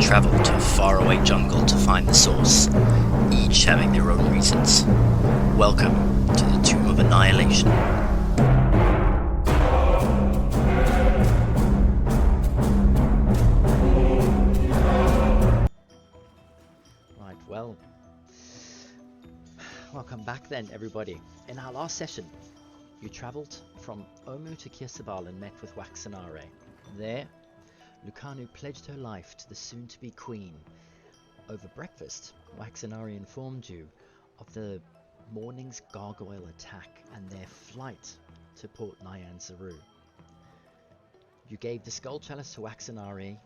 travel to a faraway jungle to find the source, each having their own reasons. Welcome to the Tomb of Annihilation. Right, well, welcome back then, everybody. In our last session, you travelled from Omu to Kirsabal and met with Waxanare. There, Lucanu pledged her life to the soon-to-be queen. Over breakfast, Waxanare informed you of the morning's gargoyle attack and their flight to Port Nyan Saru. You gave the skull chalice to Waxanare,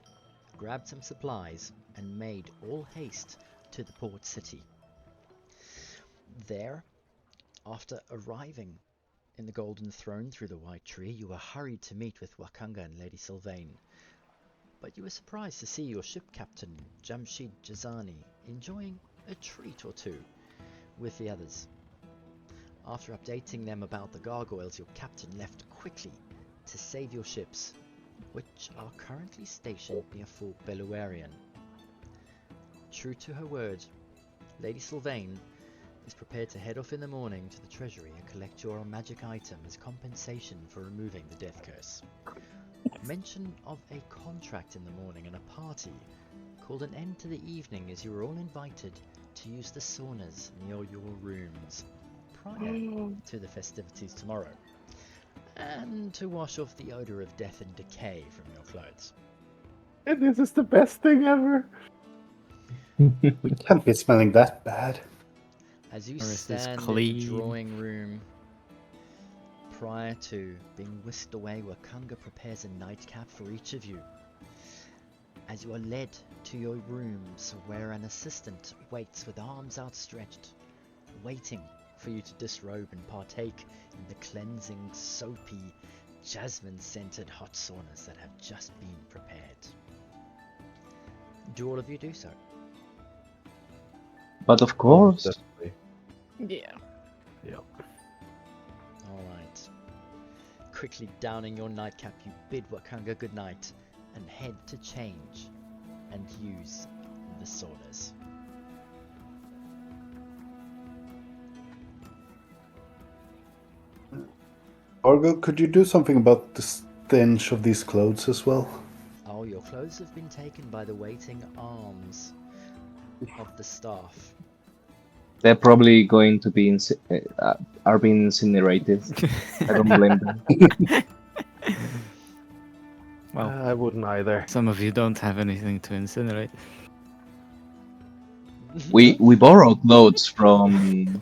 grabbed some supplies, and made all haste to the port city. There, after arriving in the Golden Throne through the White Tree, you were hurried to meet with Wakanga and Lady Sylvain. But you were surprised to see your ship captain, Jamshid Jazani, enjoying a treat or two with the others. After updating them about the gargoyles, your captain left quickly to save your ships, which are currently stationed near Fort Beluarian. True to her word, Lady Sylvain is prepared to head off in the morning to the treasury and collect your magic item as compensation for removing the death curse. Mention of a contract in the morning and a party called an end to the evening as you were all invited to use the saunas near your rooms prior to the festivities tomorrow, and to wash off the odor of death and decay from your clothes. And this is the best thing ever. We can't be smelling that bad. As you Or is this stand in the clean? drawing room, prior to being whisked away, Wakanga prepares a nightcap for each of you. As you are led to your rooms, where an assistant waits with arms outstretched, waiting for you to disrobe and partake in the cleansing, soapy, jasmine-scented hot saunas that have just been prepared. Do all of you do so? But of course. Definitely. Yeah. Yep. Alright. Quickly downing your nightcap, you bid Wakanga goodnight and head to change and use the saunas. Argo, could you do something about the stench of these clothes as well? Oh, your clothes have been taken by the waiting arms of the staff. They're probably going to be are being incinerated. I don't blame them. Well, I wouldn't either. some of you don't have anything to incinerate. We borrowed clothes from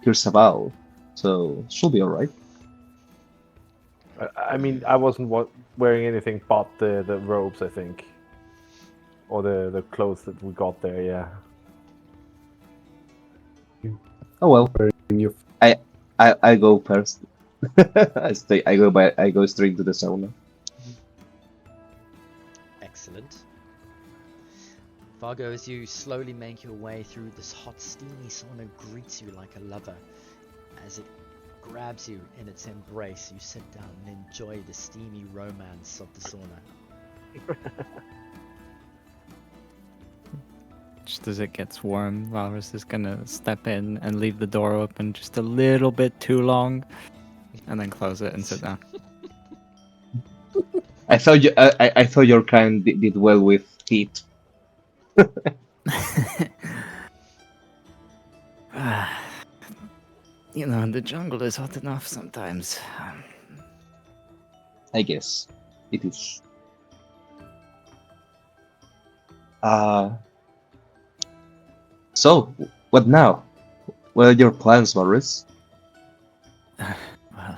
Kirsabal, so should be alright. I mean, I wasn't wearing anything but the robes, I think. Or the clothes that we got there, yeah. Oh well. You I go first. I go straight to the sauna. Excellent. Fargo, as you slowly make your way through this hot, steamy sauna, greets you like a lover. As it grabs you in its embrace, you sit down and enjoy the steamy romance of the sauna. Just as it gets warm, Walrus is gonna step in and leave the door open just a little bit too long, and then close it and sit down. I thought your kind did well with heat. You know, the jungle is hot enough sometimes. I guess it is. So, what now? What are your plans, Morris? Well,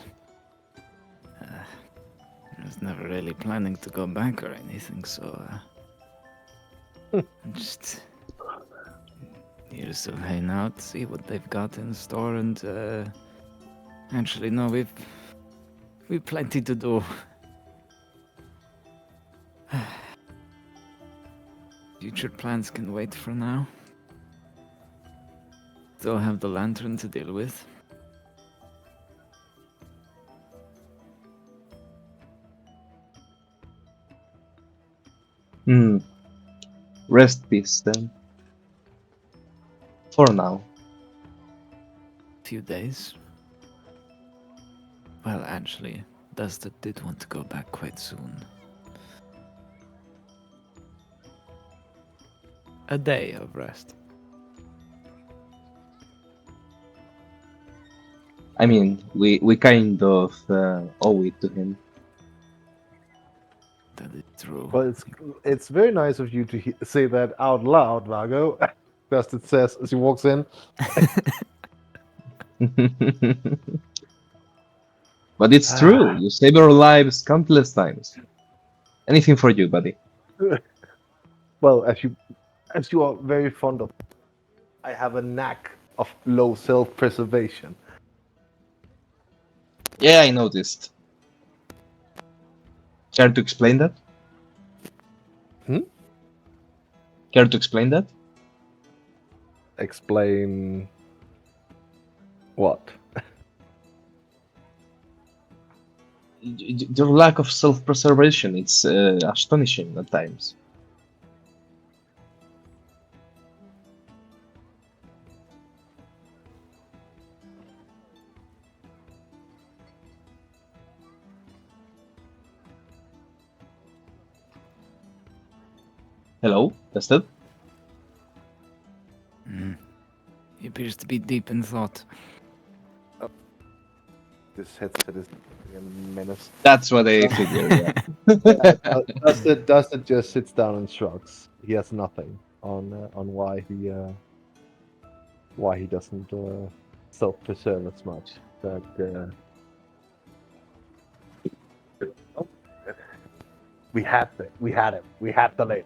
I was never really planning to go back or anything, so just here's some hang out, see what they've got in store, and actually, no, we've plenty to do. Future plans can wait for now. Still have the lantern to deal with. rest peace then. For now. Few days. Well, actually, Dustin did want to go back quite soon. A day of rest. I mean, we kind of owe it to him. That is true. Well, it's very nice of you to say that out loud, Vago. Dustin says as he walks in. But it's true. You save our lives countless times. Anything for you, buddy. Well, as you are very fond of, I have a knack of low self-preservation. Yeah, I noticed. Care to explain that? Care to explain that? Explain what? Your lack of self-preservation, it's astonishing at times. Hello, Tested? He appears to be deep in thought. This headset is a menace. That's what I figured. Yeah. Dustin just sits down and shrugs. He has nothing on why he doesn't self-preserve as much. But we had the lid.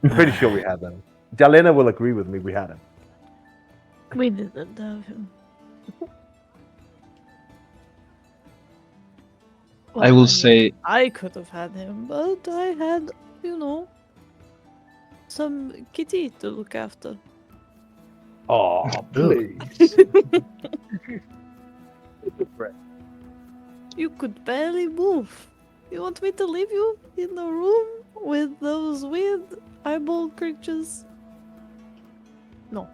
I'm pretty sure we had them. Jalena will agree with me. We had him. We didn't have him. I will say I could have had him, but I had, some kitty to look after. Oh, please. You could barely move. You want me to leave you in the room with those weird eyeball creatures? No.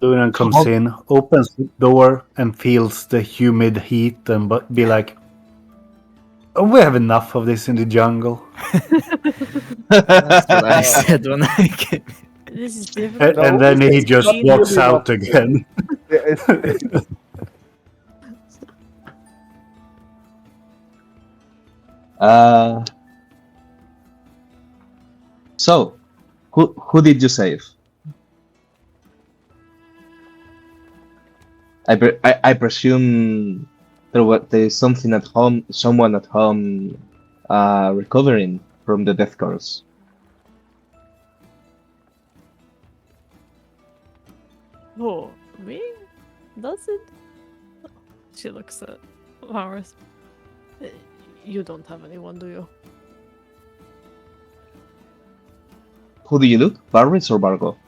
Lunan comes in, opens the door, and feels the humid heat, and be like, "Oh, we have enough of this in the jungle." That's what I said when I came. This is different. And then he just not walks really out enough. again. So, who did you save? I presume there's something at home, someone at home, recovering from the death curse. Oh, me? Does it? She looks at Varus. You don't have anyone, do you? Who do you look? Varys or Vargo?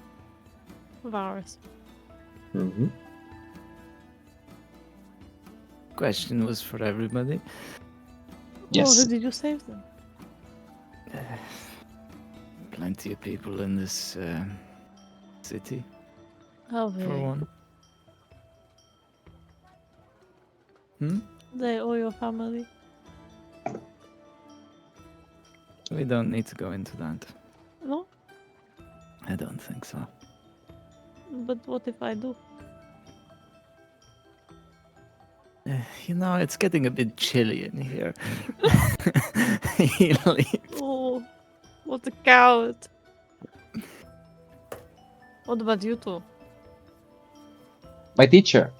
Varus. Mm-hmm. Question was for everybody. Yes. Oh, who did you save them? Plenty of people in this city, How for big? one. Hmm? They or your family? We don't need to go into that. No? I don't think so. But what if I do? It's getting a bit chilly in here. He leaves. Oh, what a coward. What about you two? My teacher.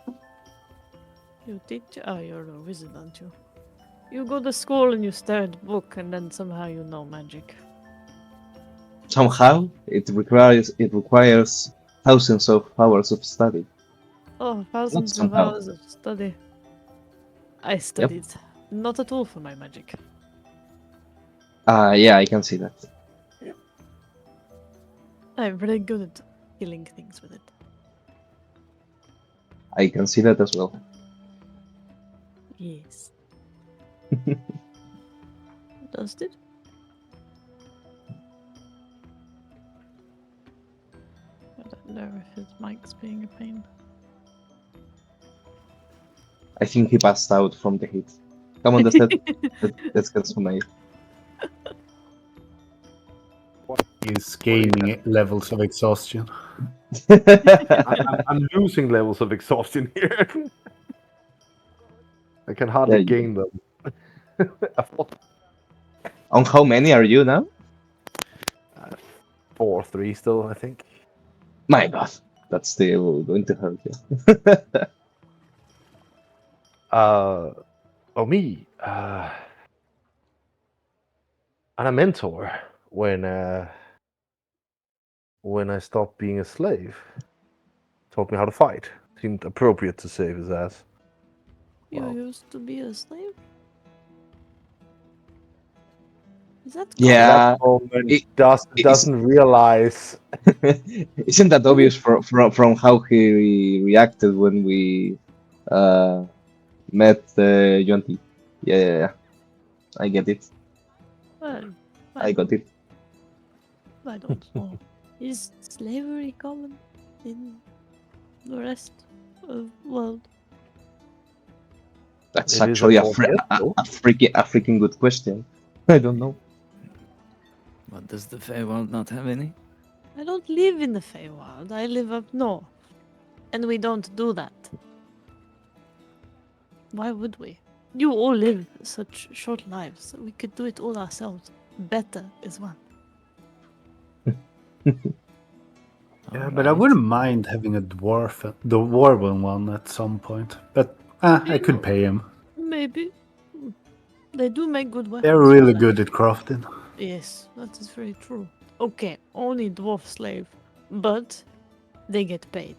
You teach? Oh, you're a wizard, aren't you? You go to school and you stare at the book and then somehow you know magic. Somehow it requires thousands of hours of study. Oh, thousands of somehow. hours of study. I studied. Not at all for my magic. Yeah, I can see that. I'm very good at killing things with it. I can see that as well. Yes. Dusted? I don't know if his mic's being a pain. I think he passed out from the heat. Come on, let's get some aid. He's gaining levels of exhaustion. I'm losing levels of exhaustion here. I can hardly Yeah, gain them. I thought On how many are you now? 4 3 still, I think. My God, that's still going to hurt you. Me. And a mentor when I stopped being a slave. Taught me how to fight. Seemed appropriate to save his ass. You Wow. used to be a slave? Is that Yeah, That moment it, doesn't realize. isn't that obvious from how he reacted when we met Yonti? Yeah, I get it. Well, I got it. I don't know. Is slavery common in the rest of the world? That's It is actually at Orvieto. a freaking good question. I don't know. What, does the Feywild not have any? I don't live in the Feywild. I live up north. And we don't do that. Why would we? You all live such short lives. We could do it all ourselves. Better as well. Yeah, but I wouldn't mind having the dwarven one at some point. But I could pay him. Maybe. They do make good weapons. They're really good at crafting. Yes, that is very true. Okay, only dwarf slave. But they get paid.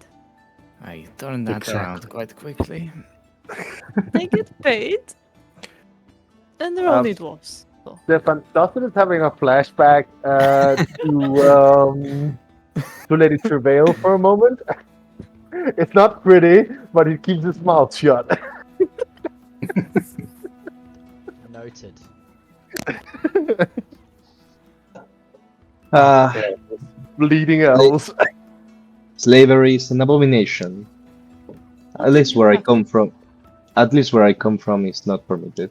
I turned that around Exactly. quite quickly. They get paid. And they're only dwarfs. So. Stefan, Dustin is having a flashback to Lady Travail for a moment. It's not pretty, but he keeps his mouth shut. Noted. Bleeding elves. Slavery is an abomination. What At did least you where I have come from. At least where I come from is not permitted.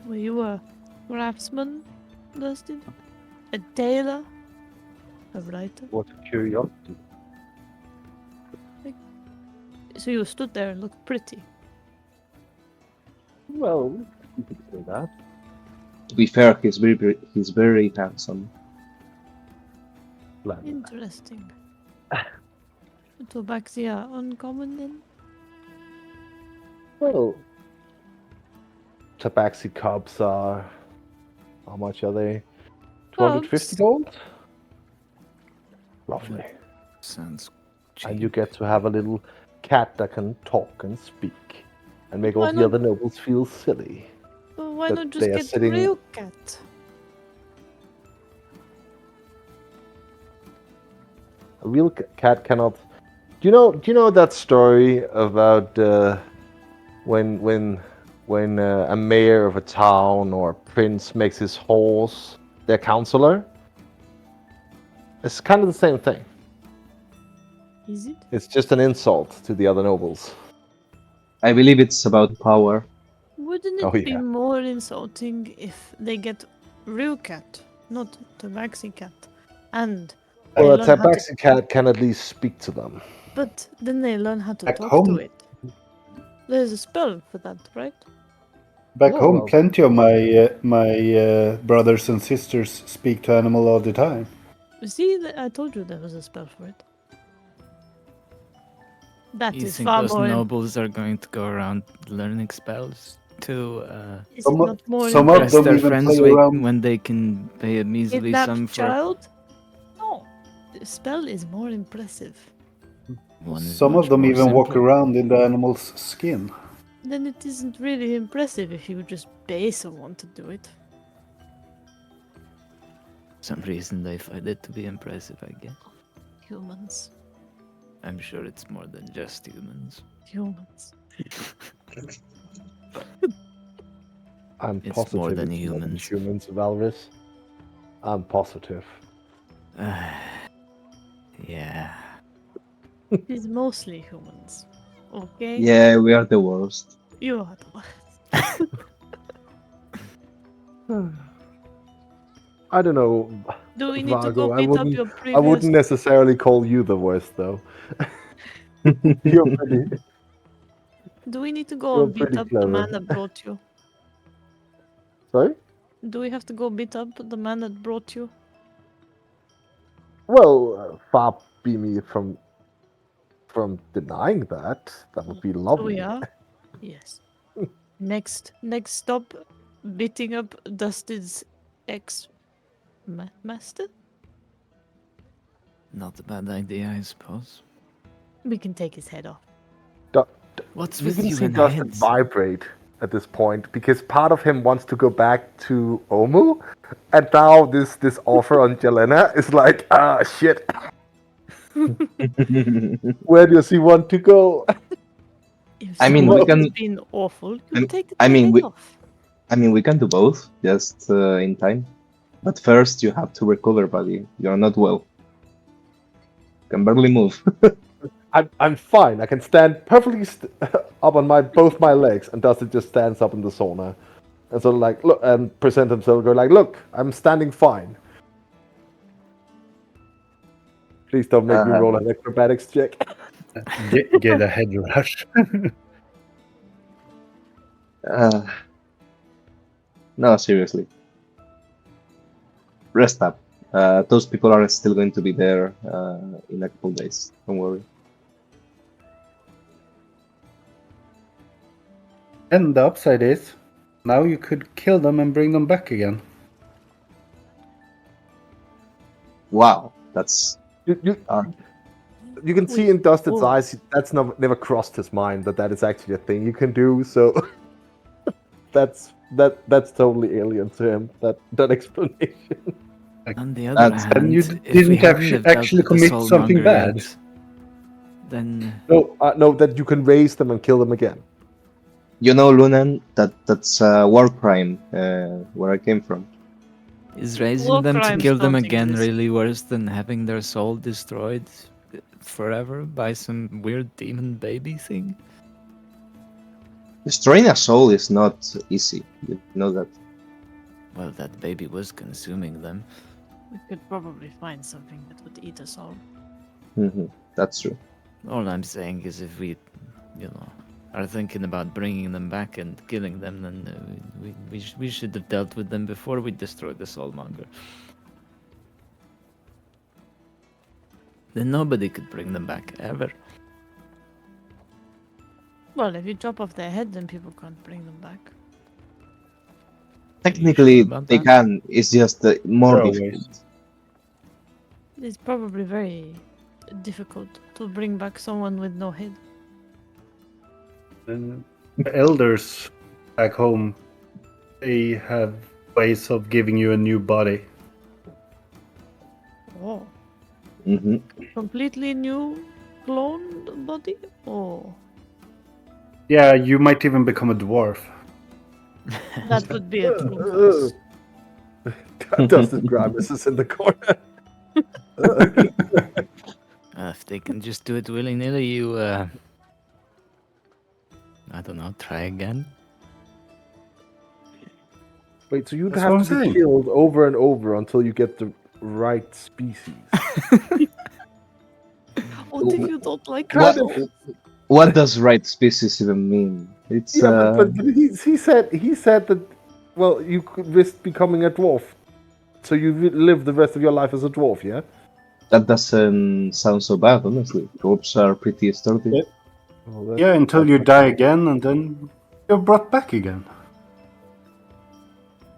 Were you a craftsman, Dustin? A tailor? A writer? What a curiosity. So you stood there and looked pretty. Well, you could say that. To be fair, he's very handsome. Bland. Interesting. Tabaxia uncommon then? Well, tabaxi cups are. How much are they? 250 gold? Lovely. Sounds cheap. And you get to have a little cat that can talk and speak and make Why all the not- other nobles feel silly. Well, why That not just they are get sitting- a real cat? A real cat cannot. Do you know that story about when a mayor of a town or a prince makes his horse their counselor? It's kind of the same thing. Is it? It's just an insult to the other nobles. I believe it's about power. Wouldn't it Oh, be yeah. more insulting if they get real cat, not tabaxi cat, and they Well, a learn how to- tabaxi cat can at least speak to them. But then they learn how to Back talk home. to it. There's a spell for that, right? Back Oh, home, well. plenty of my brothers and sisters speak to animal all the time. See, I told you there was a spell for it. That You is think far those more. nobles are going to go around learning spells to Is Some it of- not more some of impress them their even friends play with around. when they can pay a measly Kidnapped sum for child? No, the spell is more impressive. one? Is Some of much them more even walk simple. around in the animal's skin. Then it isn't really impressive if you just pay someone to do it. Some reason they find it to be impressive, I guess. Humans. I'm sure it's more than just humans. Humans. I'm It's positive more than it's more than humans. humans, Valrus. I'm positive. Yeah. It's mostly humans. Okay? Yeah, we are the worst. You are the one. I don't know, Do we need to go Vago. beat up your I previous? wouldn't necessarily call you the worst, though. You're pretty. Do we need to go You're and beat pretty up the man clever. that brought you? Sorry. Do we have to go beat up the man that brought you? Well, far be me from denying that. That would be So lovely. we are. Yes. Next stop, beating up Dustin's ex master. Not a bad idea, I suppose. We can take his head off. Du- What's you with can you see and Dustin heads? vibrate at this point because part of him wants to go back to Omu, and now this offer on Jelena is like, ah, shit. Where does he want to go? If I mean, we someone has can. been awful, you I'm- take I their mean, head off. we can do both, just in time. But first, you have to recover, buddy. You're not well. Can barely move. I'm fine. I can stand perfectly up on both my legs, and Dustin just stands up in the sauna, and sort of like look and present himself. Go like, look, I'm standing fine. Please don't make me Uh, roll an acrobatics check. Get a head rush. No, seriously. Rest up. Those people are still going to be there in a couple days. Don't worry. And the upside is, now you could kill them and bring them back again. Wow, that's You uh, you can see in Dustin's eyes that's never crossed his mind that is actually a thing you can do. So that's totally alien to him. That explanation. On the other That's- hand, And you if we didn't hadn't lived up actually to the commit something soulmonger bad. yet, then No, that you can raise them and kill them again. you know, Lunan, that's a war crime where I came from. is raising War them to crimes kill them don't again exist. really worse than having their soul destroyed forever by some weird demon baby thing? Destroying a soul is not easy. You know that. Well, that baby was consuming them. We could probably find something that would eat us all. That's true. All I'm saying is if we, are thinking about bringing them back and killing them, then we should have dealt with them before we destroyed the soulmonger. Then nobody could bring them back, ever. Well, if you chop off their head, then people can't bring them back. Technically, about they that? can. It's just more There are difficult. ways. It's probably very difficult to bring back someone with no head. And the elders back home, they have ways of giving you a new body. Oh, hmm completely new cloned body? Oh, Yeah, you might even become a dwarf. that would be a true first. Dustin Grimace is in the corner. If they can just do it willy-nilly, you, I don't know, try again? Wait, so you'd That's have what to I'm be saying. killed over and over until you get the right species. What if you don't like What, it? what does right species even mean? It's Yeah, but he said that. Well, you could risk becoming a dwarf, so you live the rest of your life as a dwarf. Yeah. that doesn't sound so bad, honestly. Dwarves are pretty sturdy. Yeah. Well, Yeah, until you die again, and then you're brought back again.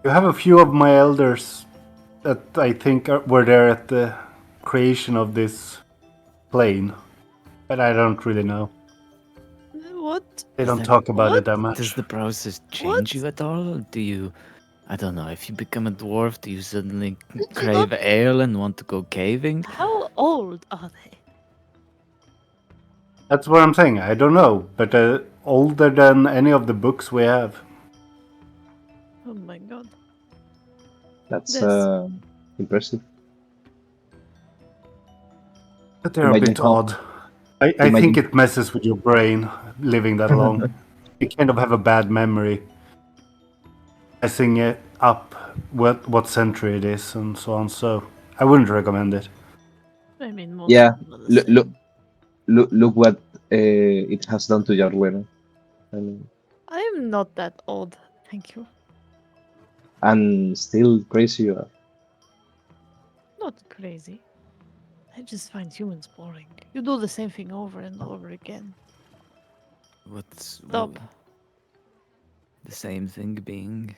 You have a few of my elders that I think were there at the creation of this plane, but I don't really know. What? They Is don't that- talk about What? it that much. Does the process change What? you at all? Do you, I don't know, if you become a dwarf, do you suddenly crave ale and want to go caving? How old are they? That's what I'm saying. I don't know, but older than any of the books we have. Oh my god. That's This. impressive. But they're a Imagine bit how odd. I think imagine it messes with your brain living that long. You kind of have a bad memory, messing it up what century it is and so on. So I wouldn't recommend it. I mean, most yeah. of them are the Look look same. look what it has done to Jarlena. I mean, I am not that old. Thank you. and still crazy you are. Not crazy. I just find humans boring. You do the same thing over and over again. What's Stop. the same thing being?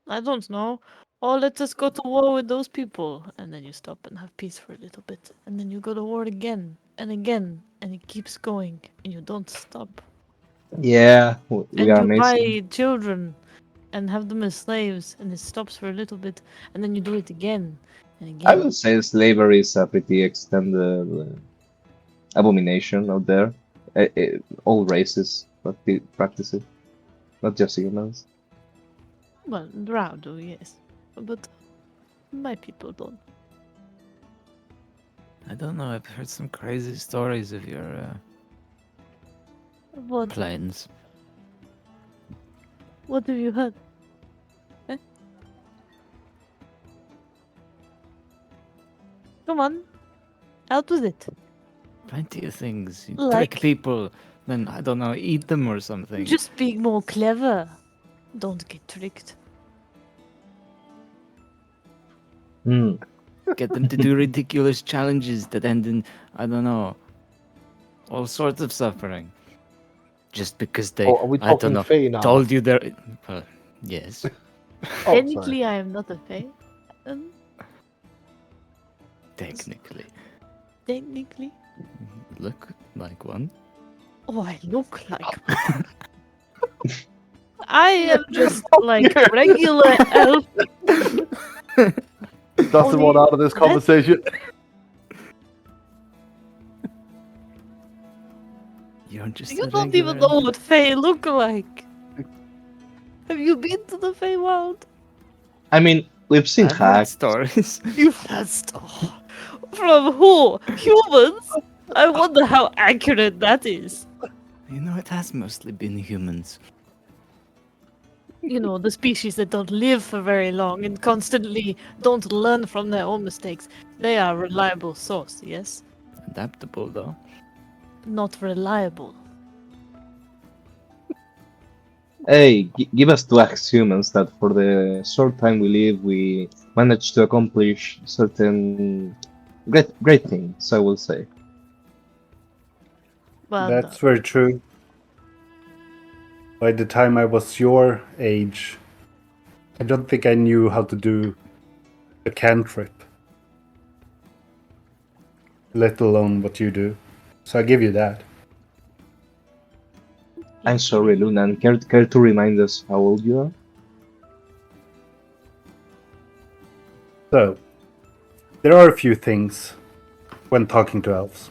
I don't know. Oh, let us go to war with those people. And then you stop and have peace for a little bit. And then you go to war again and again. And it keeps going. And you don't stop. Yeah, we And are you amazing. buy children and have them as slaves. And it stops for a little bit. And then you do it again and I again. would say slavery is a pretty extended abomination out there. All races practice it, not just humans. Well, Drow do, yes. But my people don't. I don't know. I've heard some crazy stories of your What? plans. What have you heard? Eh? Come on. Out with it. Plenty of things. You Like- trick people, then I don't know, eat them or something. Just be more clever. Don't get tricked. Hmm. Get them to do ridiculous challenges that end in, I don't know, all sorts of suffering. Just because they, Oh, are we I don't talking know, Fae now? told you they're. Well, yes. Oh, sorry. Technically, I am not a fae. Technically. Technically. Look like one. Oh, I look like. I am just like a regular elf. Doesn't want out of this that- conversation. You're just You a don't even regular know what fae look like. Have you been to the Fey world? I mean, we've seen I've heard hacks. stories. You've had stuff. From who? Humans? I wonder how accurate that is. You know, it has mostly been humans. You know, the species that don't live for very long and constantly don't learn from their own mistakes. They are a reliable source, yes? Adaptable, though. Not reliable. Hey, give us to ask humans that for the short time we live, we managed to accomplish certain great things, I will say. Well That's done. very true. By the time I was your age, I don't think I knew how to do a cantrip, let alone what you do. So I give you that. I'm sorry, Luna. Care to remind us how old you are? So, there are a few things when talking to elves.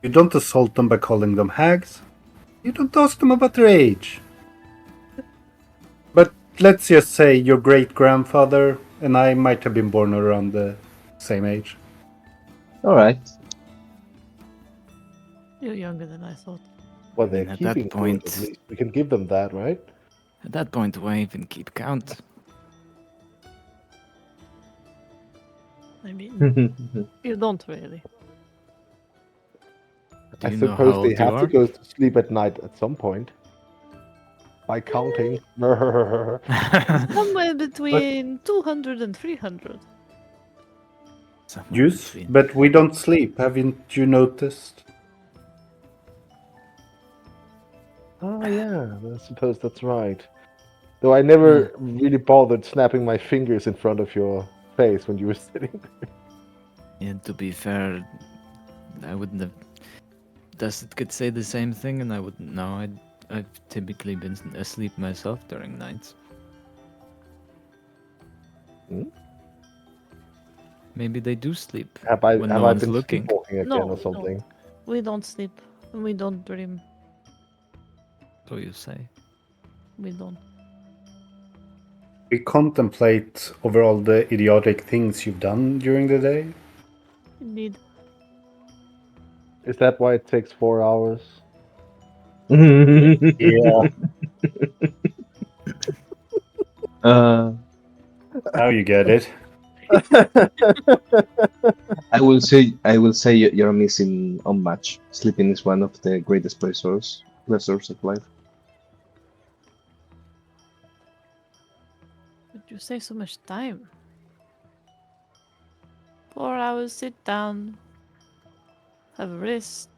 You don't assault them by calling them hags. You don't ask them about their age. But let's just say your great grandfather and I might have been born around the same age. All right. You're younger than I thought. Well, I mean, they're at that keeping point- good, at least. We can give them that, right? At that point, why even keep count? I mean, you don't really. Do I you know how suppose they old you have to are? go to sleep at night at some point. By counting. Somewhere between 200 and 300. Somewhere Use, between. but we don't sleep, haven't you noticed? Oh yeah, I suppose that's right. Though I never really bothered snapping my fingers in front of your face when you were sitting. Yeah, to be fair, I wouldn't have. Does it could say the same thing, and I wouldn't know. I've typically been asleep myself during nights. Hmm? Maybe they do sleep Have I when have no I one's been looking. sleepwalking again No, or we something? don't. We don't sleep. And we don't dream. So you say. We don't. We contemplate over all the idiotic things you've done during the day. Indeed. Is that why it takes 4 hours? Yeah, uh, now you get it. I will say you're missing unmatched. Sleeping is one of the greatest pleasures of life. But you save so much time. 4 hours, sit down, have a rest,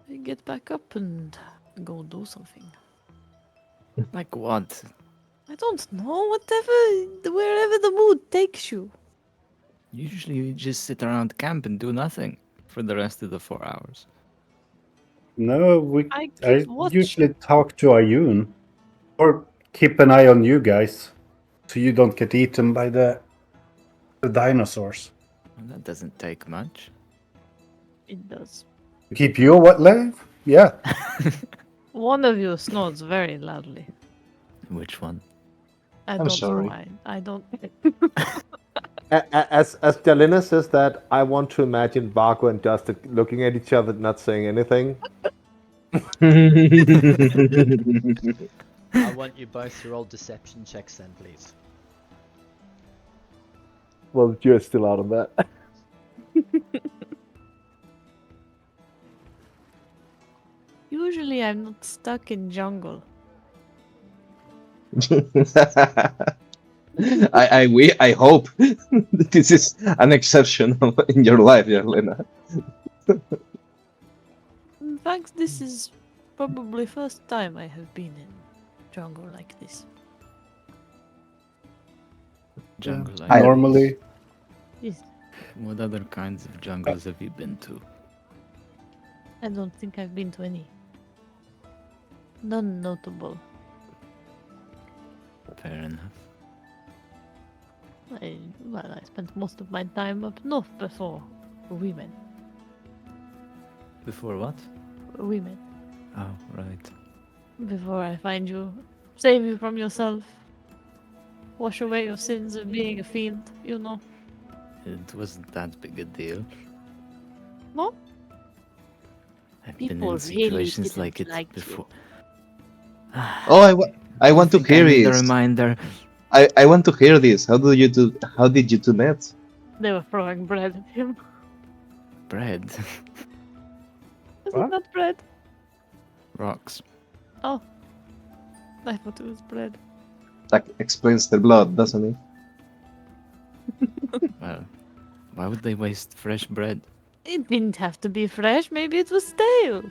and get back up and go do something. Like what? I don't know, wherever the mood takes you. Usually you just sit around camp and do nothing for the rest of the 4 hours. No, I I keep watch. usually talk to Ayun or keep an eye on you guys, so you don't get eaten by the dinosaurs. Well, that doesn't take much. It does. Keep you alive? Yeah. One of you snores very loudly. Which one? I I'm don't sorry. know. I don't. As Jalina says that, I want to imagine Barco and Dustin looking at each other, not saying anything. I want you both to roll deception checks then, please. Well, you're still out of that. Usually, I'm not stuck in jungle. I hope this is an exception in your life, Yarlena. In fact, this is probably first time I have been in jungle like this. Jungle like I- Normally, Yes, What other kinds of jungles have you been to? I don't think I've been to any. None notable. Fair enough. I spent most of my time up north before we met. Before what? We met. Oh, right. Before I find you, save you from yourself, wash away your sins of being a fiend, you know. It wasn't that big a deal. No? I've been People in really situations didn't like it like you. before. Oh, I want to think hear I need a this. reminder. I want to hear this. How did you two met? They were throwing bread at him. Bread. Was What? it not bread? Rocks. Oh. I thought it was bread. That explains the blood, doesn't it? Well, why would they waste fresh bread? It didn't have to be fresh, maybe it was stale.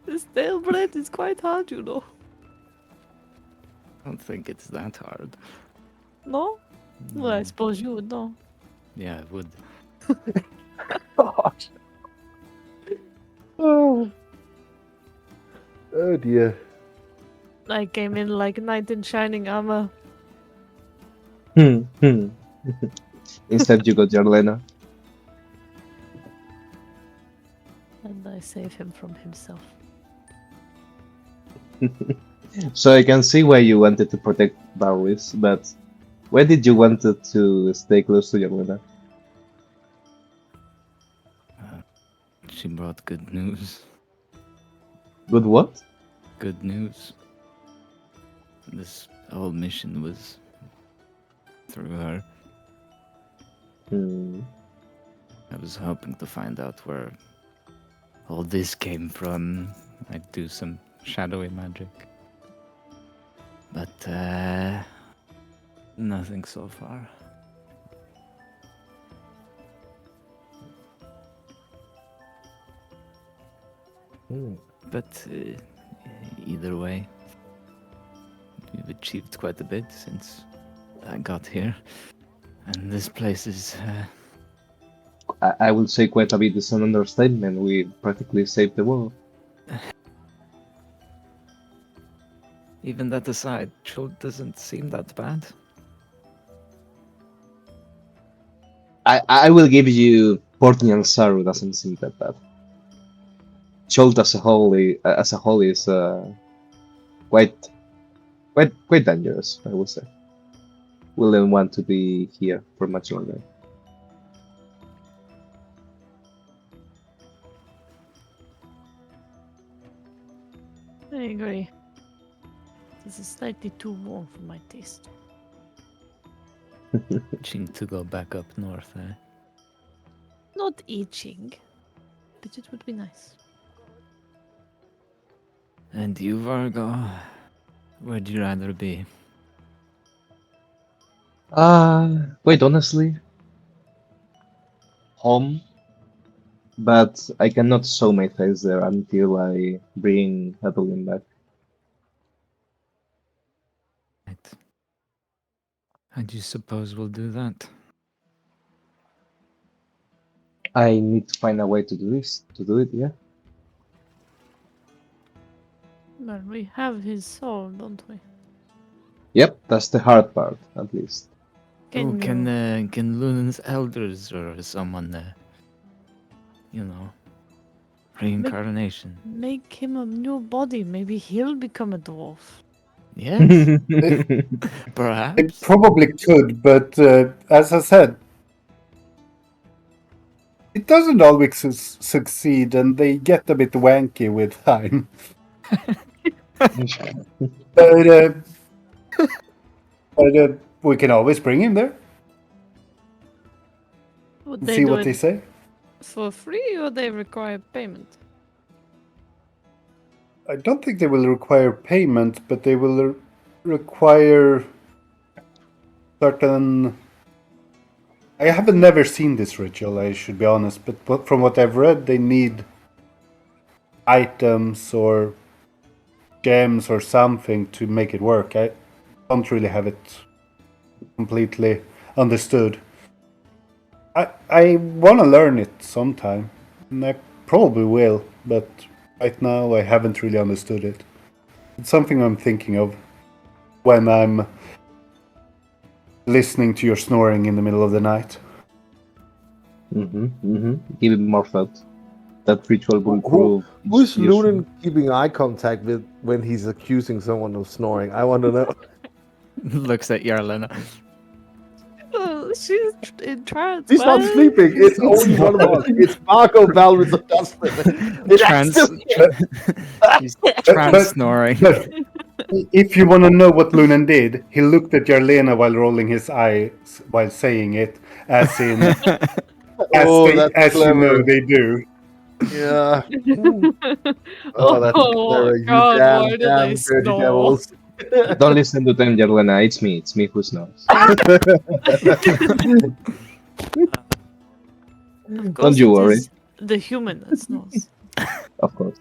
The stale bread is quite hard, you know. I don't think it's that hard. No? Well, I No. suppose you would know. Yeah, I would. God. Oh. Oh dear. I came in like a knight in shining armor. Instead, you got Yarlena. And I save him from himself. So I can see why you wanted to protect Barwis, but why did you wanted to stay close to Yarlena? She brought good news. Good what? Good news. This whole mission was through her. I was hoping to find out where all this came from. I'd do some shadowy magic. But, nothing so far. But, either way, we've achieved quite a bit since I got here. And this place is, I would say quite a bit is an understatement. We practically saved the world. even that aside, Chult doesn't seem that bad. I will give you Portny and Saru doesn't seem that bad. Cholt as a whole is quite quite dangerous, I would say. Wouldn't want to be here for much longer. I agree. This is slightly too warm for my taste. Itching to go back up north, eh? Not itching, but it would be nice. And you, Vargo? Where'd you rather be? Quite honestly, home, but I cannot show my face there until I bring Evelyn back. Right. How do you suppose we'll do that? I need to find a way to do this, to do it, yeah. Well, we have his soul, don't we? Yep, that's the hard part, at least. Oh, Can you can Lunan's elders or someone, you know, reincarnation? make him a new body? Maybe he'll become a dwarf. Yes, It perhaps. probably could, but as I said, it doesn't always succeed, and they get a bit wanky with time. But, we can always bring him there Would and they see do what it they say. for free or they require payment? I don't think they will require payment, but they will require certain. I haven't never seen this ritual, I should be honest, but from what I've read, they need items or gems or something to make it work. I don't really have it completely understood. I want to learn it sometime, and I probably will, but right now I haven't really understood it. It's something I'm thinking of when I'm listening to your snoring in the middle of the night. Give it more thought. That ritual will prove Who's useful. Lunan keeping eye contact with when he's accusing someone of snoring? I want to know. Looks at Yarlena. She's in trance. He's not man. sleeping. It's only one of us. It's Marco Valvis of Dustin. It has Trans, to- he's trans snoring. But if you want to know what Lunan did, he looked at Yarlena while rolling his eyes while saying it, as in, Oh, that's as you know clever. they do. Yeah. Oh, that's clever. You God, damn, why did damn I dirty snore? devils. Don't listen to them, Jarlena. It's me who snores. Of course Don't you it worry. is the human that snores. Of course.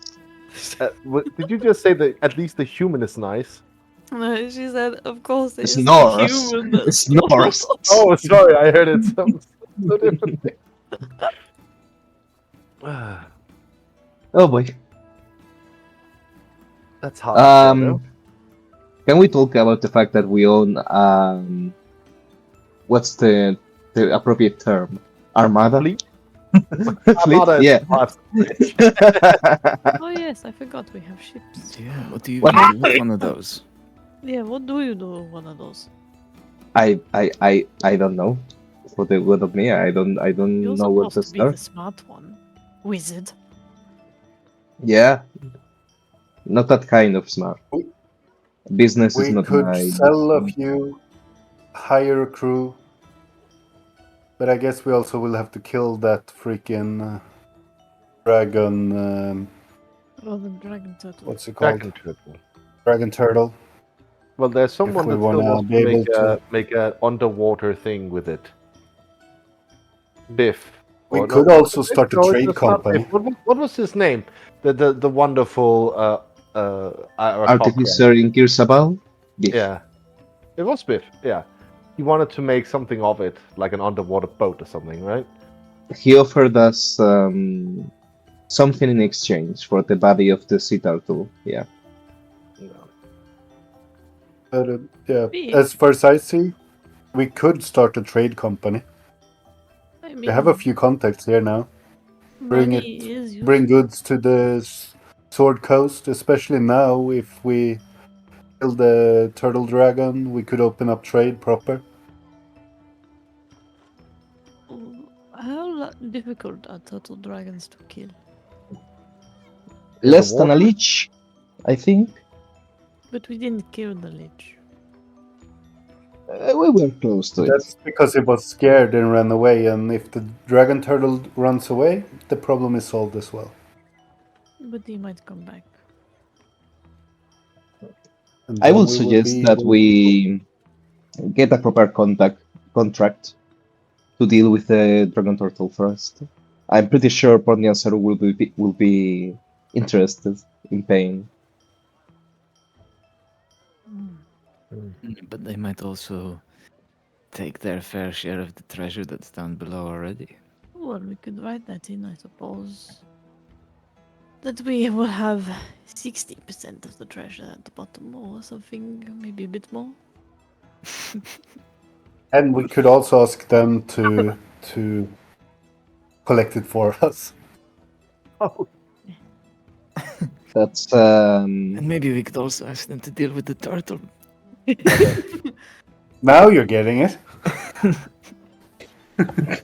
Did you just say that at least the human is nice? No, she said, of course it is the Snores. human that Snores. Oh, sorry, I heard it so differently. Oh boy. That's hard. You know? Can we talk about the fact that we own what's the appropriate term? Armada? Fleet? Fleet? Armada is Yeah. fast. Oh yes, I forgot we have ships. Yeah, what do you What? do with one of those? Yeah, what do you do with one of those? I don't know. For the good of me, I don't You're know what to supposed to be the start. smart one. Wizard. Yeah. Not that kind of smart. Business is We not could my sell a few, hire a crew, but I guess we also will have to kill that freaking dragon. Oh, the dragon turtle. What's it called? Dragon turtle. Dragon turtle. Well, there's someone we that still wanna wants be to able to- make a underwater thing with it. Biff. We Or could no, also Biff? start a No, trade it's not company. Biff. What was his name? The wonderful artificer in Kirsabal. Beef. Yeah, it was Biff. Yeah, he wanted to make something of it, like an underwater boat or something, right? He offered us something in exchange for the body of the sea turtle. Yeah. But yeah, Big. as far as I see, we could start a trade company. I We mean, have a few contacts here now. Bring money it- is Bring useful. goods to the Sword Coast, especially now if we Kill the turtle dragon, we could open up trade proper. How difficult are turtle dragons to kill? There's a Less than a water- leech, I think. But we didn't kill the lich. We were close to it. That's because it was scared and ran away, and if the dragon turtle runs away, the problem is solved as well. But he might come back. And I then would we will suggest be- that we get a proper contract to deal with the dragon turtle first. I'm pretty sure Pornian Saru will be interested in paying. But they might also take their fair share of the treasure that's down below already. Well, we could write that in, I suppose. That we will have 60% of the treasure at the bottom or something, maybe a bit more. And we could also ask them to collect it for us. Oh, That's And maybe we could also ask them to deal with the turtle. Now you're getting it.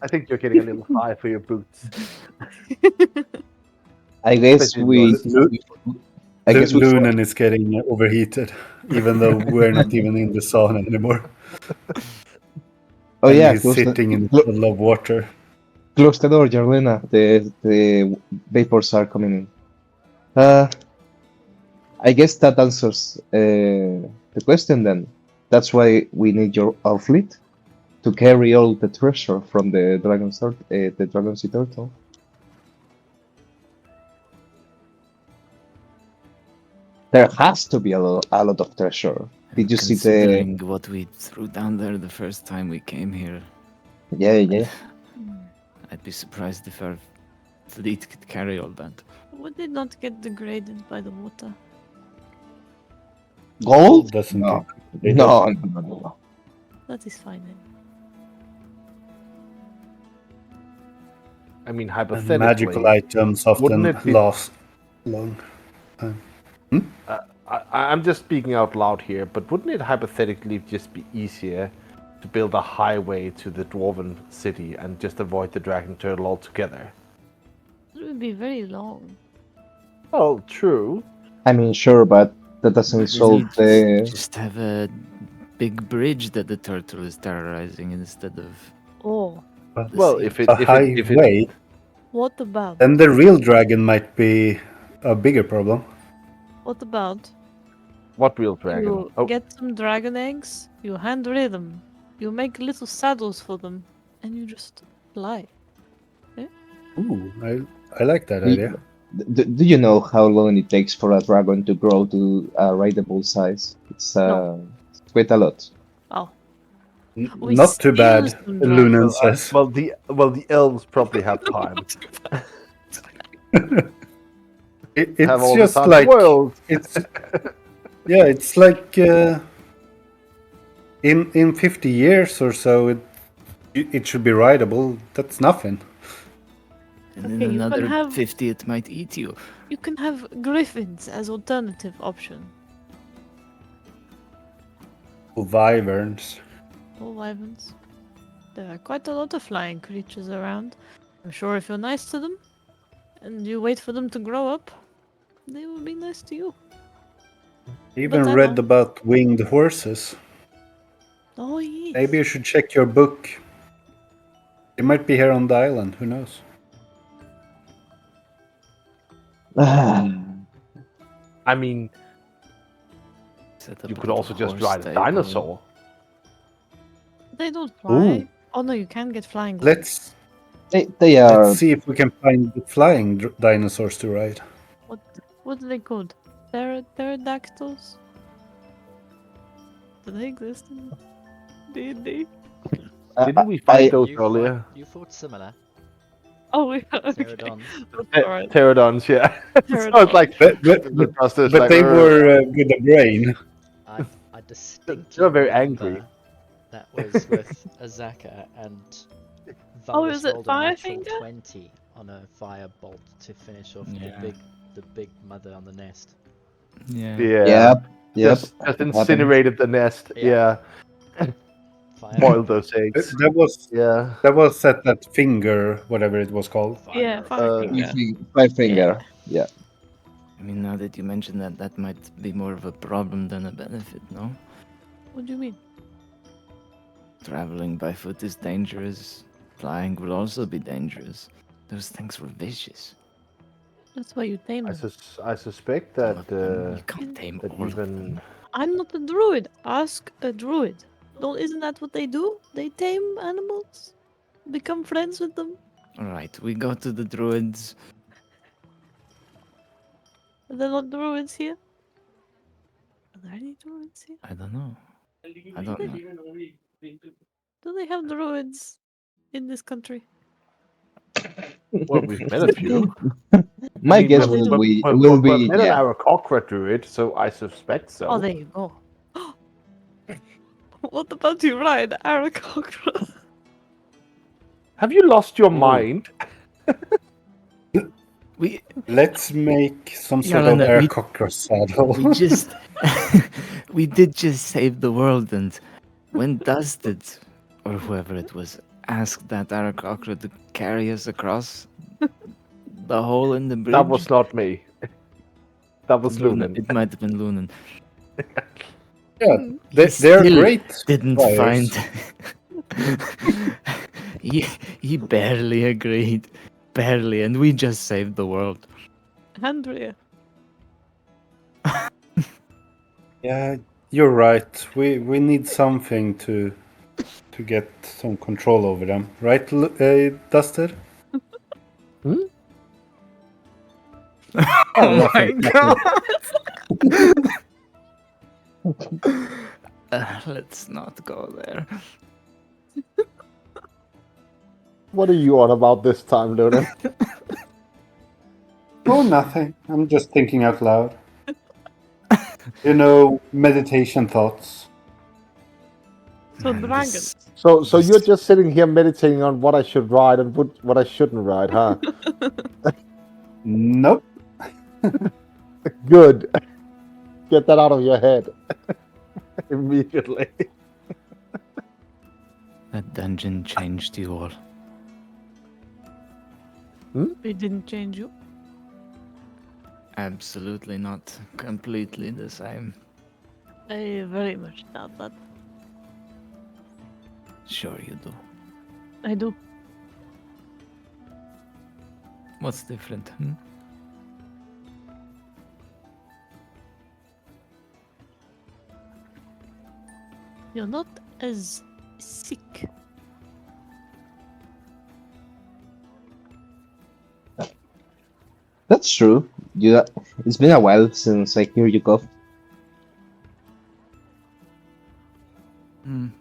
I think you're getting a little high for your boots. I guess Especially we. Lu- I guess we. Lunan is getting overheated, even though we're not even in the sauna anymore. Oh And yeah, he's close sitting in a the, puddle of water. close the door, Jarlena. The vapors are coming in. I guess that answers the question then. That's why we need our fleet to carry all the treasure from the Dragon Sea Turtle. There has to be a lot of treasure. Did you see the? Considering what we threw down there the first time we came here, Yeah. I'd be surprised if our fleet could carry all that. Would it not get degraded by the water? Gold? Doesn't No. it? No. That is fine then. I mean, And hypothetically, magical items often wouldn't it be- last long. I'm just speaking out loud here, but wouldn't it hypothetically just be easier to build a highway to the dwarven city and just avoid the dragon turtle altogether? It would be very long. Oh, true. I mean, sure, but that doesn't solve the. Just have a big bridge that the turtle is terrorizing instead of. Oh, Well, if it A if it, highway, what about? then the real dragon might be a bigger problem. What about? what real dragon? You Oh, get some dragon eggs, you hand rear them, you make little saddles for them, and you just fly. Ooh, I like that Do- idea. Do you know how long it takes for a dragon to grow to a rideable size? It's No. quite a lot. Oh, we Not too steal bad, some Lunan dragons. says. well, the elves probably have time. It's have all the just time. like Well, it's yeah, it's like in 50 years or so it should be rideable. That's nothing. And Okay, in you can another have- 50, it might eat you. You can have griffins as alternative option. Wyverns. Or wyverns. There are quite a lot of flying creatures around. I'm sure if you're nice to them, and you wait for them to grow up, they will be nice to you. Even But I read know. about winged horses. Oh yes. Maybe you should check your book. It might be here on the island. Who knows? I mean, Set up you a could little also just horse ride a stable. dinosaur. They don't fly. Ooh. Oh no, you can get flying. Let's They are. let's see if we can find the flying dinosaurs to ride. What are they called? Pterodactyls? Do they exist in D&D? Didn't we find I- those earlier? You thought similar. Oh, yeah, okay. Pterodons. Alright. Pterodons, yeah. so it's like But the Buster's but like, they "Ugh." were with a brain. I distinctly You're very remember angry. that was with Azaka and Oh, Valus is it rolled a natural Firefinger? 20 on a firebolt to finish off Yeah. the big mother on the nest. Yeah. Yeah. Yeah, Yep. Just happened. incinerated the nest. Yeah. Yeah. Fire. Boiled those eggs. That Yeah. was at that finger, whatever it was called. Yeah, Fire. Firefinger. Five finger. Yeah. I mean, now that you mention that, that might be more of a problem than a benefit, no? What do you mean? Traveling by foot is dangerous. Flying will also be dangerous. Those things were vicious. That's why you tame I them. I suspect Some that of them, you can't tame that all of them. even I'm not a druid. Ask a druid. Don't, isn't that what they do? They tame animals? Become friends with them? Alright, we go to the druids. Are there not druids here? Are there any druids here? I don't know. I don't know. Do they have druids in this country? well, we've met a few. My guess they will don't. We've met an yeah. Aarakocra druid, so I suspect so. Oh, there you go. What about you, Ryan? Aarakocra? Have you lost your Ooh. mind? We Let's make some sort Yolanda, of Aarakocra saddle. we just we did just save the world, and when Dusted or whoever it was asked that Aarakocra to carry us across the hole in the bridge, That was not me. That was Luna, Lunan. it might have been Lunan. Yeah, He they're still great. didn't flyers. find. he barely agreed, barely, and we just saved the world. Andrea. Yeah, you're right. We need something to get some control over them, right, Duster? Hmm? Oh nothing. my god! Let's not go there. What are you on about this time, Lunan? Oh, nothing. I'm just thinking out loud. You know, meditation thoughts. So Man, dragons. So this- you're just sitting here meditating on what I should ride and what I shouldn't ride, huh? Nope. Good. Get that out of your head immediately. That dungeon changed you all. It didn't change you. Absolutely not completely the same. I very much doubt that. Sure you do. I do. What's different? You're not as sick. That's true. It's been a while since I hear you cough.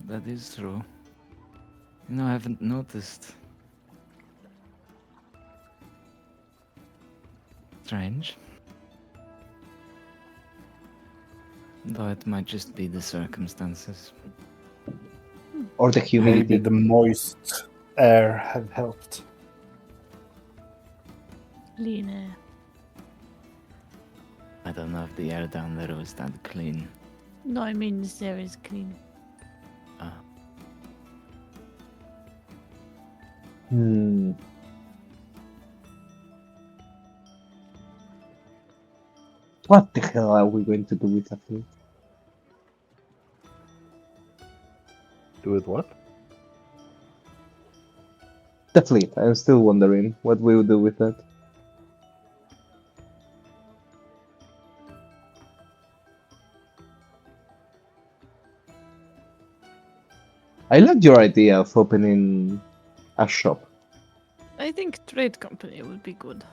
That is true. You know, I haven't noticed. Strange. Though it might just be the circumstances. Or the Maybe humidity. the moist air have helped. Line. I don't know if the air down there was that clean. No, I mean this air is clean. Hmm. What the hell are we going to do with that fleet? Do with what? The fleet. I'm still wondering what we will do with that. I like your idea of opening a shop. I think trade company would be good.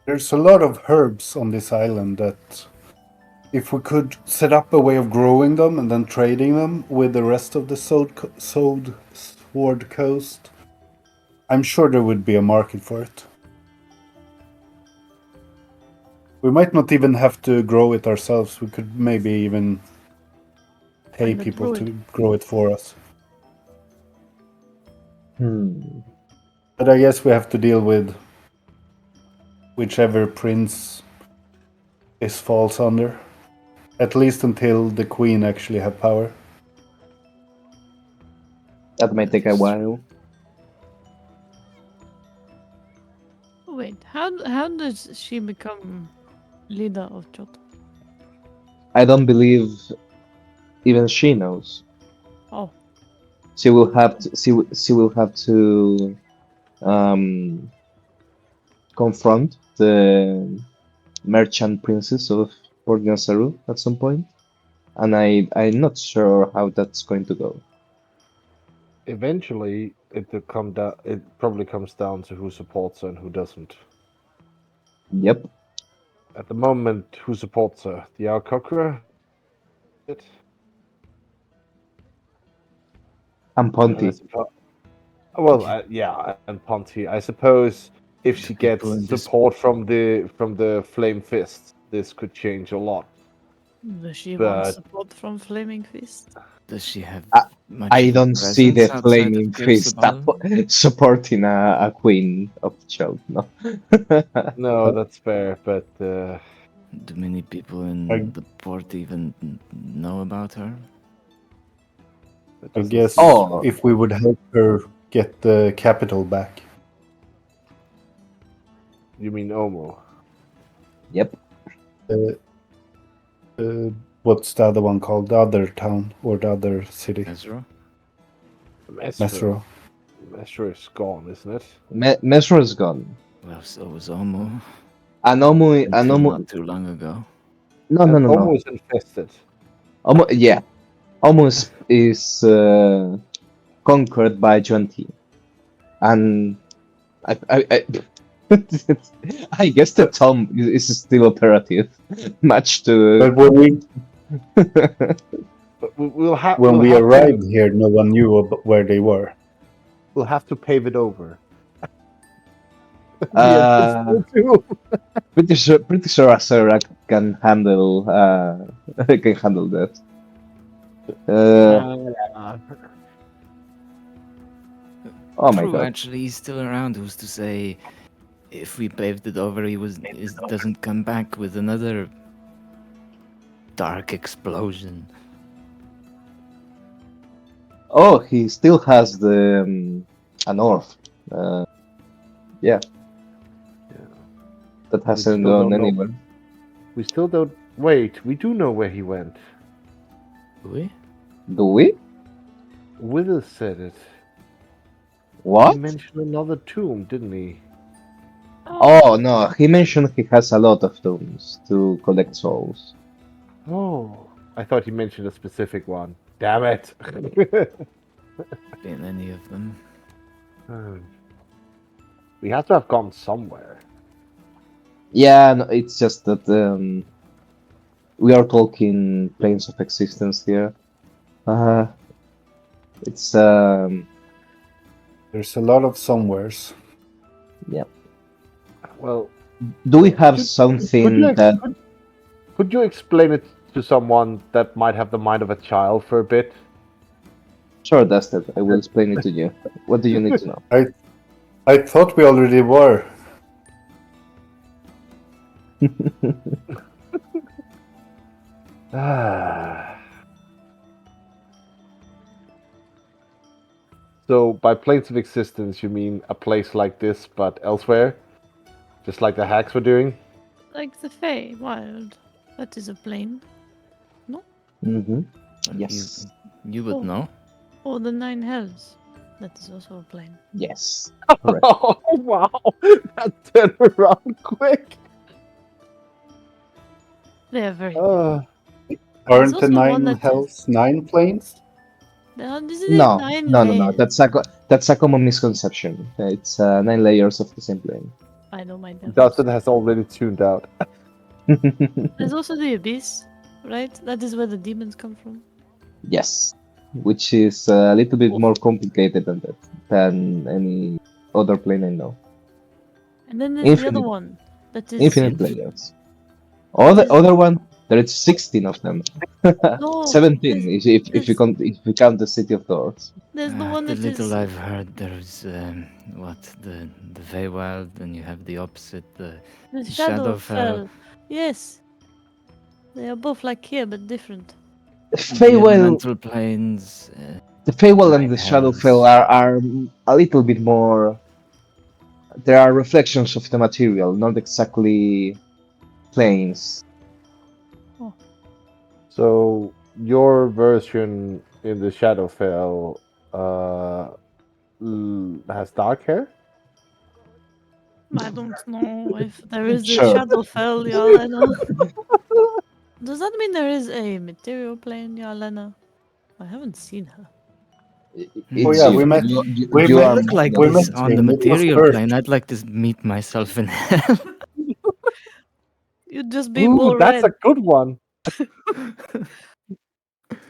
There's a lot of herbs on this island that if we could set up a way of growing them and then trading them with the rest of the Sword Coast, I'm sure there would be a market for it. We might not even have to grow it ourselves. We could maybe even pay Find a people to druid. grow it for us. Hmm. But I guess we have to deal with whichever prince this falls under. At least until the queen actually have power. That might take a is while. Wait, how does she become leader of Johto? I don't believe even she knows. Oh, She will have to. She will have to um, confront the merchant princess of Port Nasaru at some point, and I'm not sure how that's going to go. Eventually, it will come down. It probably comes down to who supports her and who doesn't. Yep, At the moment, who supports her? The Alcocra? It? and And I Ponti. suppose. Well, yeah, and Ponty. I suppose if the she people gets in this. support from the Flame Fist, this could change a lot. does she want But support from Flaming Fist? Does she have I, much I of a don't see the presence outside flaming of fist Kirsabal? supporting a queen of the child. No. no, that's fair. But Do many people I, in the port even know about her? it I doesn't seem guess like. Oh, if we would help her get the capital back. You mean Omo? yep. Uh, what's the other one called? The other town or the other city? Ezra? Mesro. Mesro is gone, isn't it? Mesro is gone. Well, so was Omo Anomu, until Anomu. not too long ago. No, no, And no, Omo no. is infested. Yeah. Almost is conquered by Jonti, and I I guess the Tom is still operative, much to. But when But we'll have we arrived here, no one knew where they were. we'll have to pave it over. The entrance Uh, too. pretty sure Asura can handle can handle that. Oh my True, god. actually, he's still around. Who's to say if we paved it over, he doesn't come back with another dark explosion? Oh, he still has the an orb. Yeah, that hasn't still gone don't know. anywhere. We still don't. Wait, we do know where he went. We? Do we? Withers said it. What? He mentioned another tomb, didn't he? Oh no, he mentioned he has a lot of tombs to collect souls. Oh, I thought he mentioned a specific one. Damn it! In any of them? We have to have gone somewhere. Yeah, no, it's just that we are talking planes of existence here. It's There's a lot of somewheres. yeah. Well, Do we have could something you that? could you explain it to someone that might have the mind of a child for a bit? Sure, Dustin. I will explain it to you. What do you need to know? I thought we already were. So, by planes of existence, you mean a place like this, but elsewhere? Just like the hacks were doing? Like the Fey Wild. That is a plane. Mm-hmm. Well, Yes. You would Oh. know. Or the Nine Hells. That is also a plane. Yes. Correct. Oh, wow! That turned around quick! They are very. Aren't the also one nine that hells 9 planes? Isn't it No, nine no. layers? That's a common misconception. It's 9 layers of the same plane. I know my devils. Dustin has already tuned out. There's also the Abyss, right? That is where the demons come from. Yes, which is a little bit more complicated than that, than any other plane I know. And then there's the other Infinite, one. That is infinite layers. Other one, there is 16 of them. No, 17 if you there's- count the City of Doors. There's the one The that little is. I've heard, there's what the Feywild, and you have the opposite, the The Shadowfell. Shadowfell. Yes. They are both like here, but different. The The Feywild, elemental planes. the Feywild and Nine the hells. Shadowfell are a little bit more. There are reflections of the material, not exactly planes. So your version in the Shadowfell has dark hair. I don't know if there is a Sure. Shadowfell, Yalena. Does that mean there is a material plane, Yalena? I haven't seen her. It's yeah, you. we met- we You I met- are look like we this met on the him, it was material Earth. plane. I'd like to meet myself in hell. You'd just be Ooh, more that's red. a good one.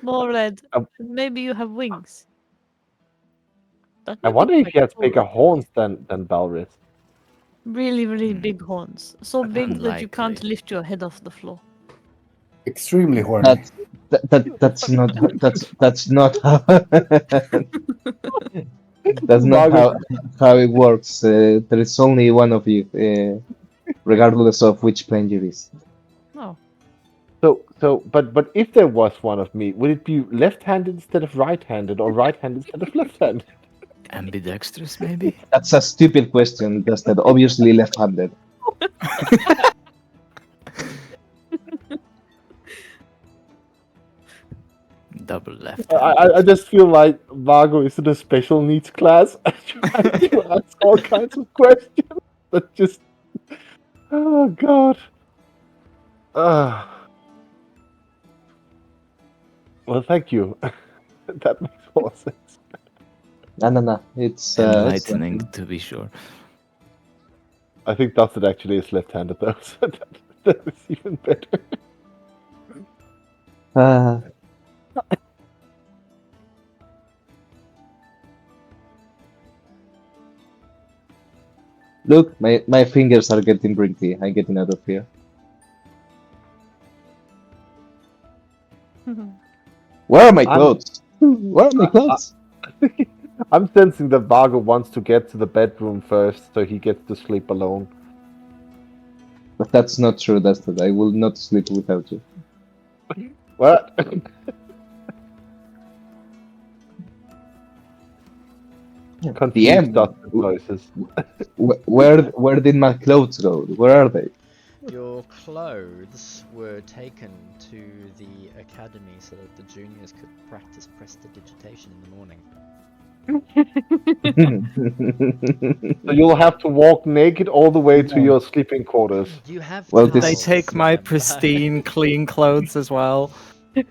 More red. Um, And maybe you have wings. That I might be wonder if quite he has cool, bigger actually. horns than Balris. Really, really big horns. So big that you can't Unlikely. lift your head off the floor. Extremely horny. That's not how that's not Margaret, how it works. There is only one of you, regardless of which plane you is. No. but if there was one of me, would it be left-handed instead of right-handed, or right-handed instead of left-handed? Ambidextrous, maybe? That's a stupid question. That's that obviously left-handed. Double left I just feel like Margot is in a special needs class, trying to ask all kinds of questions. That just, oh god. Well, thank you. That makes more sense. No. It's Enlightening, to be sure. I think Dustin actually is left-handed though, so that is even better. uh, look, my fingers are getting wrinkly. I'm getting out of here. Where are my I'm- clothes? Where are my clothes? I'm sensing that Vargo wants to get to the bedroom first, so he gets to sleep alone. But that's not true, Dustin. I will not sleep without you. What? Confused DM. Dustin voices. Where did my clothes go? Where are they? Your clothes were taken to the academy so that the juniors could practice prestidigitation in the morning. So you'll have to walk naked all the way to your sleeping quarters. You have Well, towels, They take my remember? pristine, clean clothes as well. I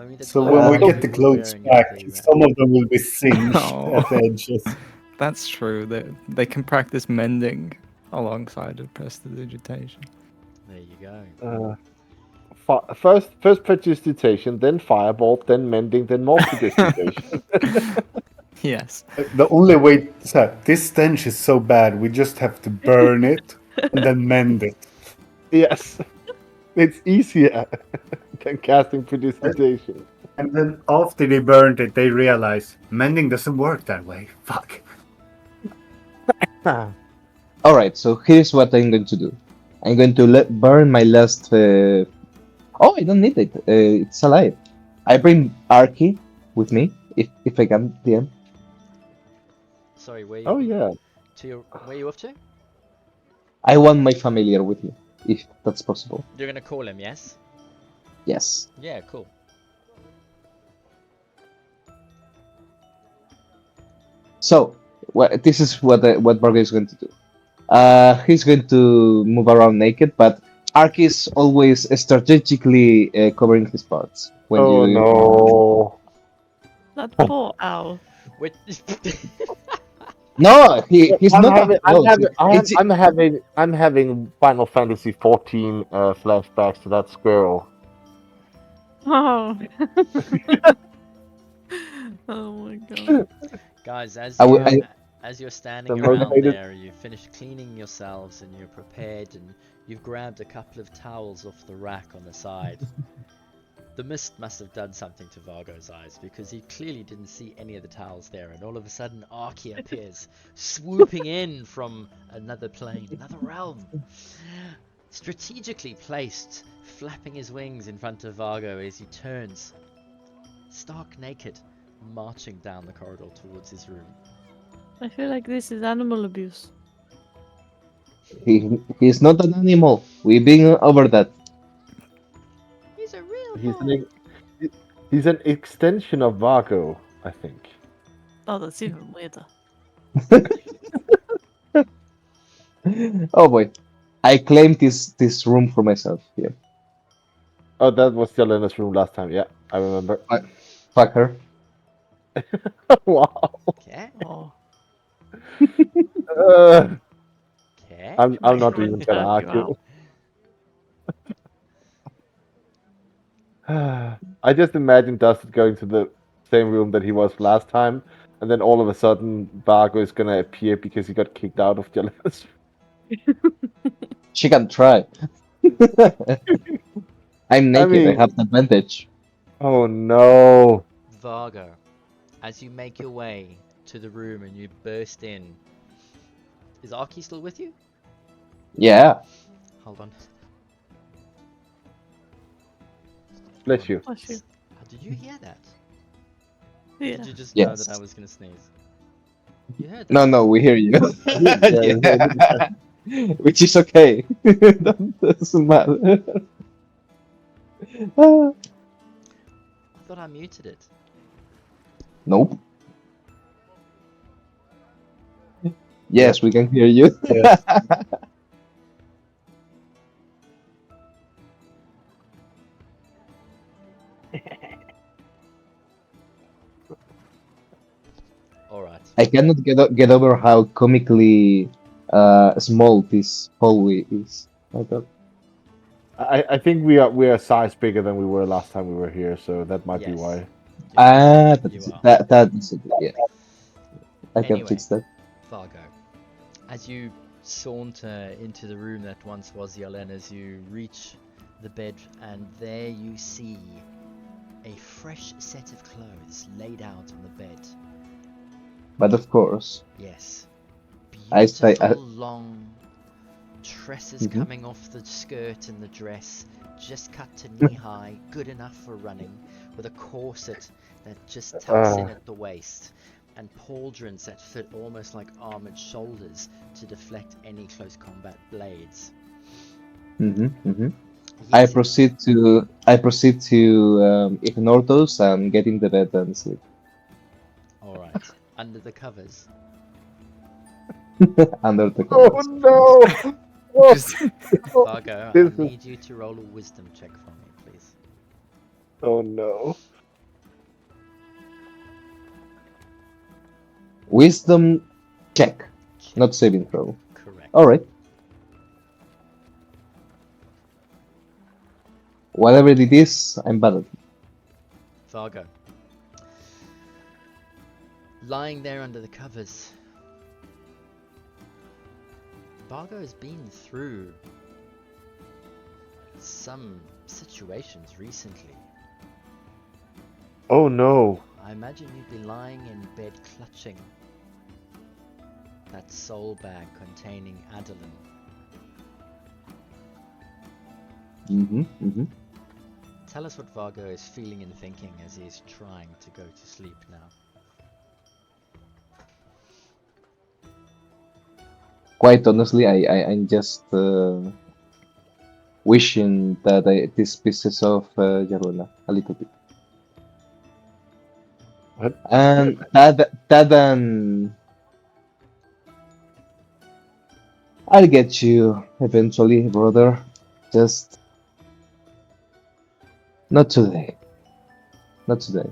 mean, the So when we towels get the you were clothes wearing back, at the some of them will be singed Oh. at the edges. That's true. They can practice mending alongside of prestidigitation. There you go. First prestidigitation, then firebolt, then mending, then more prestidigitation. Yes. The only way, this stench is so bad, we just have to burn it and then mend it. Yes, it's easier than casting prestidigitation. And then after they burned it, they realize mending doesn't work that way. Fuck. All right. So here's what I'm going to do. I'm going to burn my last. Oh, I don't need it. It's alive. I bring Arky with me if I can. DM. Sorry, where you? Oh yeah. Where you off to? I want my familiar with me, if that's possible. You're gonna call him, yes? Yes. Yeah, cool. So this is what Bargo is going to do. He's going to move around naked, but Ark is always strategically covering his parts. When Oh you no. That poor owl. Wait. No, he's I'm not. having, It's- I'm having Final Fantasy 14 flashbacks to that squirrel. Oh. Oh my god. Guys, as I you will- I- as you're standing The around motivated- there, you've finished cleaning yourselves and you're prepared, and you've grabbed a couple of towels off the rack on the side. The mist must have done something to Vargo's eyes because he clearly didn't see any of the towels there, and all of a sudden Archie appears, swooping in from another plane, another realm, strategically placed, flapping his wings in front of Vargo as he turns, stark naked, marching down the corridor towards his room. I feel like this is animal abuse. He's not an animal. We've been over that. He's a real He's boy. he's an extension of Vago, I think. Oh, that's even weirder. Oh boy, I claimed this room for myself. Yeah, Oh, that was Jelena's room last time. Yeah, I remember. fuck her. Wow. Okay, Oh, Uh, okay. I'm might not want even to gonna drag you argue. out. I just imagine Dustin going to the same room that he was last time, and then all of a sudden Vago is gonna appear because he got kicked out of Jelena's. She can try. I'm I naked. I mean, have the advantage. oh no. Vargo, as you make your way to the room and you burst in, is Archie still with you? Yeah. Hold on. Bless you. Bless you. Did you hear that? Yeah. Did you just know that I Yes. was gonna sneeze? You heard that? No, no, we hear you. Yeah, Yeah. Which is okay. That doesn't matter. I thought I muted it. Nope. Yes, we can hear you. yeah. Alright. I cannot get over how comically small this hallway is. I thought. I think we are size bigger than we were last time we were here, so that might be Yes. why. You Ah, that you is it. are. That is it. Yeah, I can Anyway. fix that. Vargo, as you saunter into the room that once was Yelena's, you reach the bed and there you see a fresh set of clothes laid out on the bed. But of course, Yes. I say- Beautiful long tresses Mhm. coming off the skirt and the dress, just cut to knee high, good enough for running, with a corset that just tucks in at the waist, and pauldrons that fit almost like armored shoulders to deflect any close combat blades. I Yet, proceed to ignore those and get in the bed and sleep. alright, under the covers, Under the Oh covers. no! Just Vargo, This I is- need you to roll a wisdom check for me, please. Oh no. Wisdom check, Check. not saving throw. Correct. All right. Whatever it is, I'm bad at it. Vargo. Lying there under the covers. Vargo has been through some situations recently. Oh no. I imagine you'd be lying in bed clutching that soul bag containing Adeline. Tell us what Vargo is feeling and thinking as he is trying to go to sleep now. Quite honestly, I'm just wishing that these pieces of Yarona a little bit. What? And that and I'll get you eventually, brother. Just not today. Not today.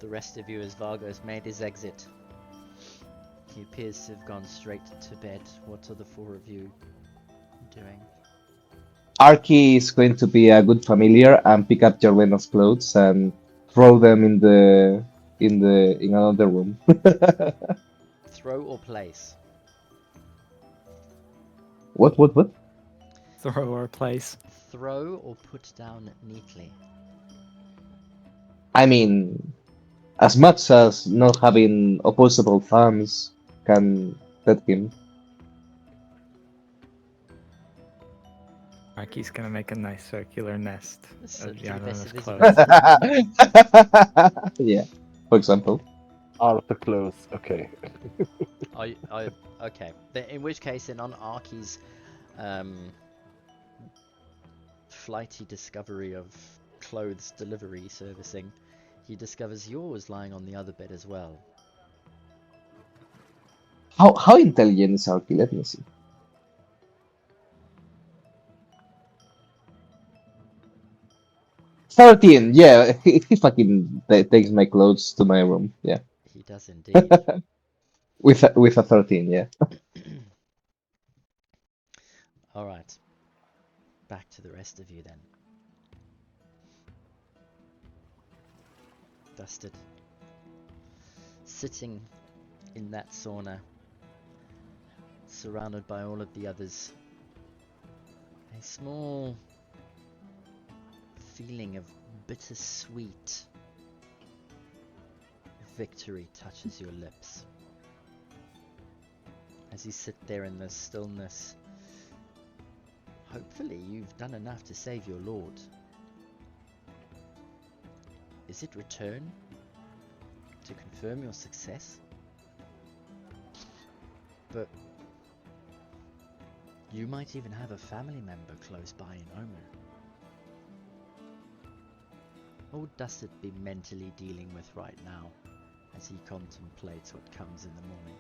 The rest of you, as Vargo has made his exit, he appears to have gone straight to bed. What are the four of you doing? Arky is going to be a good familiar and pick up Jarlena's clothes and throw them in another room. Throw or place? What? Throw or place. Throw or put down neatly. I mean, as much as not having opposable thumbs can let him. Arky's gonna make a nice circular nest So of to the best Yalana's of his clothes. Yeah, for example. Out of the clothes. Okay. Okay. In which case, then on Arky's um, flighty discovery of clothes delivery servicing, he discovers yours lying on the other bed as well. How intelligent is Arky? Let me see. 13. Yeah, he fucking takes my clothes to my room. Yeah, He does indeed. with a 13. Yeah. All right. Back to the rest of you then. Dusted. Sitting in that sauna, surrounded by all of the others. A small feeling of bittersweet victory touches your lips. As you sit there in the stillness, hopefully you've done enough to save your lord. Is it return to confirm your success? But you might even have a family member close by in Omer. What would Dusted be mentally dealing with right now as he contemplates what comes in the morning?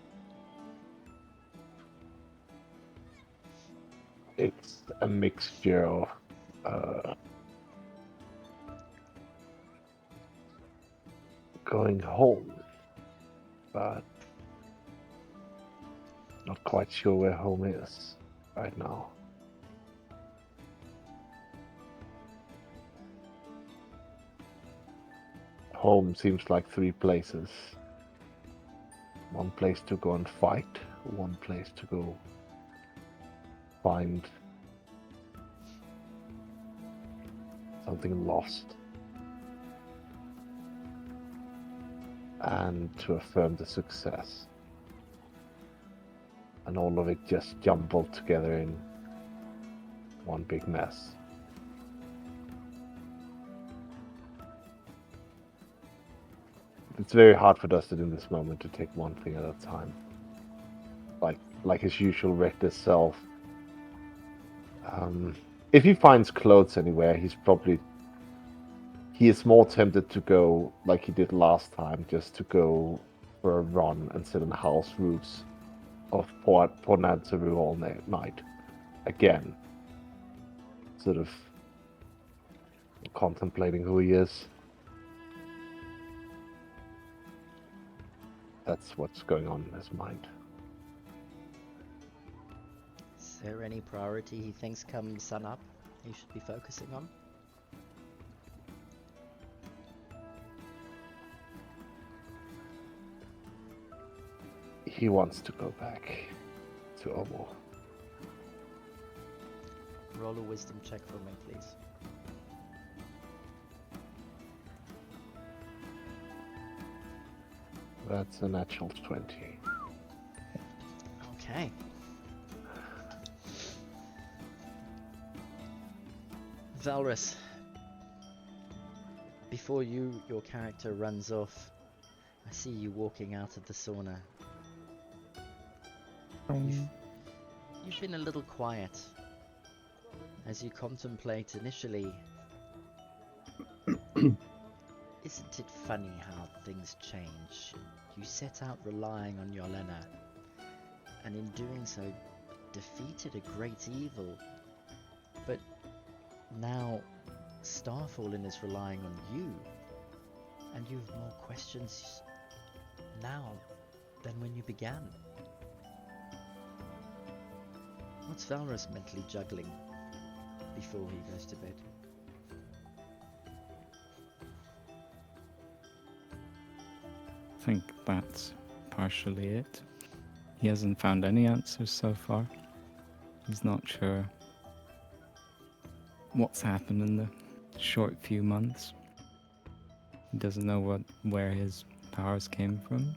It's a mixture of going home, but not quite sure where home is right now. Home seems like three places. One place to go and fight, one place to go find something lost, and to affirm the success. And all of it just jumbled together in one big mess. It's very hard for Dustin in this moment to take one thing at a time. Like his usual reckless self. If he finds clothes anywhere, he is more tempted to go like he did last time, just to go for a run and sit on the house roofs of Port Nazaru all night. Again, sort of contemplating who he is. That's what's going on in his mind. Is there any priority he thinks come sun up he should be focusing on? He wants to go back to Omo. Roll a wisdom check for me, please. That's a natural 20. Okay. Valrus, before your character runs off, I see you walking out of the sauna. You've been a little quiet as you contemplate initially. Isn't it funny how things change? You set out relying on Yolena, and in doing so defeated a great evil. But now Starfallen is relying on you, and you have more questions now than when you began. What's Valrus mentally juggling before he goes to bed? I think that's partially it. He hasn't found any answers so far. He's not sure what's happened in the short few months. He doesn't know where his powers came from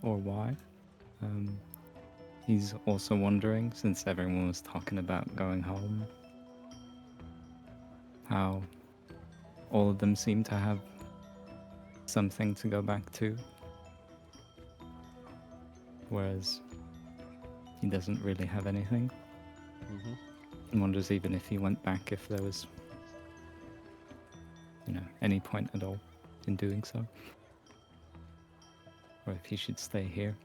or why. He's also wondering, since everyone was talking about going home, how all of them seem to have something to go back to, whereas he doesn't really have anything. Mm-hmm. He wonders even if he went back, if there was, any point at all in doing so, or if he should stay here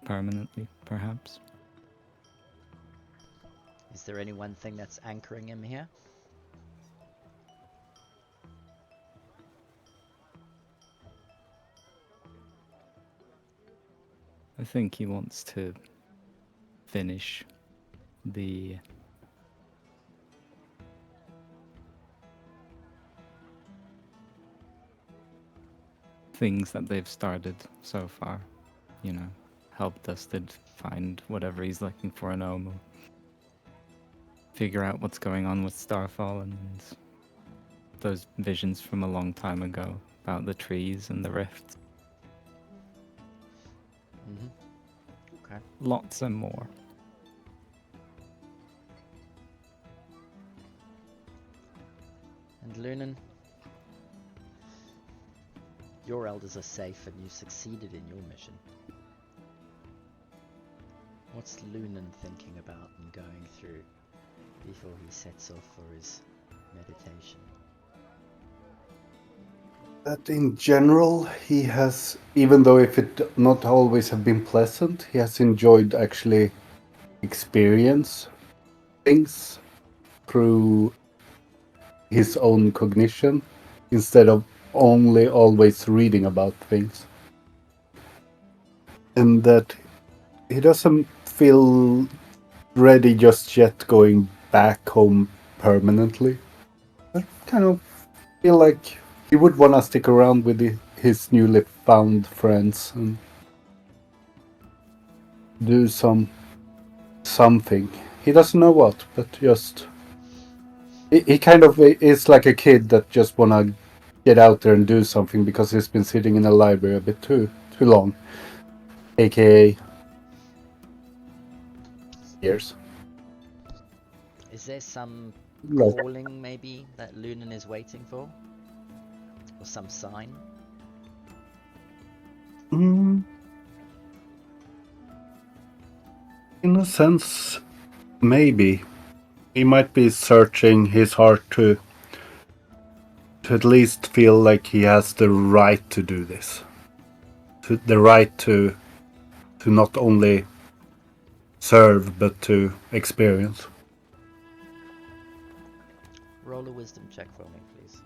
permanently, perhaps. Is there any one thing that's anchoring him here? I think he wants to finish the things that they've started so far. Help Dusted find whatever he's looking for in Omo. Figure out what's going on with Starfall and those visions from a long time ago about the trees and the rifts. Mm-hmm. Okay. Lots and more. And Lunan, your elders are safe and you succeeded in your mission. What's Lunan thinking about and going through before he sets off for his meditation? That in general, he has, even though if it not always have been pleasant, he has enjoyed actually experience things through his own cognition instead of only always reading about things. And that he doesn't feel ready just yet going back home permanently. I kind of feel like he would want to stick around with his newly found friends and do something. He doesn't know what, but just he kind of is like a kid that just wanna get out there and do something because he's been sitting in a library a bit too long, aka years. Is there some Like, calling maybe that Lunan is waiting for? Or some sign? in a sense, maybe he might be searching his heart to at least feel like he has the right to do this, the right to not only serve but to experience. Roll a wisdom check for me, please.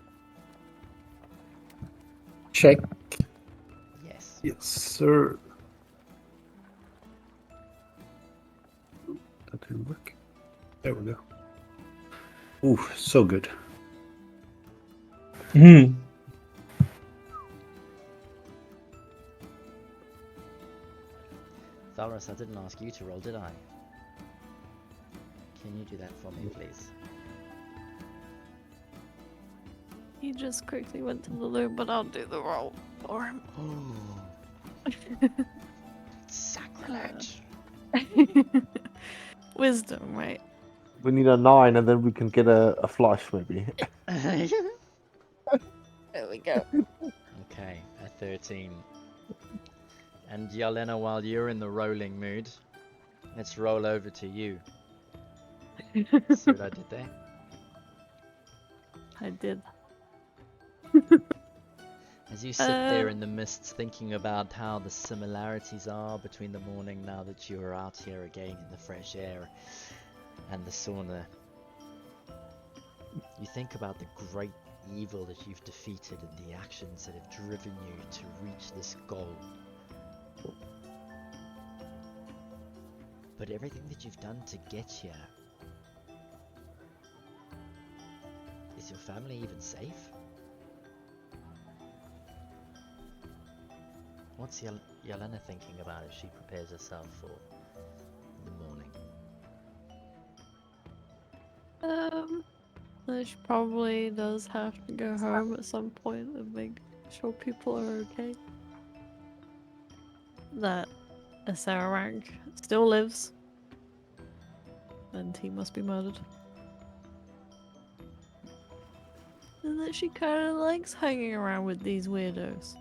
Check. Yes. Yes, sir. That didn't work. There we go. Ooh, so good. Hmm. Thalros, I didn't ask you to roll, did I? Can you do that for me, please? He just quickly went to the loo, but I'll do the roll for him. Oh. Sacrilege! Wisdom, right? We need a 9, and then we can get a flush, maybe. There we go. Okay, a 13. And Yelena, while you're in the rolling mood, let's roll over to you. See what I did there? I did. As you sit there in the mists thinking about how the similarities are between the morning now that you are out here again in the fresh air and the sauna, you think about the great evil that you've defeated and the actions that have driven you to reach this goal. But everything that you've done to get here, is your family even safe? What's Yelena thinking about as she prepares herself for She probably does have to go home at some point and make sure people are okay. That a Sarank still lives, and he must be murdered. And that she kind of likes hanging around with these weirdos.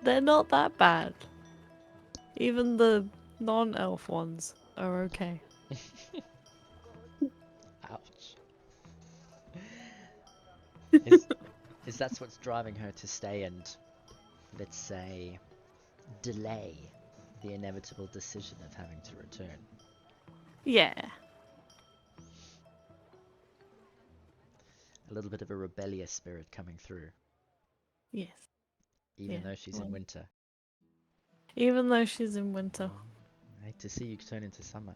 They're not that bad. Even the non-elf ones are okay. Ouch. Is that what's driving her to stay and, let's say, delay the inevitable decision of having to return? Yeah. A little bit of a rebellious spirit coming through, Yes. even Yeah, though she's in well. winter. Even though she's in winter. I hate to see you turn into summer.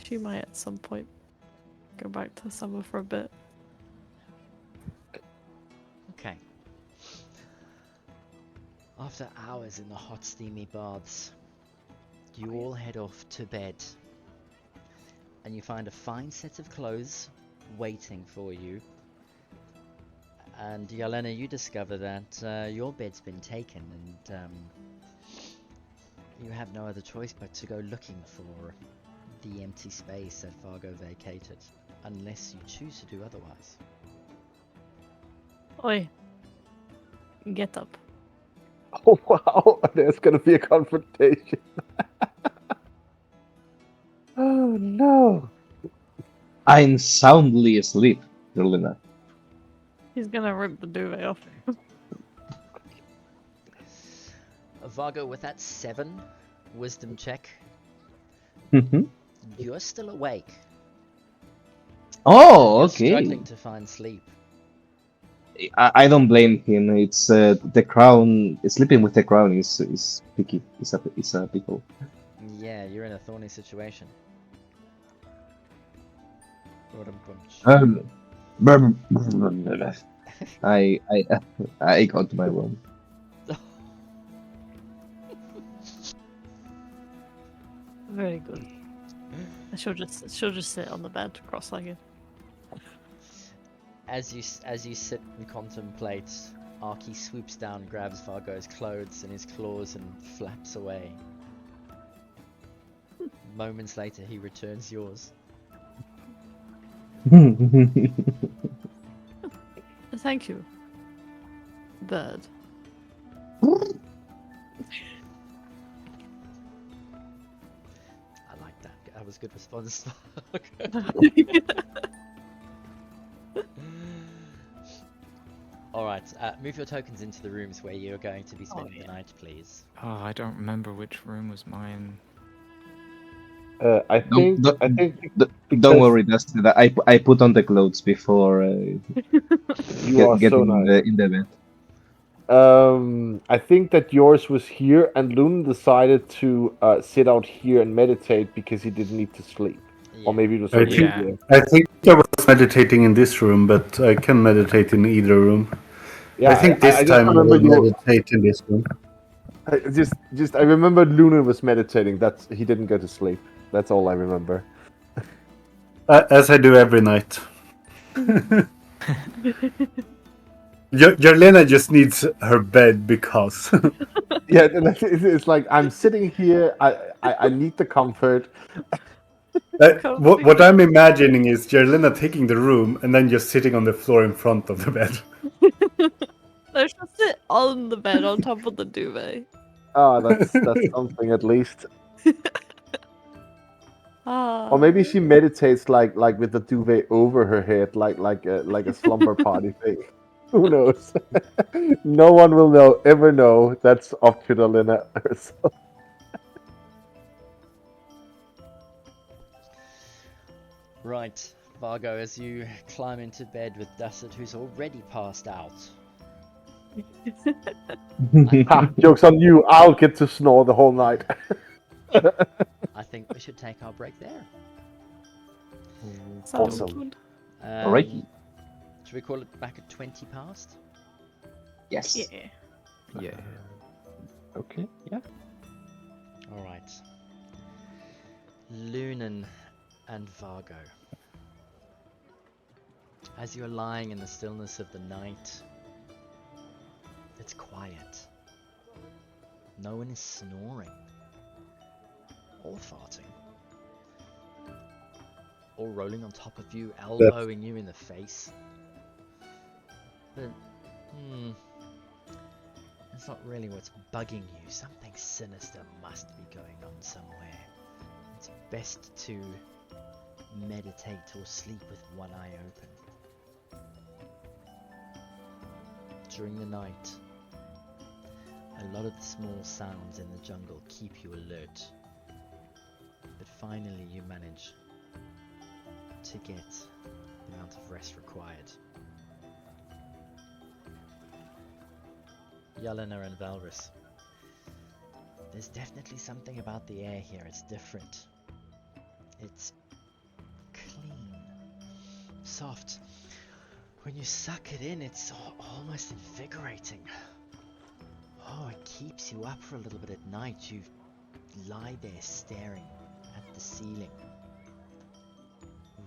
She might at some point go back to summer for a bit. Okay. After hours in the hot, steamy baths, you all head off to bed. And you find a fine set of clothes waiting for you. And Yelena, you discover that your bed's been taken and you have no other choice but to go looking for the empty space that Fargo vacated, unless you choose to do otherwise. Oi. Get up. Oh wow, there's gonna be a confrontation. Oh no. I'm soundly asleep, Carolina. He's gonna rip the duvet off. Vargo, with that 7 wisdom check, Mhm. you're still awake. Oh, You're okay. struggling to find sleep. I don't blame him. It's the crown. Sleeping with the crown is picky. It's a pickle. Yeah, you're in a thorny situation. Ba-dum-bum-ch. I I I go to my room. Very good. She'll just sit on the bed cross-legged. As you sit and contemplate, Arky swoops down, grabs Vargo's clothes in his claws, and flaps away. Moments later, he returns yours. Thank you, bird. I like that. That was a good response. Alright, move your tokens into the rooms where you're going to be spending the night, please. Oh, I don't remember which room was mine. I think Don't because worry, Dustin. I put on the clothes before you are so getting nice. in the bed. I think that yours was here, and Luna decided to sit out here and meditate because he didn't need to sleep, or Yeah. maybe it was I already think here. I think I was meditating in this room, but I can meditate in either room. Yeah, I think this I just time I remember will you. meditate in this room. I remember Luna was meditating. That's he didn't go to sleep. That's all I remember. As I do every night. Jarlena just needs her bed because. Yeah, it's like I'm sitting here. I need the comfort. What I'm imagining is Jarlena taking the room and then just sitting on the floor in front of the bed. No, she'll sit on the bed on top of the duvet. Ah, that's something at least. Ah. Or maybe she meditates like with the duvet over her head, like a slumber party thing. Who knows? No one will ever know. That's up to the Lena herself. Right, Vargo, as you climb into bed with Dusset, who's already passed out. Ha! Joke's on you. I'll get to snore the whole night. I think we should take our break there. Sounds Awesome. good. Alrighty. Should we call it back at 20 past? Yes. Yeah. Yeah. Okay, yeah. All right. Lunan and Vargo. As you're lying in the stillness of the night, it's quiet. No one is snoring or farting or rolling on top of you, elbowing you in the face. But, that's not really what's bugging you. Something sinister must be going on somewhere. It's best to meditate or sleep with one eye open. During the night, a lot of the small sounds in the jungle keep you alert. But finally you manage to get the amount of rest required. Yelena and Valrus. There's definitely something about the air here. It's different. It's clean, soft. When you suck it in, it's almost invigorating. Oh, it keeps you up for a little bit at night. You lie there staring at the ceiling,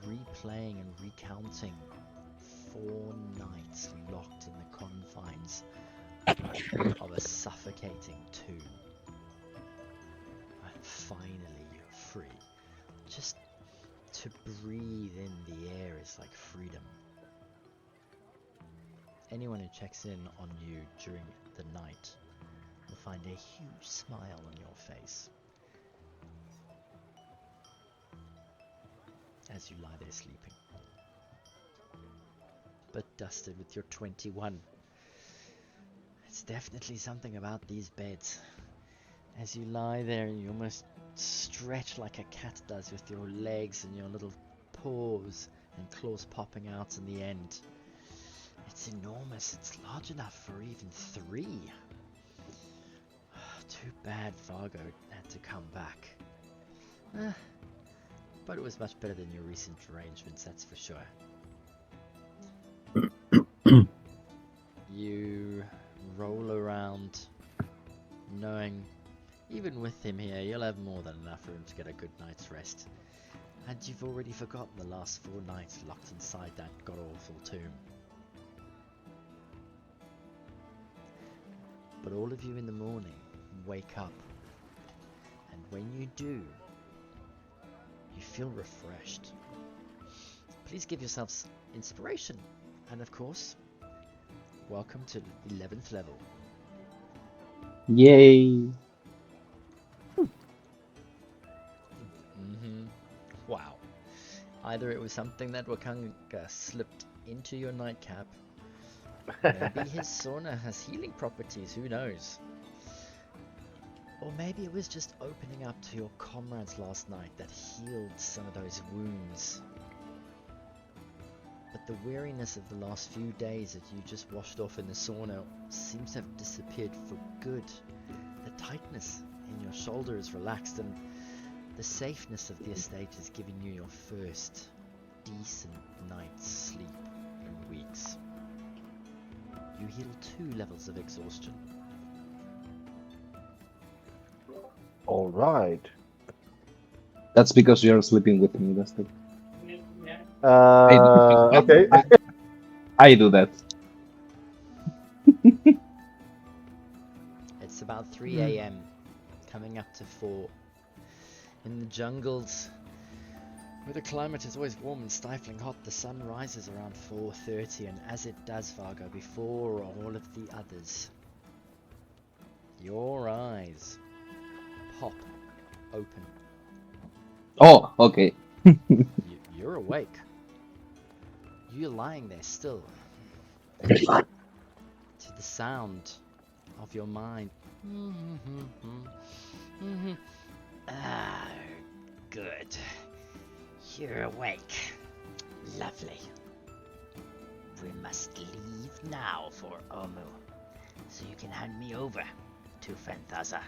replaying and recounting 4 nights locked in the confines of a suffocating tomb. And finally you're free. Just to breathe in the air is like freedom. Anyone who checks in on you during the night will find a huge smile on your face as you lie there sleeping. But dusted with your 21. It's definitely something about these beds. As you lie there, you almost stretch like a cat does with your legs and your little paws and claws popping out in the end. It's enormous. It's large enough for even 3. Too bad Vargo had to come back. But it was much better than your recent arrangements, that's for sure. You roll around knowing even with him here you'll have more than enough room to get a good night's rest. And you've already forgotten the last 4 nights locked inside that god-awful tomb. But all of you in the morning wake up, and when you do, you feel refreshed. Please give yourselves inspiration, and of course, welcome to 11th level. Yay! Wow. Either it was something that Wakanga slipped into your nightcap, maybe his sauna has healing properties, who knows? Or maybe it was just opening up to your comrades last night that healed some of those wounds. But the weariness of the last few days that you just washed off in the sauna seems to have disappeared for good. The tightness in your shoulder is relaxed, and the safeness of the estate is giving you your first decent night's sleep in weeks. You heal 2 levels of exhaustion. All right. That's because you're sleeping with me, Dustin. Okay. I do that. It's about 3 a.m, coming up to 4. In the jungles, where the climate is always warm and stifling hot, the sun rises around 4:30, and as it does, Vargo, before all of the others, your eyes pop open. Oh, okay. You're awake. You're lying there still, to the sound of your mind. Ah, good. You're awake. Lovely. We must leave now for Omu, so you can hand me over to Fenthaza.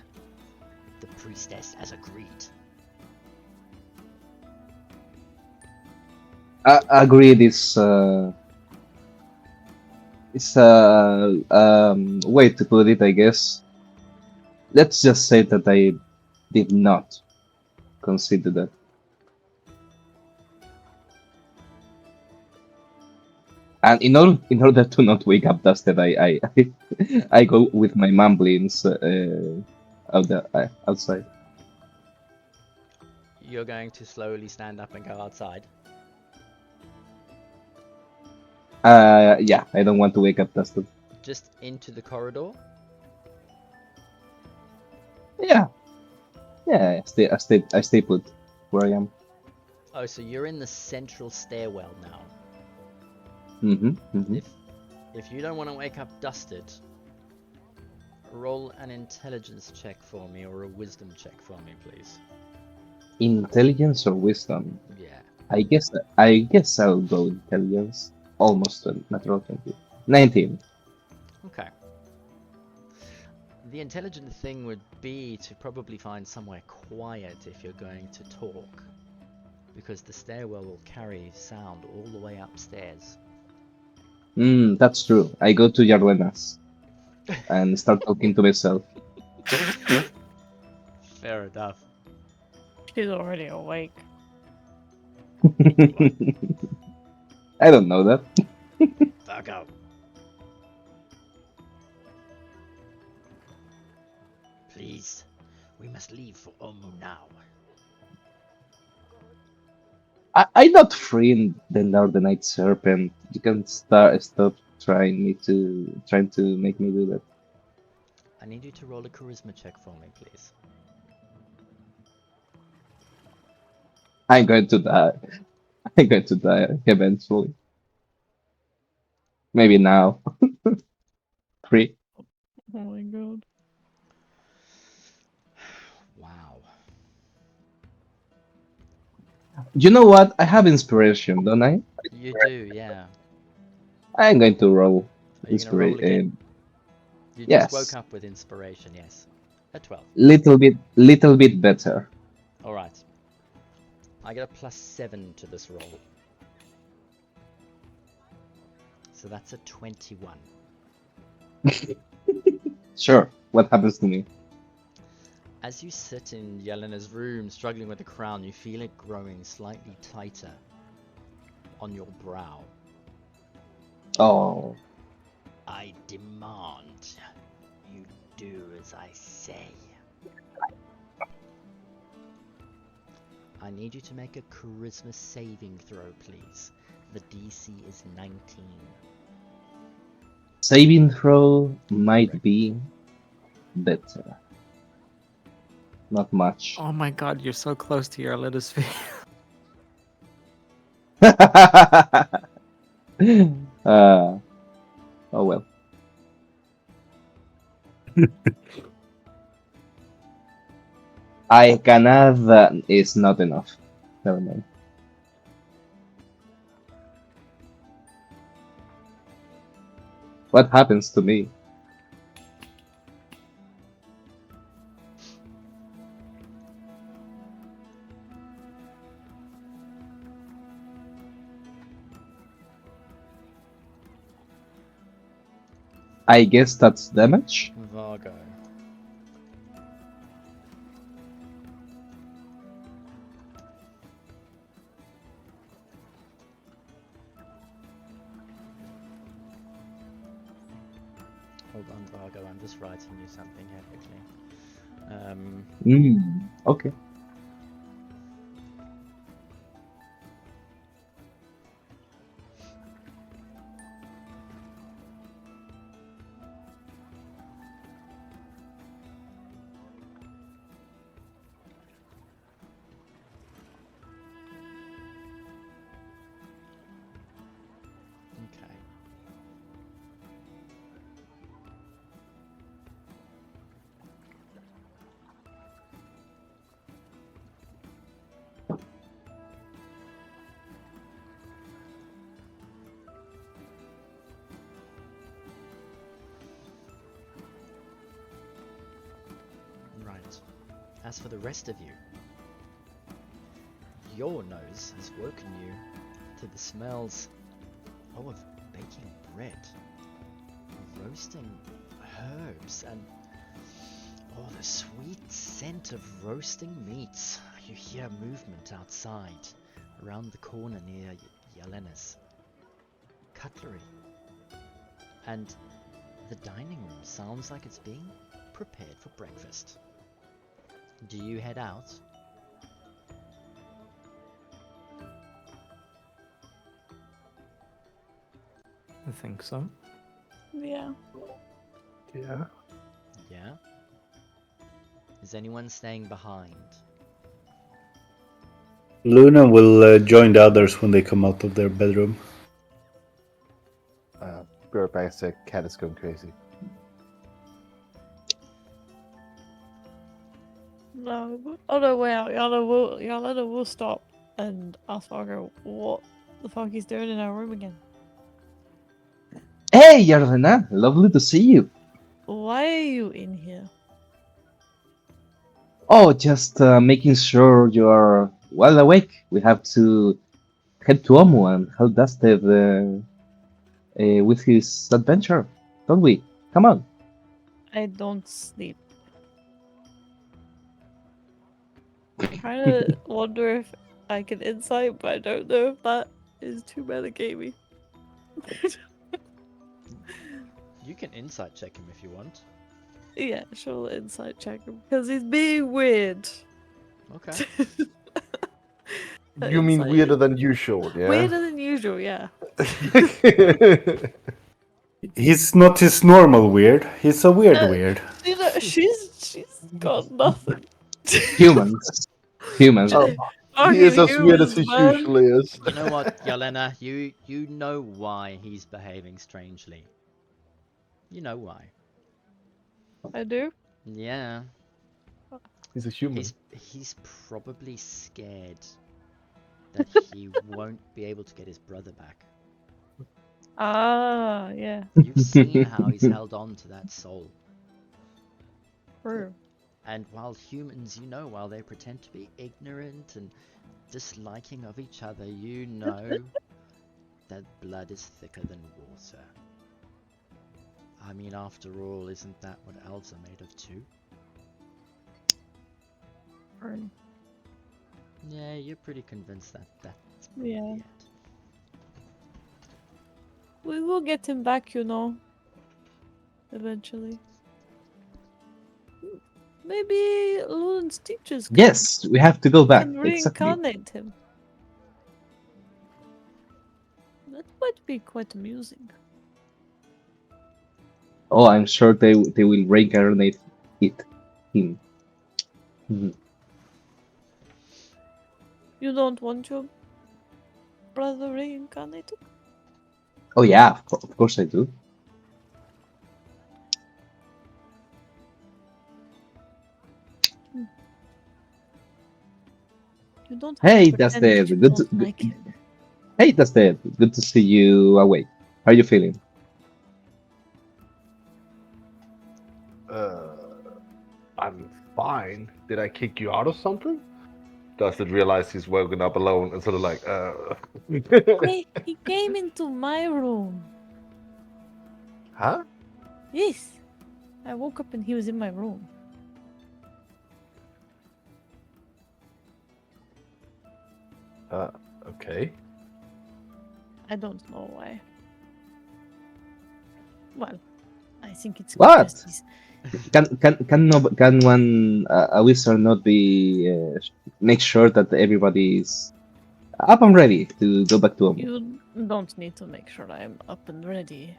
The priestess has agreed. Agreed is way to put it, I guess. let's just say that I did not consider that. And in order to not wake up Dusted, I go with my mumblings outside. You're going to slowly stand up and go outside. Yeah, I don't want to wake up Dusted. Just into the corridor. Yeah, yeah, I stay put where I am. Oh, so you're in the central stairwell now. Mm-hmm. If you don't want to wake up Dusted, roll an intelligence check for me or a wisdom check for me, please. Intelligence or wisdom? Yeah. I guess I'll go intelligence. Almost a natural 20. 19. Okay. The intelligent thing would be to probably find somewhere quiet if you're going to talk, because the stairwell will carry sound all the way upstairs. That's true. I go to Yarlena's and start talking to myself. Fair enough. She's already awake. I don't know that. Virgo. Please, we must leave for Omu now. I'm not freeing the Northernite Serpent. You can stop trying to make me do that. I need you to roll a charisma check for me, please. I'm going to die. I'm going to die eventually. Maybe now. 3. Oh my god. Wow. You know what? I have inspiration, don't I? You do, yeah. I'm going to roll Are you gonna roll again? inspiration. You just woke Yes, up with inspiration, yes. A 12. little bit better. Alright. I get a +7 to this roll. So that's a 21. Sure. What happens to me? As you sit in Yelena's room, struggling with the crown, you feel it growing slightly tighter on your brow. Oh, I demand you do as I say. I need you to make a charisma saving throw, please. The DC is 19. saving throw might be better. Not much. Oh my god, you're so close to your littlest feet. Oh well. I can add that is not enough. Never mind. What happens to me? I guess that's damage. Vargo. Hold on, Vargo, I'm just writing you something here quickly. Okay. Okay. Right. As for the rest of you, your nose has woken you to the smells of baking bread, roasting herbs, and Oh, the sweet scent of roasting meats. You hear movement outside, around the corner near Yelena's cutlery. And the dining room sounds like it's being prepared for breakfast. Do you head out? I think so. Yeah. Yeah. Yeah? Is anyone staying behind? Luna will join the others when they come out of their bedroom. Spirit Bag said cat is going crazy. No, but on our way out, Yelena will stop and ask Fargo what the fuck he's doing in our room again. Hey, Yardena, lovely to see you. Why are you in here? Oh, just making sure you are well awake. We have to head to Omu and help Dusted with his adventure, don't we? Come on. I don't sleep. Kinda wonder if I can insight, but I don't know if that is too metagamey. You can insight check him if you want. Yeah, sure, insight check him because he's being weird. Okay. You mean Insight- weirder than usual, yeah? Weirder than usual, yeah. He's not his normal weird. He's a weird weird. You know, she's got nothing. Humans. Humans. Oh, Fucking he is as weird as he humans, man. usually is. You know what, Yelena? You know why he's behaving strangely. You know why. I do. Yeah. He's a human. He's probably scared that he won't be able to get his brother back. Ah, yeah, You've seen how he's held on to that soul. true. And while humans, you know, while they pretend to be ignorant and disliking of each other, you know that blood is thicker than water. I mean, after all, isn't that what elves are made of too? True. Yeah, you're pretty convinced that that's Yeah. probably it. We will get him back, you know. Eventually. Maybe Luden's teachers Yes, we have to go back. can Exactly. reincarnate him. That might be quite amusing. Oh, I'm sure they will reincarnate him. Mhm. You don't want your brother reincarnated? Oh yeah, of course I do. You don't have Hey, to that's pretend the you good. don't like him. Hey, that's the good to see you awake. How are you feeling? I'm fine. Did I kick you out of something? Dustin realize he's woken up alone and sort of like, Hey, he came into my room. Huh? Yes. I woke up and he was in my room. Okay. I don't know why. Well, I think it's What? because he's Can one a wizard not be make sure that everybody is up and ready to go back to Omu? You don't need to make sure I'm up and ready.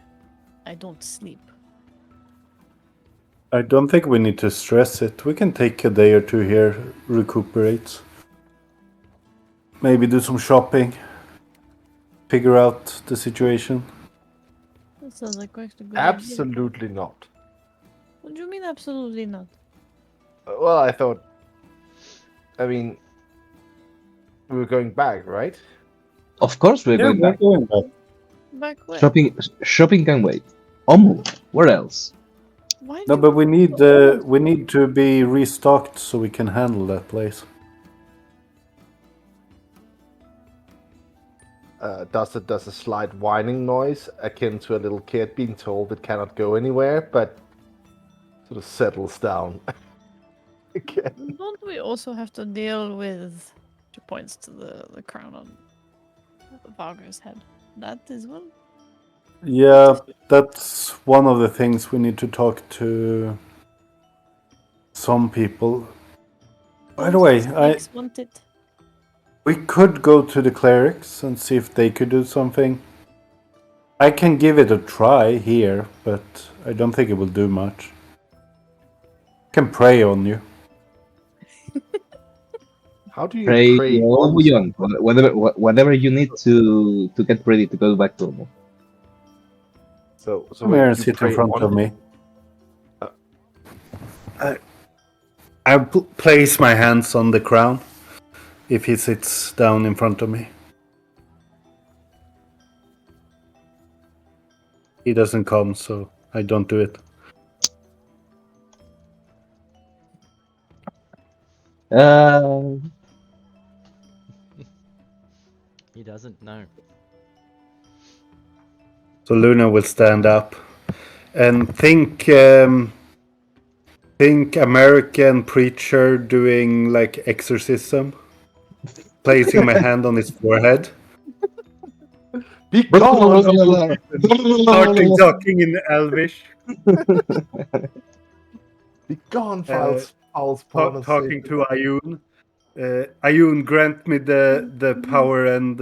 I don't sleep. I don't think we need to stress it. We can take a day or two here, recuperate. Maybe do some shopping. Figure out the situation. That sounds like quite a good idea. Absolutely not. What do you mean absolutely not? Well, I thought. I mean, we were going back, right? Of course we're Yeah, going we're back. going back. Back where? Shopping can wait. Omu. Where else? Why No, do but you we need to be restocked so we can handle that place. Does a slight whining noise akin to a little kid being told it cannot go anywhere, but sort of settles down. again. Don't we also have to deal with? She points to the crown on Wagner's head. That as well. Yeah, that's one of the things we need to talk to some people. By the way, Snakes want it. we could go to the clerics and see if they could do something. I can give it a try here, but I don't think it will do much. I can pray on you. How do you Pray pray all on we want, whatever you need to get ready to go back to normal. So Come here and you sit in pray front on of him? me. I place my hands on the crown if he sits down in front of me. He doesn't come, so I don't do it. He doesn't know. So Luna will stand up and think American preacher doing like exorcism, placing my hand on his forehead, Be gone! starting talking in Elvish, Be gone, Uh, foul spawn of talking Satan. to Ayun. Ayun, grant me the power and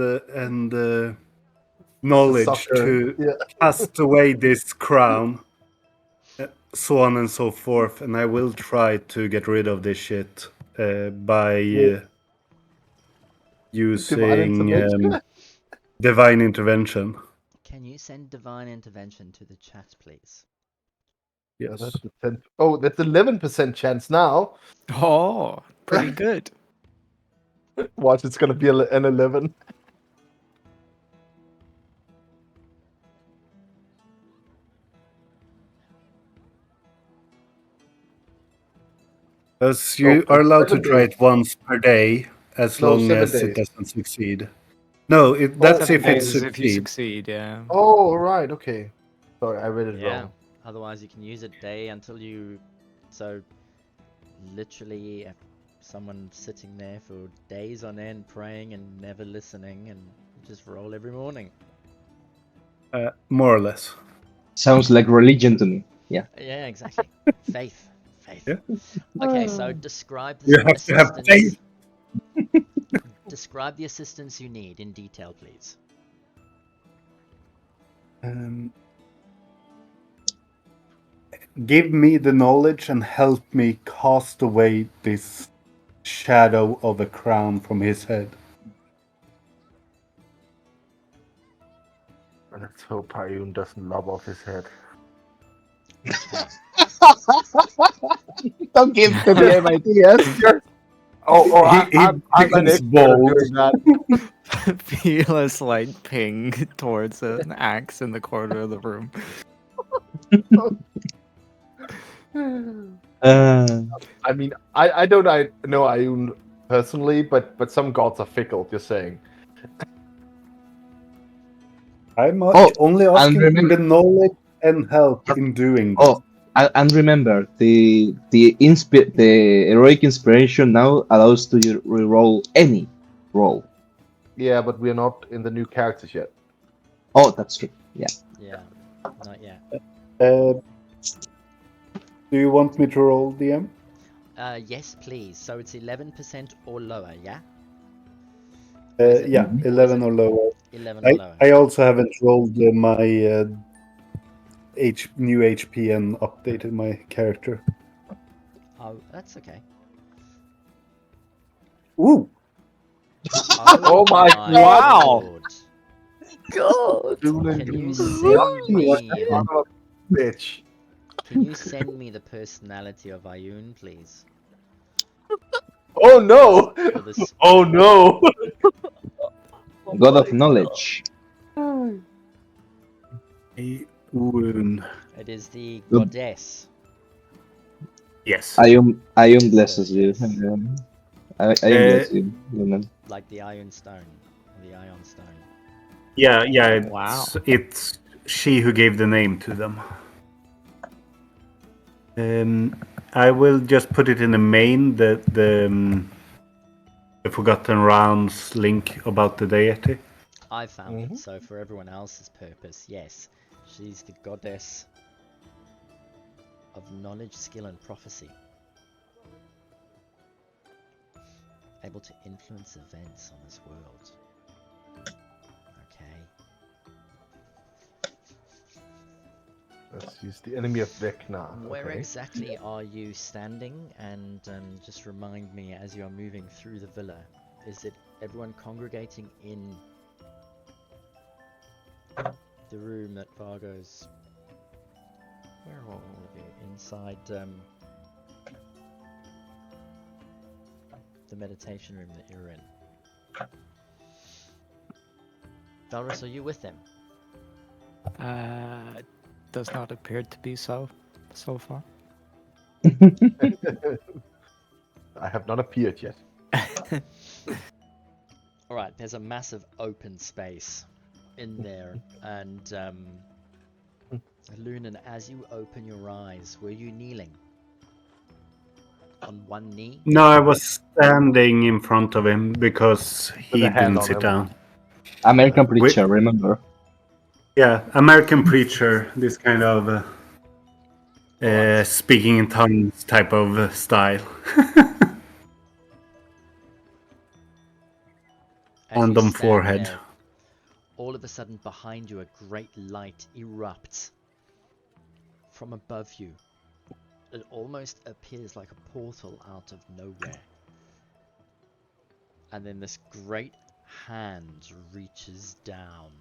knowledge sucker. to Yeah. cast away this crown, so on and so forth, and I will try to get rid of this shit by Divine using intervention. divine intervention. Can you send divine intervention to the chat, please? Yeah, Yes. that's the 10. Oh, that's 11% chance now. Oh, pretty good. Watch, it's gonna be an 11. Because you Oh, are allowed to 7 try days. it once per day, as No, long 7 as it days. doesn't succeed. No, Oh, that's 7 if it That days. is if you succeeds. succeed, yeah. Oh, right, okay. Sorry, I read it Yeah. wrong. Otherwise, you can use it day until you. So, literally, someone sitting there for days on end praying and never listening, and just roll every morning. More or less. Sounds like religion to me. Yeah. Yeah, exactly. Faith. Yeah. Okay, so describe the You have to have assistance. faith. Describe the assistance you need in detail, please. Give me the knowledge and help me cast away this shadow of a crown from his head. And let's hope Ayun doesn't lob off his head. Don't give them ideas. I'm an becomes expert at bold. doing that. Feel a slight ping towards an axe in the corner of the room. I mean, I don't know Ayun personally, but some gods are fickle, just saying. I'm Oh, only and asking for remember, the knowledge and help in doing this. oh, and remember, the heroic inspiration now allows to you reroll any roll. Yeah, but we're not in the new characters yet. Oh, that's true. Yeah. Yeah, not yet. Do you want me to roll, DM? Yes, please. So it's 11% or lower, yeah? Or is it- Yeah, Mhm. 11 or lower. 11 or lower. I also haven't rolled my new HP and updated my character. Oh, that's okay. Ooh! Oh my God. Wow. Lord. God. Can you send me? Son of a bitch. Can you send me the personality of Ayun, please? Oh no! For this. Oh no! God of knowledge. Ayun. It is the Good. goddess. Yes. Ayun Yes, blesses sir, you. yes. Ayun bless you. Woman. Like the Iron Stone. Or the Ion Stone. Yeah. Wow. It's she who gave the name to them. I will just put it in the main, the Forgotten Realms link about the deity. I found it, Mhm. so for everyone else's purpose, yes, she's the goddess of knowledge, skill, and prophecy, able to influence events on this world. Okay. She's the enemy of Vecna. Where Okay. exactly are you standing? And just remind me as you are moving through the villa, is it everyone congregating in the room that Vargo's... Where are all of you? Inside the meditation room that you're in. Valrus, are you with them? Does not appear to be so far. I have not appeared yet. Alright, there's a massive open space in there, and Lunan, as you open your eyes, were you kneeling? On one knee? No, I was standing in front of him because With he a hand didn't on sit him. down. American preacher, remember? Yeah, American preacher, this kind of Alright. speaking in tongues type of style. As Hand you on stand forehead. there, all of a sudden behind you a great light erupts from above you. It almost appears like a portal out of nowhere. And then this great hand reaches down,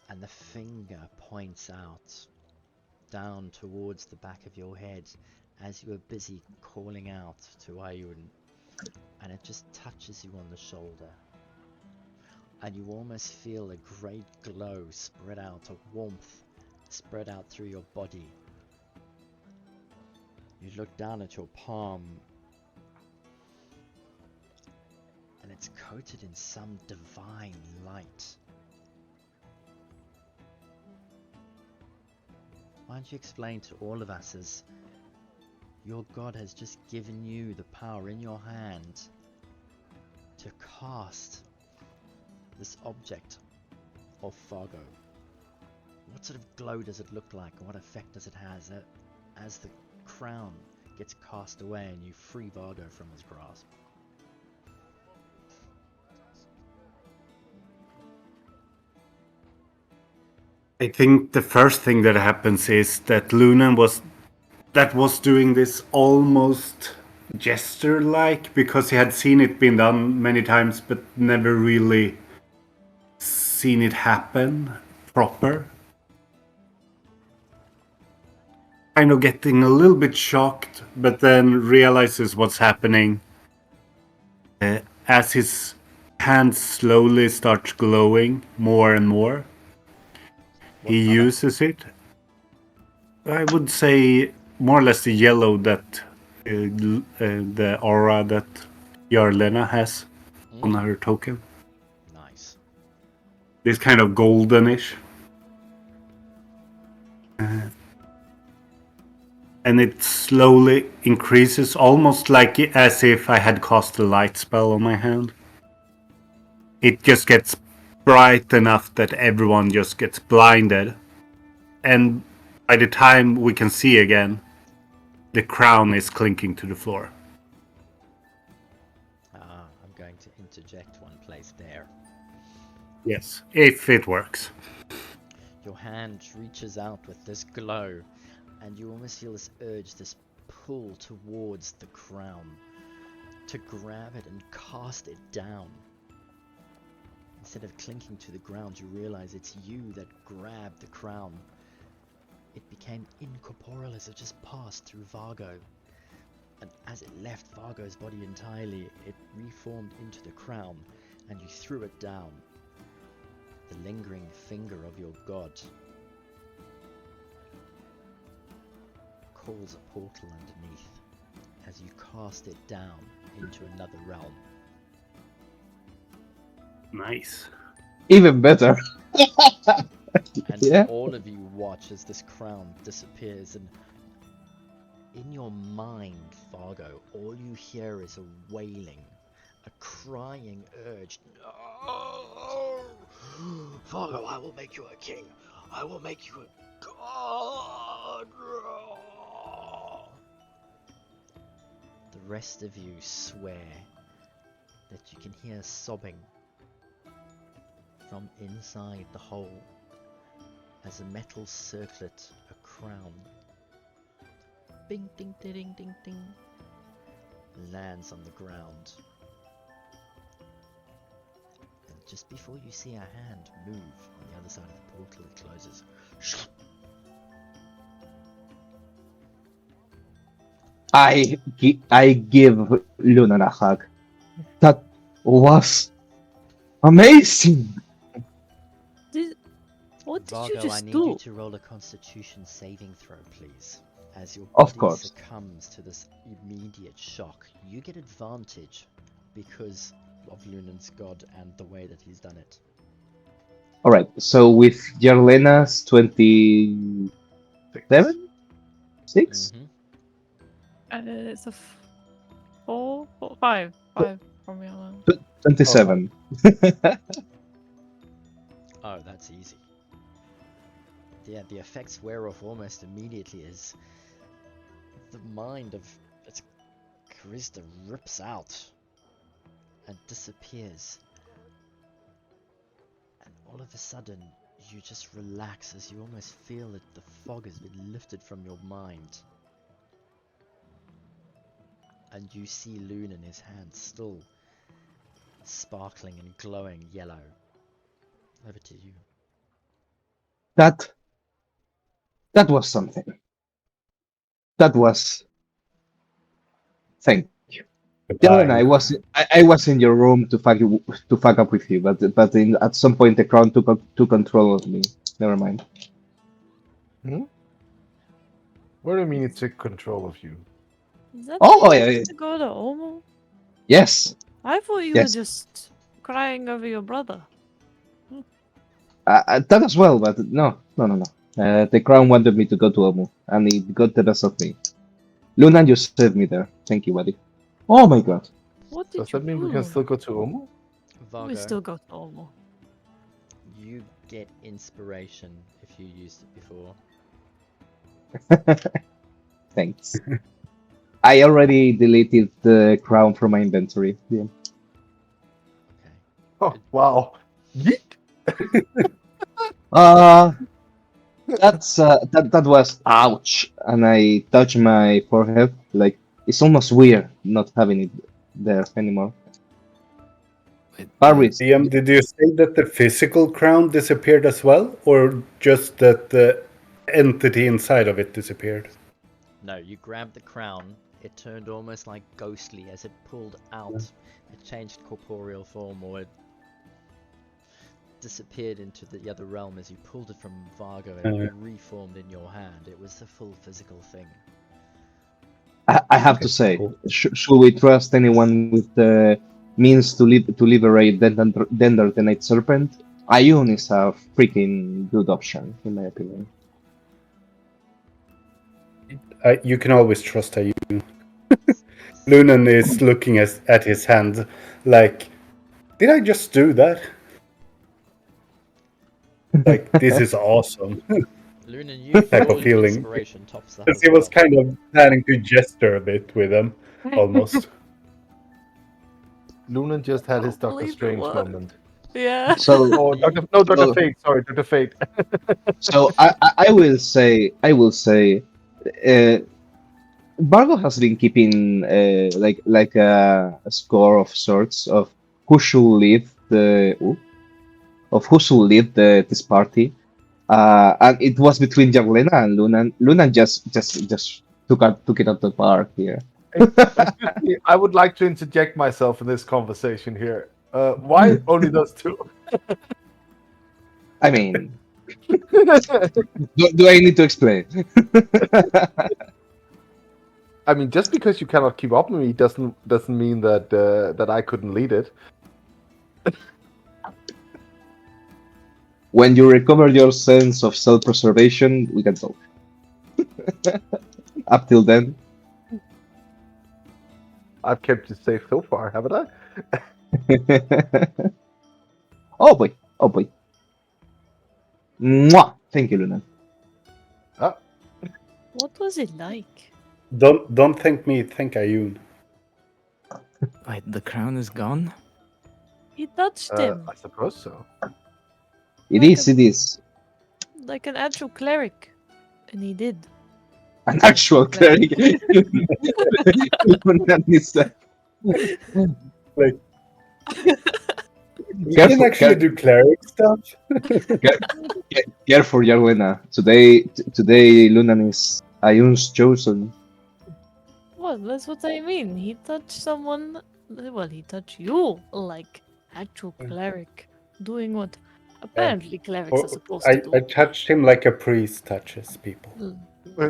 and the finger points out, down towards the back of your head, as you are busy calling out to Ayun, and it just touches you on the shoulder. And you almost feel a great glow spread out, a warmth spread out through your body. You look down at your palm, and it's coated in some divine light. Why don't you explain to all of us, as your God has just given you the power in your hand to cast this object of Fargo. What sort of glow does it look like, and what effect does it have as the crown gets cast away and you free Vargo from his grasp? I think the first thing that happens is that Lunan was doing this almost gesture-like, because he had seen it been done many times but never really seen it happen proper. Kind of getting a little bit shocked, but then realizes what's happening. As his hand slowly starts glowing more and more, What he color? uses it. I would say more or less the yellow that the aura that Jarlena has on her token. Nice. This kind of goldenish. And it slowly increases, almost like as if I had cast a light spell on my hand. It just gets bright enough that everyone just gets blinded. And by the time we can see again, the crown is clinking to the floor. I'm going to interject one place there. Yes, if it works. Your hand reaches out with this glow, and you almost feel this urge, this pull towards the crown, to grab it and cast it down. Instead of clinking to the ground, you realize it's you that grabbed the crown. It became incorporeal as it just passed through Vargo. And as it left Vargo's body entirely, it reformed into the crown, and you threw it down. The lingering finger of your god calls a portal underneath as you cast it down into another realm. Nice. Even better. And Yeah. all of you watch as this crown disappears, and in your mind, Fargo, all you hear is a wailing, a crying urge. No! Fargo, I will make you a king. I will make you a god. The rest of you swear that you can hear sobbing from inside the hole as a metal circlet, a crown, bing ding ding ding ding ding, lands on the ground. And just before you see a hand move on the other side of the portal, it closes. I give Luna a hug. That was amazing. What did you Vargo, I just need do? you to roll a Constitution saving throw, please. As your Of body course. succumbs to this immediate shock, you get advantage because of Lunan's god and the way that he's done it. All right. So with Jarlena's 27, 6. It's a 5 from me alone. 27. Oh, that's easy. Yeah, the effects wear off almost immediately as the mind of Karista rips out and disappears. And all of a sudden, you just relax as you almost feel that the fog has been lifted from your mind. And you see Loon in his hand still sparkling and glowing yellow. Over to you. That was something. That was. Thank you. Jarlena, I was in your room to fuck up with you, but at some point the crown took control of me. Never mind. What do you mean it took control of you? Is that Oh, why you yeah, wanted yeah. to go to Omo? Yes. I thought you were Yes. just crying over your brother. That as well, but no. The crown wanted me to go to Omu, and it got the best of me. Luna, you saved me there. Thank you, buddy. Oh my god. What did Does you that mean do? we can still go to Omu? Vargo, We still go to Omo. you get inspiration if you used it before. Thanks. I already deleted the crown from my inventory. Yeah. Okay. Oh, wow. Yeet. That was ouch, and I touched my forehead. Like it's almost weird not having it there anymore. Paris, DM, did you say that the physical crown disappeared as well, or just that the entity inside of it disappeared? No, you grabbed the crown, it turned almost like ghostly as it pulled out. It changed corporeal form, or it disappeared into the other realm as you pulled it from Vargo and it reformed in your hand. It was the full physical thing. I have to say, should we trust anyone with the means to liberate Dender the Night Serpent? Ayun is a freaking good option, in my opinion. You can always trust Ayun. Lunan is looking at his hand like, did I just do that? Like, this is awesome. Lunan, you Type of all your feeling. inspiration tops that Because as he was well. kind of planning to gesture a bit with them, almost. Lunan just had his Can't Doctor believe it Strange was. moment. Yeah. So, Oh, Doctor Fate. Sorry, Doctor Fate. so I will say, Bargo has been keeping like a score of sorts of who should lead this party. And it was between Jarlena and Luna. Luna just took it out the park here. Excuse me, I would like to interject myself in this conversation here. Why only those two? I mean, do I need to explain? I mean, just because you cannot keep up with me doesn't mean that that I couldn't lead it. When you recover your sense of self-preservation, we can talk. Up till then, I've kept you safe so far, haven't I? Oh boy. Oh boy. Mwah! Thank you, Luna. Ah, What was it like? Don't thank me, thank Ayun. Wait, the crown is gone? He touched him I suppose so. It Like is. It is like an actual cleric. And he did. an actual cleric. Luna is, Like, you can careful, actually do cleric stuff. careful, Yarwena. Today, Lunan is Ayun's chosen. Well, that's what I mean. He touched someone. Well, he touched you like actual cleric, doing what apparently clerics are supposed to I do. touched him like a priest touches people. Mm. I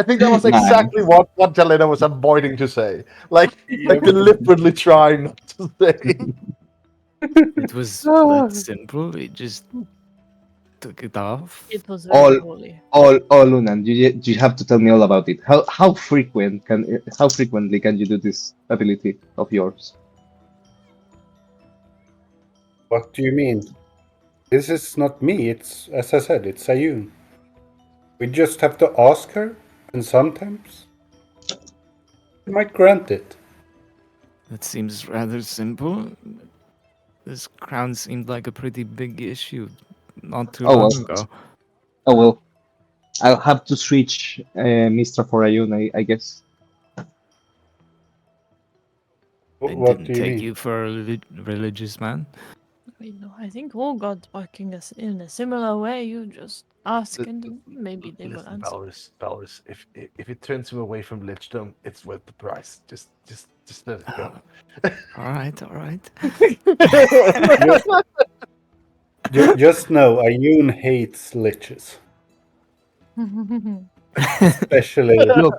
think that was Nice. exactly what Jelena was avoiding to say. Like Yep. deliberately trying not to say. It was that simple. He just took it off. It was very all, holy. all, Lunan. You have to tell me all about it. How frequently can you do this ability of yours? What do you mean? This is not me. It's, as I said, it's Ayun. We just have to ask her, and sometimes she might grant it. That seems rather simple. This crown seemed like a pretty big issue not too Oh long well. ago. Oh well. I'll have to switch Mistra for Ayun, I guess. It What didn't do you take mean? you for a religious man. I think all gods working in a similar way. You just ask, and maybe they will Listen, answer. Valorous, if it turns him away from Lichdom, it's worth the price. Just let it go. All right, all right. Just know, Ayun hates liches, especially Look,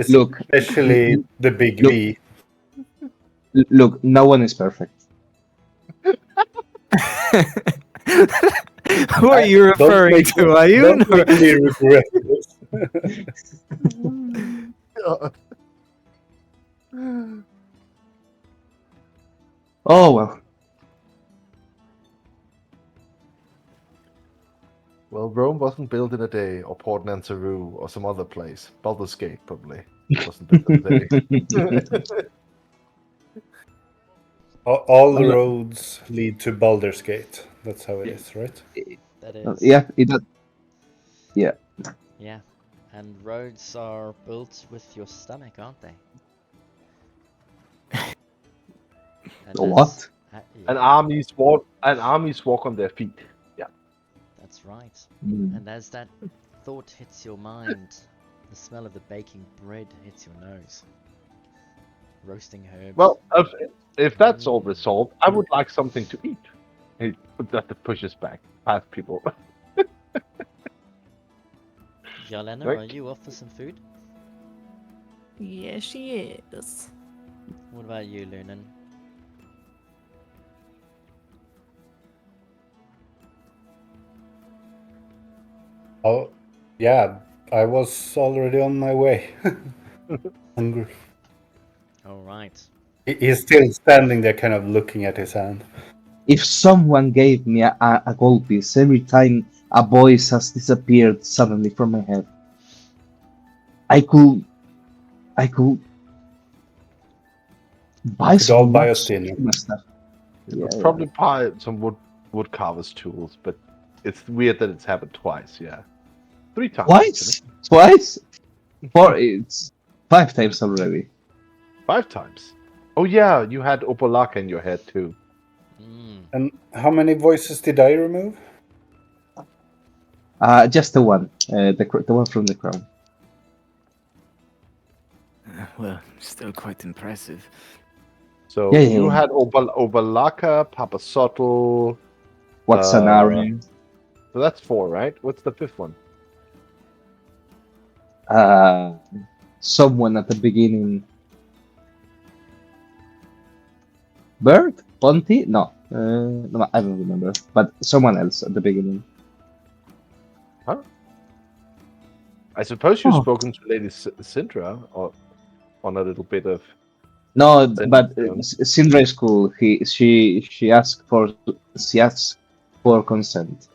look, especially the big look. V. Look. No one is perfect. Who are you Don't referring make to? me- Ayun? Don't make me regret this. Oh well. Well, Rome wasn't built in a day, or Port Nansaru, or some other place. Baldur's Gate, probably. Wasn't built in a day. All the roads lead to Baldur's Gate. That's how it is, right? That is. Yeah, it does. Yeah. And roads are built with your stomach, aren't they? And What? And yeah, armies walk on their feet. Yeah. that's right. Mm. And as that thought hits your mind, the smell of the baking bread hits your nose. Roasting herbs. Well, if that's all resolved, I would like something to eat. He that pushes back past people. Yelena, Right. are you off for some food? Yeah, she is. What about you, Lunan? Oh, yeah, I was already on my way. Hungry. Alright. He's still standing there, kind of looking at his hand. If someone gave me a gold piece every time a voice has disappeared suddenly from my head, I could buy Could all some buy much us dinner. stuff. You could Yeah. probably buy some wood carver's tools, but it's weird that it's happened twice. Yeah, 3 times. Twice? Twice? It's 5 times already. actually. 5 times. Oh yeah, you had Opalaka in your head too. Mm. And how many voices did I remove? Just the one. The one from the crown. Well, still quite impressive. So Yeah. you had Obalaka, Papa Soto. Watsanari. So that's 4, right? What's the 5th one? Someone at the beginning. Bird? Ponty? No. No, I don't remember. But someone else at the beginning. I suppose you've Oh. spoken to Lady Sintra, or on a little bit of No, sending but stone. Sindra is cool. She asks for consent.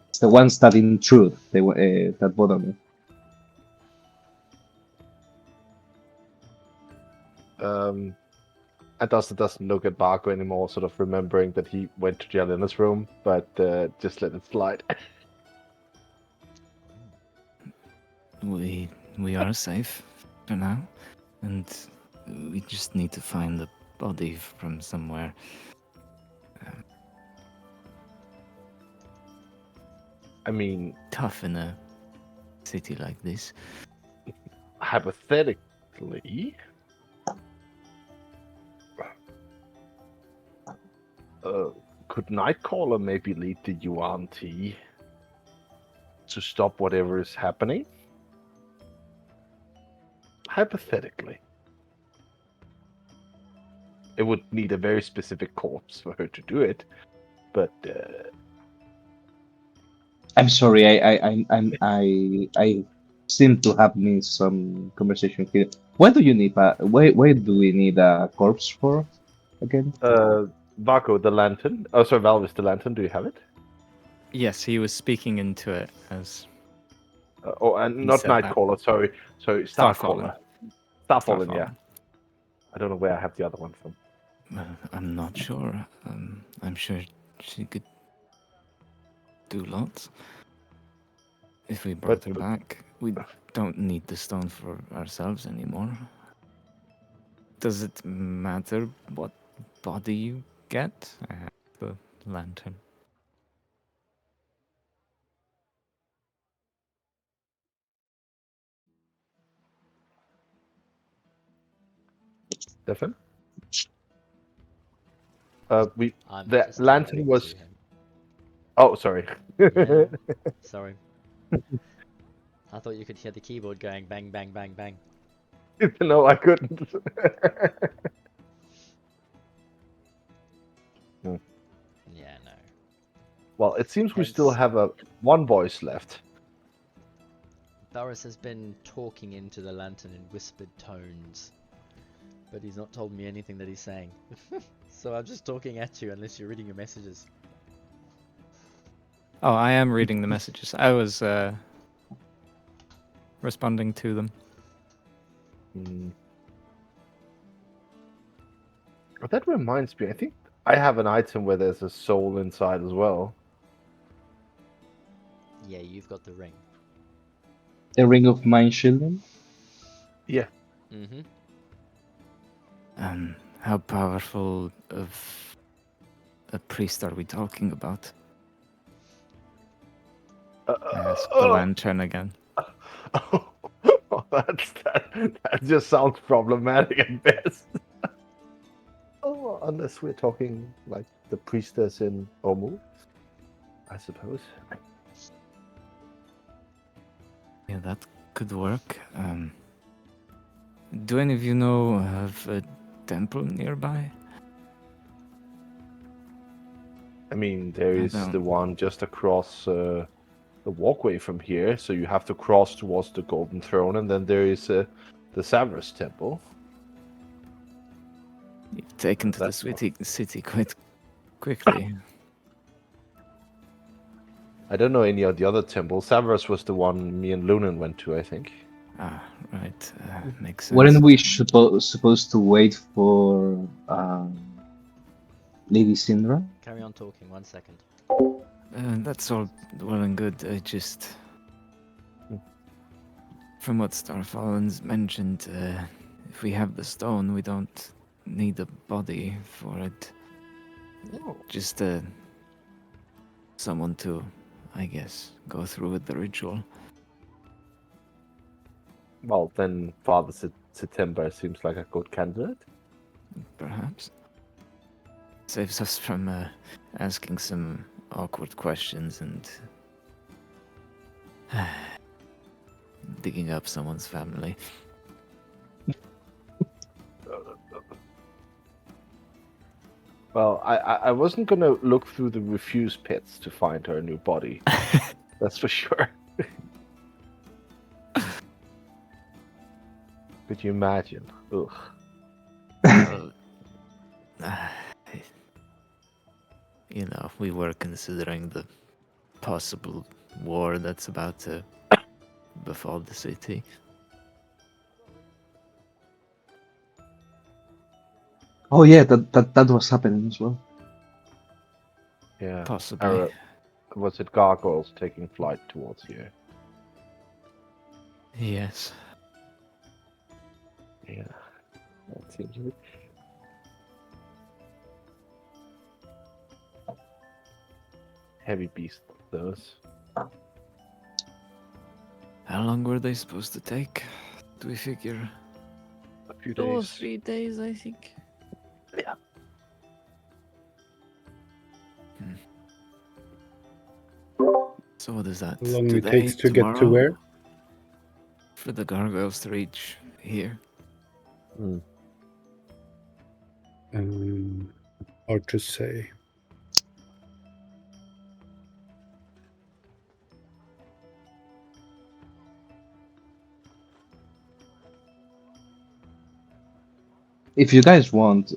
It's the ones that in truth that bother me. And Dustin doesn't look at Barco anymore, sort of remembering that he went to Jelena's room, but just let it slide. We are safe for now, and we just need to find the body from somewhere. I mean, Tough in a city like this. hypothetically, could Nightcaller maybe lead the Yuan Ti to stop whatever is happening? Hypothetically. It would need a very specific corpse for her to do it, but I'm sorry. I seem to have missed some conversation here. Why do we need a corpse for again? Varco the lantern. Oh, sorry, Valvis the lantern. Do you have it? Yes, he was speaking into it as And he not said that. Nightcaller. Sorry, Starfallen. Starcaller. Starfallen. Yeah. Starfallen. I don't know where I have the other one from. I'm not sure. I'm sure she could do lots. If we brought her back, we don't need the stone for ourselves anymore. Does it matter what body you get? I have the lantern. Stefan? I'm The just lantern typing was. to him. Oh, sorry. Yeah, sorry. I thought you could hear the keyboard going bang, bang, bang, bang. No, I couldn't. Yeah, no. Well, it seems we still Hence, have one voice left. Boris has been talking into the lantern in whispered tones, but he's not told me anything that he's saying. So I'm just talking at you unless you're reading your messages. Oh, I am reading the messages. I was responding to them. Oh, that reminds me. I think I have an item where there's a soul inside as well. Yeah, you've got the ring. The ring of mind shielding. Yeah. Mm-hmm. How powerful of a priest are we talking about? I asked the lantern again. Oh, that just sounds problematic at best. Oh, unless we're talking like the priestess in Omu, I suppose. Yeah, that could work. Do any of you know of a temple nearby? I mean, there I is the don't. one just across the walkway from here, so you have to cross towards the Golden Throne, and then there is the Savras Temple. You've taken to the That's city quite quickly. I don't know any of the other temples. Savras was the one me and Lunan went to, I think. Ah, right. Makes sense. Weren't we supposed to wait for Lady Sindra? Carry on talking, 1 second. That's all well and good. I just. From what Starfallen's mentioned, if we have the stone, we don't need a body for it. Just someone to, I guess, go through with the ritual. Well, then Father September seems like a good candidate. Perhaps. Saves us from asking some awkward questions and digging up someone's family. Well, I wasn't gonna look through the refuse pits to find her new body. That's for sure. Could you imagine? Ugh. Well, we were considering the possible war that's about to befall the city. Oh yeah, that was happening as well. Yeah. Possibly. Was it gargoyles taking flight towards here? Yes. Yeah. That seems a bit. Heavy beast, those. How long were they supposed to take? Do we figure? A few 2 or days. 3 days, I think. So what is that? How long it Today, takes to get to tomorrow? where? For the gargoyles to reach here. Hard to say. If you guys want,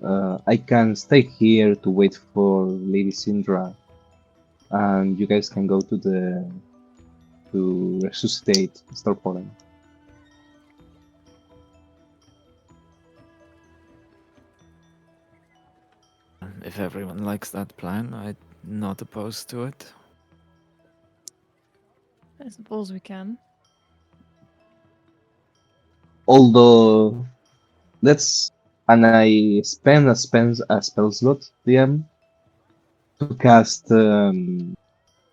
I can stay here to wait for Lady Syndra, and you guys can go to resuscitate Starpollen. If everyone likes that plan, I'm not opposed to it. I suppose we can. Although, let's and I spend a spell slot DM to cast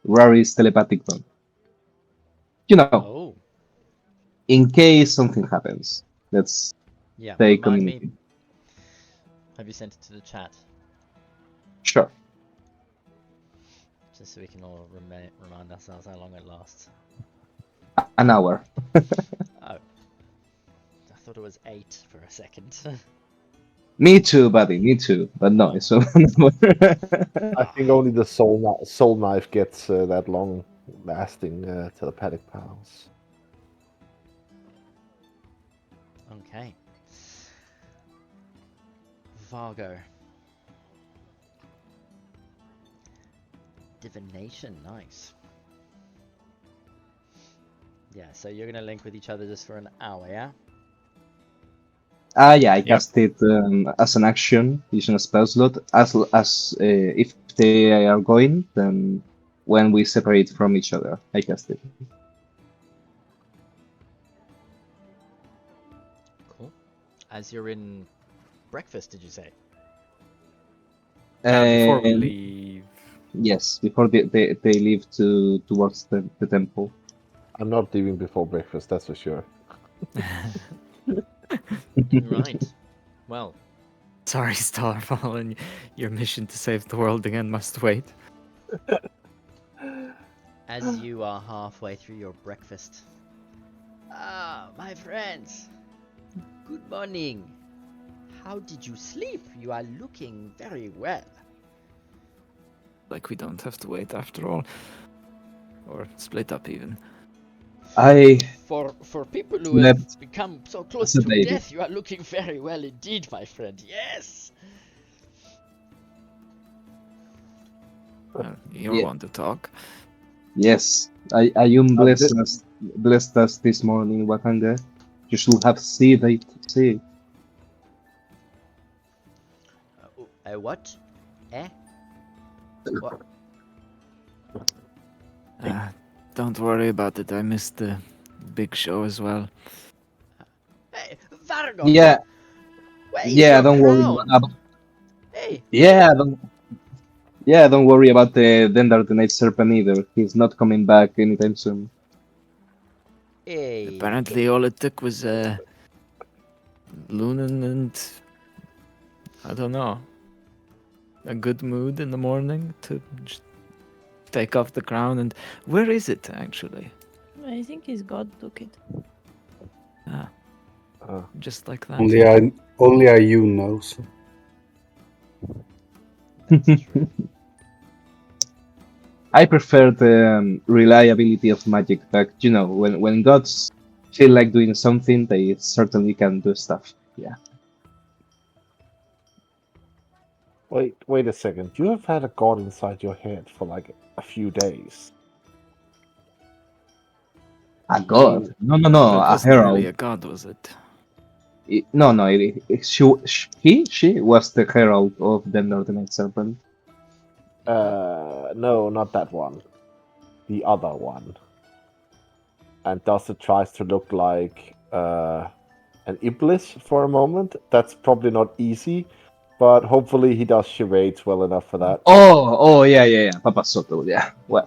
Rary's telepathic bond. You know, Oh, in case something happens. Let's yeah. stay Remind me. community. Have you sent it to the chat? Sure. Just so we can all remind ourselves how long it lasts. An hour. Oh. I thought it was 8 for a second. Me too, buddy. Me too. But no, it's an hour. I think only the soul knife gets that long lasting telepathic powers. Okay. Vargo. Divination, nice. Yeah, so you're gonna link with each other just for an hour, yeah? Yeah, I cast it as an action using a spell slot. As if they are going, then when we separate from each other, I cast it. Cool. As you're in breakfast, did you say? Before we Um, leave. Yes, before they leave towards the temple. I'm not leaving before breakfast, that's for sure. Right. Well, Sorry, Starfall, your mission to save the world again must wait. as you are halfway through your breakfast. Ah, my friends. Good morning. How did you sleep? You are looking very well. Like we don't have to wait after all. Or split up even. I For people who have become so close to sedated. death, you are looking very well indeed, my friend. Yes. You're Yeah. one to talk. Yes, Ayum Uh, blessed us this morning, Wakanga. You should have seen it. See. What? Eh? What? Don't worry about it. I missed the big show as well. Hey, Vargo. Yeah, Where is yeah. your Don't worry crown? about. Hey. Don't worry about the Dendar the Night Serpent either. He's not coming back anytime soon. Hey. Apparently, all it took was Lunan and I don't know, a good mood in the morning to just take off the crown. And where is it actually? I think his god took it. Just like that. Only Ayun knows. That's true. I prefer the reliability of magic. Like when gods feel like doing something, they certainly can do stuff. Yeah. Wait a second. You have had a god inside your head for like a few days. A I god? mean, No, It a wasn't really herald. a god, was it? No, she was the herald of the Northern Serpent. no, not that one. The other one. And Dustin tries to look like an Iblis for a moment. That's probably not easy, but hopefully he does charades well enough for that. Oh, yeah. Papa Soto, yeah. Well,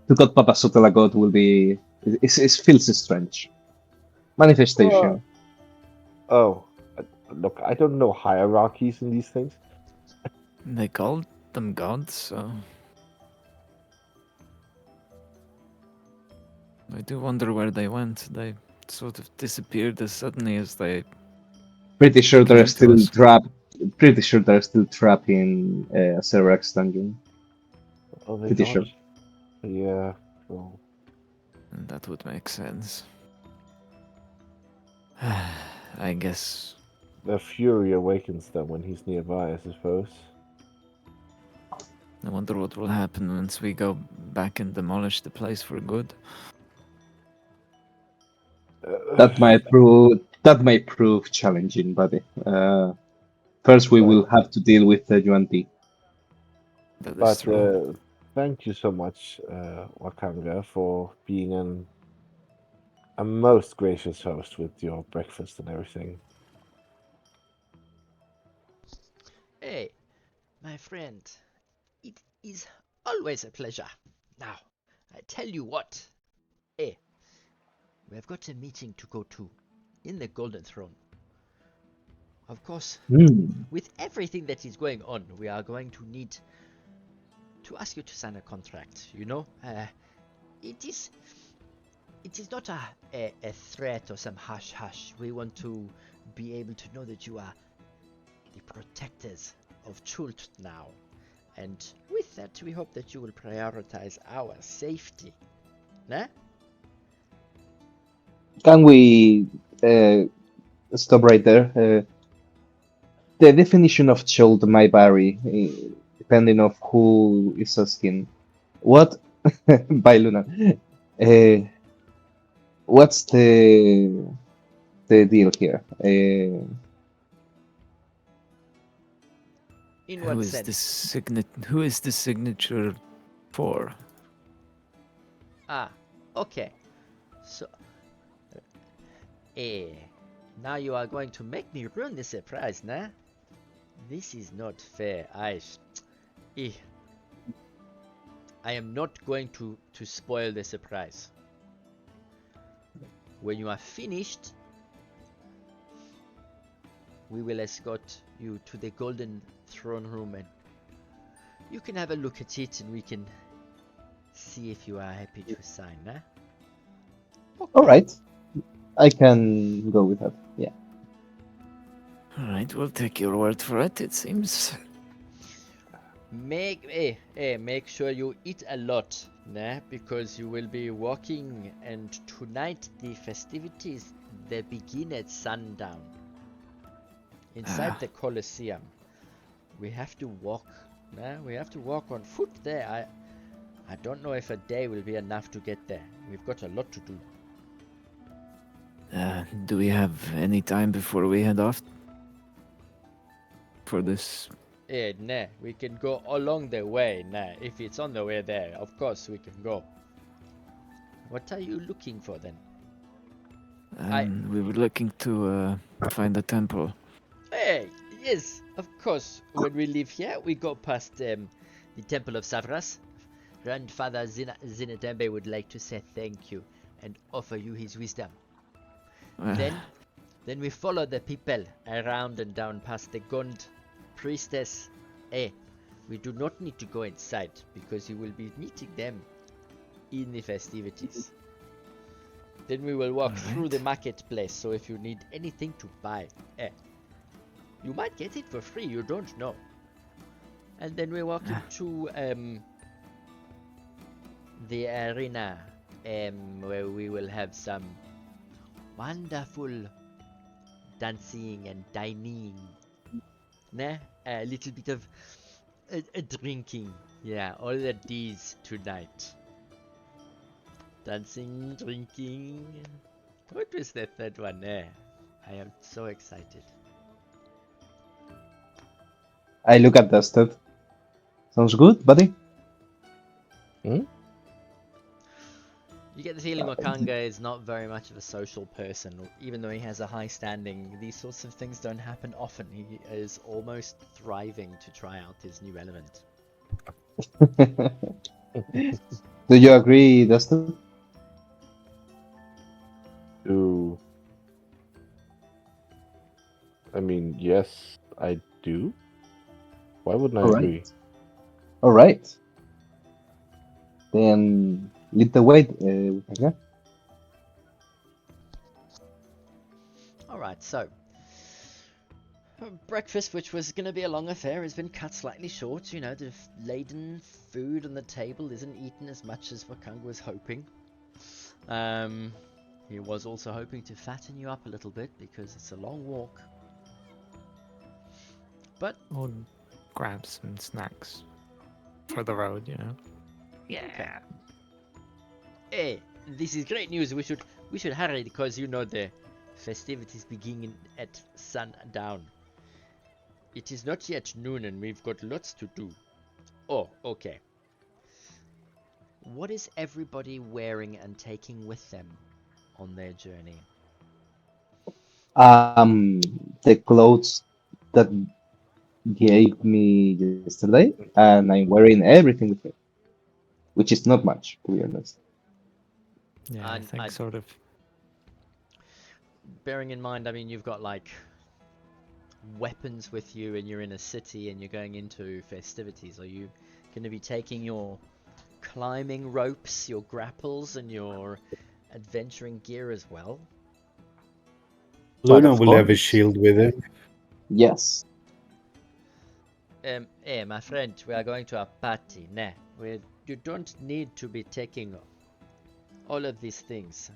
to God Papa Soto la god will be. It feels strange. Uh, Manifestation. oh, look, I don't know hierarchies in these things. They called them gods, so I do wonder where they went. They sort of disappeared as suddenly as they Pretty sure they're came to still us. trapped. Pretty sure they're still trapped in a Cerex dungeon. Oh, they Pretty got. sure. Yeah. Well, And that would make sense. I guess the fury awakens them when he's nearby, I suppose. I wonder what will happen once we go back and demolish the place for good. That might prove challenging, buddy. First, we But will have to deal with the UNT. That is but true. thank you so much, Wakanga, for being a most gracious host with your breakfast and everything. Hey, my friend, it is always a pleasure. Now, I tell you what. Hey, we have got a meeting to go to in the Golden Throne. Of course, with everything that is going on, we are going to need to ask you to sign a contract. It is not a threat or some hush hush. We want to be able to know that you are the protectors of Chult now. And with that, we hope that you will prioritize our safety. Nah? Can we stop right there? The definition of child might vary depending of who is asking. What? By Luna. Uh, what's the deal here? In Who what is this sense? Who is the signature for? Ah, okay. So, eh, now you are going to make me ruin the surprise, nah? This is not fair. Eh, I am not going to spoil the surprise. When you are finished, we will escort you to the Golden Throne Room and you can have a look at it and we can see if you are happy to sign, nah? All right, I can go with that. Yeah. Alright, we'll take your word for it, it seems. Make sure you eat a lot, nah? Because you will be walking, and tonight the festivities they begin at sundown. Inside the Colosseum, we have to walk, nah? We have to walk on foot there. I don't know if a day will be enough to get there. We've got a lot to do. Do we have any time before we head off for this? Nah, we can go along the way, nah. If it's on the way there, of course we can go. What are you looking for then? We were looking to find a temple. Hey, yes, of course. When we leave here, we go past the Temple of Savras. Grandfather Zinatembe would like to say thank you and offer you his wisdom. Then we follow the people around and down past the Gond priestess. We do not need to go inside because you will be meeting them in the festivities. Then we will walk through the marketplace, so if you need anything to buy, you might get it for free, you don't know. And then we walk into the arena, where we will have some wonderful dancing and dining. Nah, a little bit of drinking. Yeah, all the D's tonight. Dancing, drinking. What was the third one there? I am so excited. I look at Dusted. Sounds good, buddy. You get the feeling Wakanga is not very much of a social person, even though he has a high standing. These sorts of things don't happen often. He is almost thriving to try out his new element. Do you agree, Dustin? Do I mean yes, I do. Why wouldn't I All agree? right. All right. Then lead the way, Wakanga. Alright, so breakfast, which was going to be a long affair, has been cut slightly short. You know, the laden food on the table isn't eaten as much as Wakanga was hoping. He was also hoping to fatten you up a little bit because it's a long walk. But We'll grab some snacks for the road, you know. Yeah. hey, this is great news. We should hurry because you know the festivities begin at sundown. It is not yet noon and we've got lots to do. Oh, okay. What is everybody wearing and taking with them on their journey? The clothes that gave me yesterday, and I'm wearing everything with it, which is not much, to be honest. Yeah, I And think sort of. bearing in mind, I mean, you've got like weapons with you and you're in a city and you're going into festivities. Are you going to be taking your climbing ropes, your grapples, and your adventuring gear as well? But Luna of will have a course, shield with him. yes. Hey, my friend, we are going to a party. Nah, you don't need to be taking all of these things.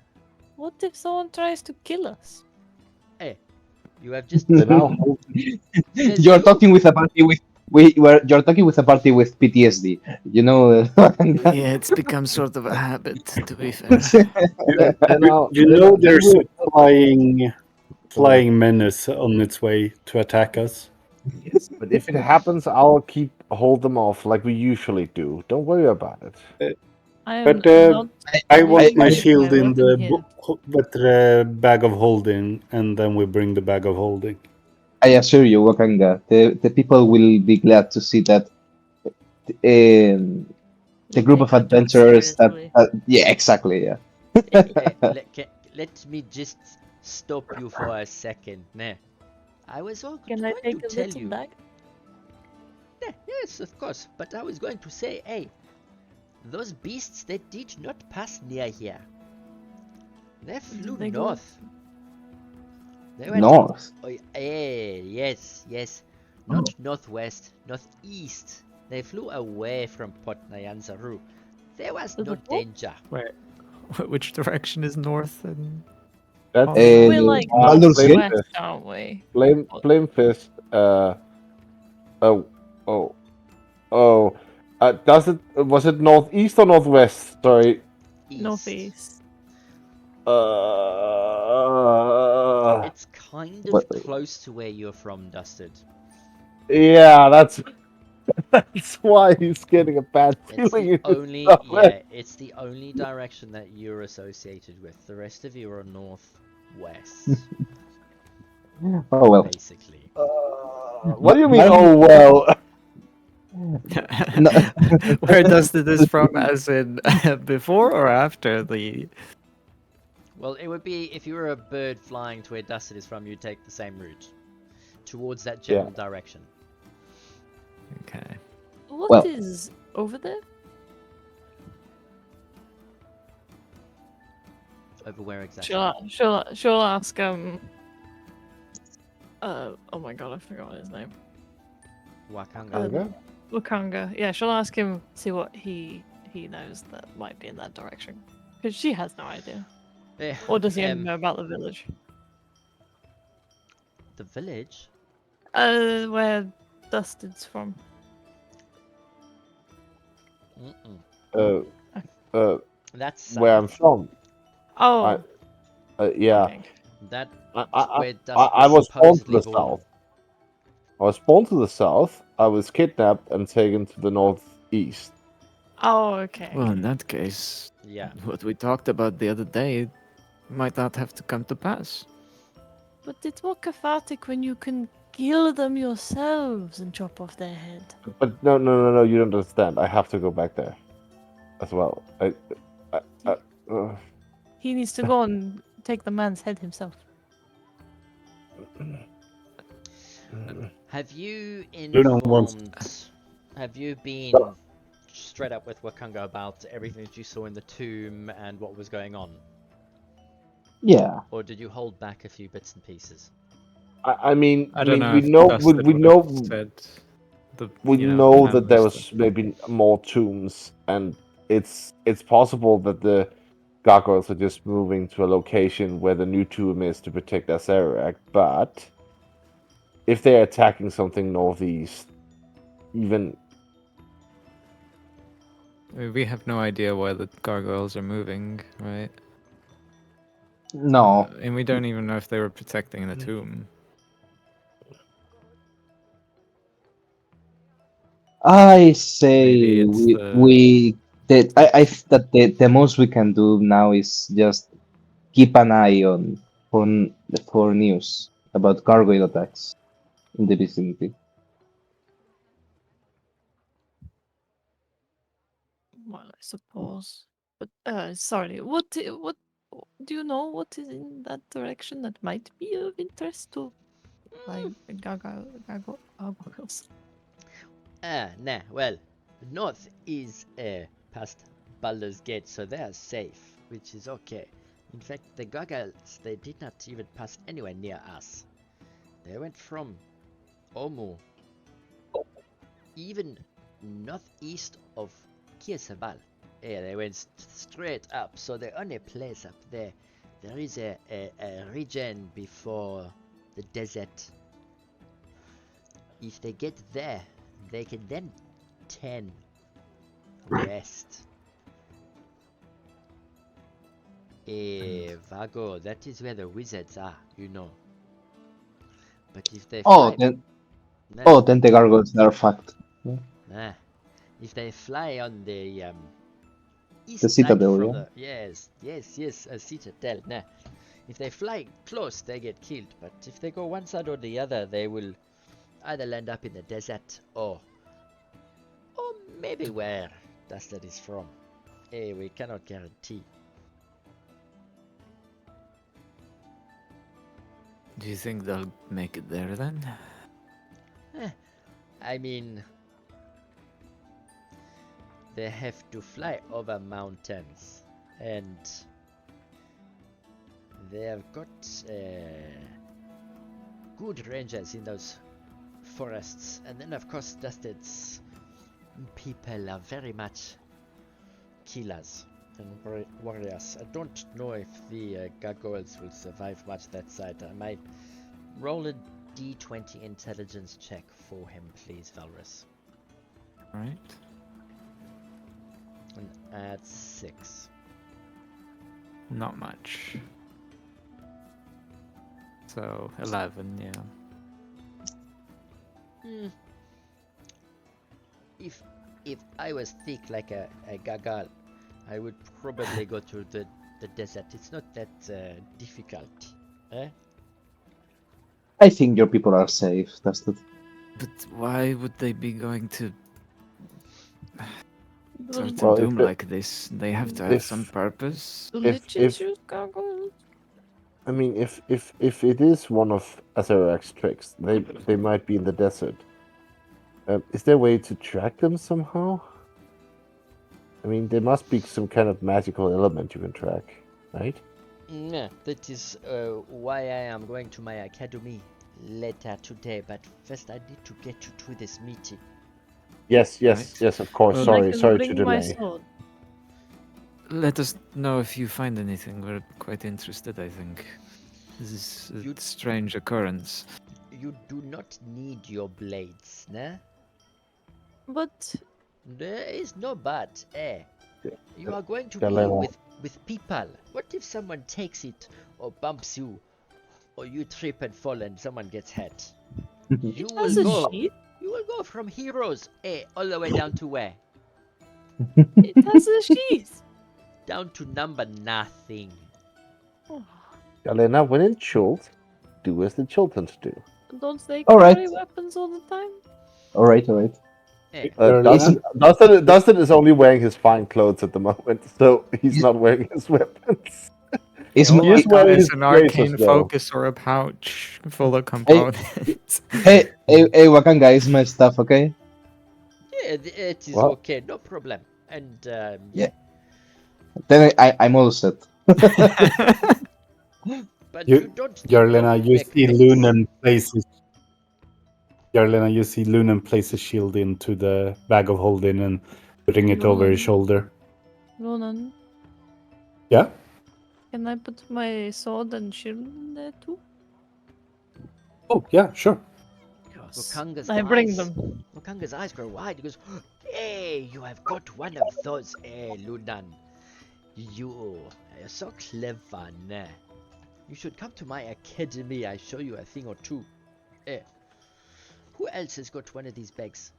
What if someone tries to kill us? Hey, you have just. Then I'll hold There's You're no. talking with a party with you're talking with a party with PTSD. You know. Yeah, it's become sort of a habit, to be fair. then I'll You then, know then there's we'll a flying menace on its way to attack us. yes. But if it happens, I'll hold them off like we usually do. Don't worry about it. I am But not I want my leaving shield in weapon the here. with the bag of holding, and then we bring the bag of holding. I assure you, Wakanga, the people will be glad to see that um, the You group take of our job adventurers that seriously. yeah, exactly, yeah. Let me just stop you for a second. Nah, I was going Can I to take a tell little you. bag? Yeah, yes, of course. But I was going to say, hey, those beasts, they did not pass near here. They flew They go. north. They went. North. Oh, yes, yes. Oh. Not northwest, northeast. They flew away from Port Nyanzaru. There was To no the north? danger. Wait, which direction is north and That's Oh, We're like Baldur's Gate. northwest, aren't we? Flame Fist. Oh, oh, oh. Was it northeast or northwest? Sorry. East. Northeast. It's kind What? of close to where you're from, Dusted. Yeah, that's why he's getting a bad It's feeling the in his only, stomach. yeah, it's the only direction that you're associated with. The rest of you are northwest, Oh well. basically. What do you mean? My- Oh well. No. where does this from? As in before or after the? Well, it would be if you were a bird flying to where Dusted is from, you'd take the same route towards that general direction. Okay. What is Well. over there? Over where exactly? She'll ask oh my god, I forgot his name. Wakanga. Okay. Wakanga. Yeah, she'll ask him, see what he he knows that might be in that direction. Because she has no idea. Eh, Or does he only know about the village? the village? Where Dusted's from. Mm-mm. Uh, uh, That's where I'm south. from. Oh, Yeah. okay. That's I, where Dust I was was born to supposedly the born. south. I was born to the south. I was kidnapped and taken to the northeast. Oh, okay. Well, in okay. that case, Yeah. what we talked about the other day might not have to come to pass. But it's more cathartic when you can kill them yourselves and chop off their head. But no, you don't understand. I have to go back there as well. Uh, He needs to go and take the man's head himself. Have you don't want- informed? Have you been straight up with Wakanga about everything that you saw in the tomb and what was going on? Yeah. Or did you hold back a few bits and pieces? I mean, I don't know we if know Dustin we would know have said the we you know, know plan that there was was maybe more tombs, and it's possible that the gargoyles are just moving to a location where the new tomb is to protect Azerac. But if they're attacking something northeast, even we have no idea where the gargoyles are moving, right? No. And we don't even know if they were protecting the tomb. I say Maybe it's that the most we can do now is just keep an eye on for news about gargoyle attacks in the vicinity. Well, I suppose. But sorry, what do you know? What is in that direction that might be of interest to like gargoyles? Nah, well, north is past Baldur's Gate, so they are safe, which is okay. In fact, the gargoyles, they did not even pass anywhere near us. They went from Omu, even northeast of Kiesabal. Yeah, they went straight up, so the only place up there, there is a region before the desert. If they get there, they can then turn west. Vago, that is where the wizards are, you know. But if they Oh, fly, then the gargoyles are fucked. nah, if they fly on the The east side citadel, from yeah. the yes, a citadel. Nah, if they fly close, they get killed. But if they go one side or the other, they will either land up in the desert or maybe where Dusted is from. We cannot guarantee. Do you think they'll make it there then? I mean, they have to fly over mountains, and they have got good rangers in those forests. And then, of course, Dusted's people are very much killers and warriors. I don't know if the gargoyles will survive much that side. I might roll a d20 intelligence check for him, please, Valrus. Right? And add 6. Not much. So 11, yeah. If I was thick like a gargoyle, I would probably go to the desert. It's not that difficult. Eh? I think your people are safe. That's the But why would they be going to The, certain if doom the- like this? They have to have some if purpose. the if- liches use gargoyles? I mean, if it is one of Azerac's tricks, they might be in the desert. Is there a way to track them somehow? I mean, there must be some kind of magical element you can track, right? Yeah, that is why I am going to my academy later today. But first, I need to get you to this meeting. Yes, Right. of course. Well, And I Sorry can to bring my delay. sword. let us know if you find anything. We're quite interested, I think. This is a You- strange occurrence. You do not need your blades, nah? But There is no but, eh? You are going to deal Galena. with people. What if someone takes it or bumps you, or you trip and fall and someone gets hurt? You it will has a go. sheath. You will go from heroes, all the way down to where? It has a sheath. Down to number nothing. Oh, Galena, when in Chult, do as the Chultans do. don't they All right. carry weapons all the time? All right, all right. Eh, Dustin, Dustin is only wearing his fine clothes at the moment, so he's not wearing his weapons. Is All He is I've got wearing is his an braces, arcane though. focus or a pouch full of Hey, components. hey, Wakanga, is my stuff okay? yeah, it is What? okay, no problem. And Yeah. Then I'm all set. but You, you don't need no Jarlena, you mech see mates. Lunan places. Jarlena, you see Lunan place a shield into the bag of holding and putting it over his Ronan, shoulder. Ronan, Yeah. can I put my sword and shield in there too? Oh, yeah, sure. Wakanga's I bring eyes. them. Wakanga's eyes grow wide. He goes, "Hey, you have got one of those, Lunan. You are so clever, nah. You should come to my academy. I show you a thing or two. Eh, who else has got one of these bags?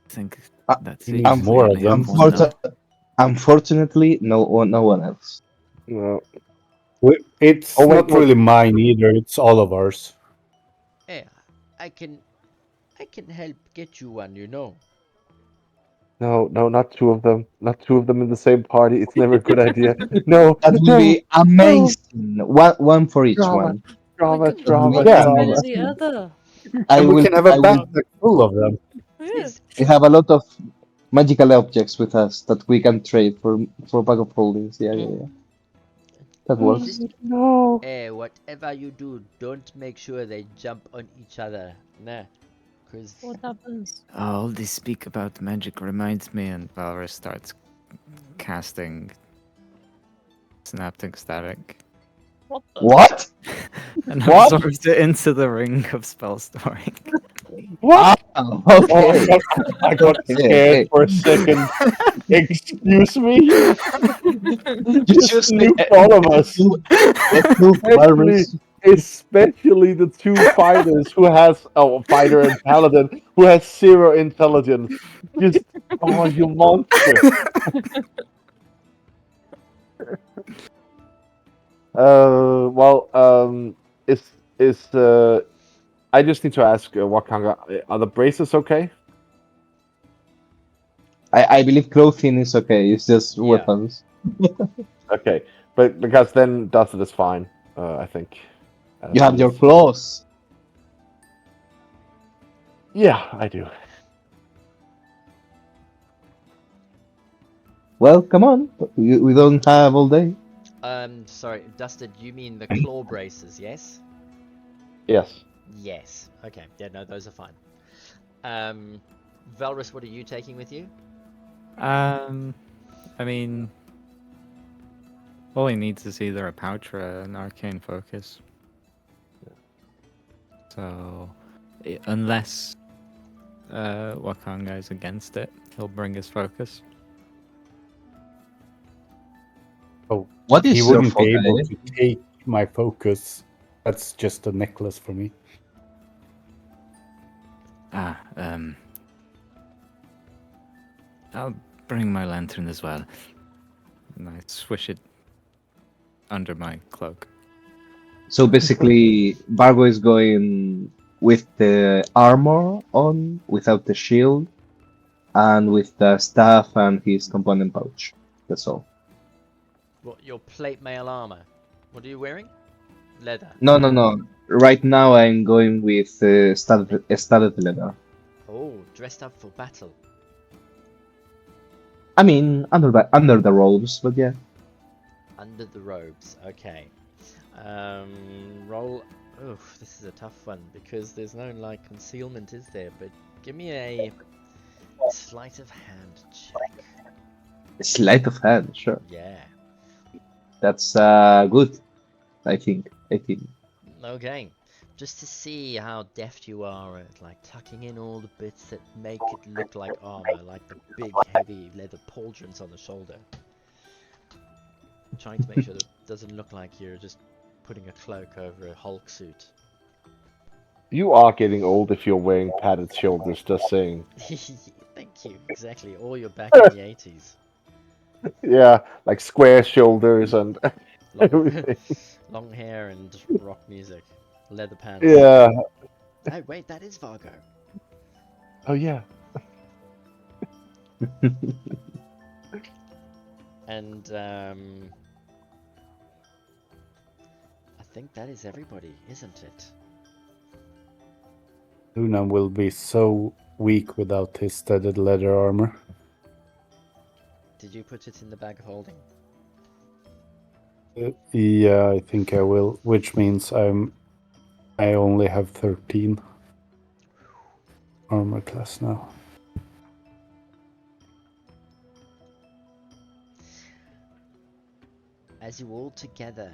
I think Uh, that's You it. need more We of only have them. one now. Unfortunately, no one else. No. It's Oh, wait, not really mine either. It's all of ours. Eh, I can help get you one. You know." no, not two of them. Not two of them in the same party. It's never a good idea. No, That will no, be no. amazing. One for each Drama, one. We drama, can That will drama, be one Yeah. spare drama. the amazing. other. I And we will. can have a I will. backpack full of them. Yeah. We have a lot of magical objects with us that we can trade for bag of holdings. Yeah. That works. Just No. whatever you do, don't make sure they jump on each other, nah, cause What happens? All this speak about magic reminds me, and Valrus starts casting Synaptic Static What the? What? and What? absorbs it into the ring of spell storing. What? Oh, Oh, okay. I got scared Okay. for a second. Excuse me? You Just just nuked all of us. let's move, Especially, Barbers. especially the two fighters who has, fighter and paladin, who has zero intelligence. Just, oh, you monster. Well, I just need to ask Wakanga, are the braces okay? I believe clothing is okay. It's just yeah. weapons. Okay, but because then Dustin is fine, I think. You He have your is. claws. Yeah, I do. Well, come on. We don't have all day. Sorry, Dustin, you mean the claw braces, yes? Yes. Yes. Okay. Yeah, no, those are fine. Valrus, what are you taking with you? I mean, all he needs is either a pouch or an arcane focus. So, unless Wakanga is against it, he'll bring his focus. Oh, What he is your wouldn't be able focus? to take my focus. That's just a necklace for me. Ah, I'll bring my lantern as well. And I swish it under my cloak. So basically, Bargo is going with the armor on, without the shield, and with the staff and his component pouch. That's all. What, your plate mail armor? What are you wearing? Leather. No. Right now, I'm going with studded leather. Oh, dressed up for battle. I mean, under the robes, but yeah. Under the robes. Okay. Roll. Oof, this is a tough one because there's no like concealment, is there? But give me a sleight of hand check. Sleight of hand, sure. Yeah. That's good. I think. I think. Okay. Just to see how deft you are at like tucking in all the bits that make it look like armor, like the big heavy leather pauldrons on the shoulder. Trying to make sure that it doesn't look like you're just putting a cloak over a Hulk suit. You are getting old if you're wearing padded shoulders, just saying. Thank you. Exactly. Or you're back in the 80s. Yeah, like square shoulders and Long, everything. long hair and rock music. Leather pants. Yeah. Oh wait, that is Vargo. Oh yeah. And I think that is everybody, isn't it? Luna will be so weak without his studded leather armor. Did you put it in the bag of holding? Yeah, I think I will, which means I only have 13 armor class now. As you all together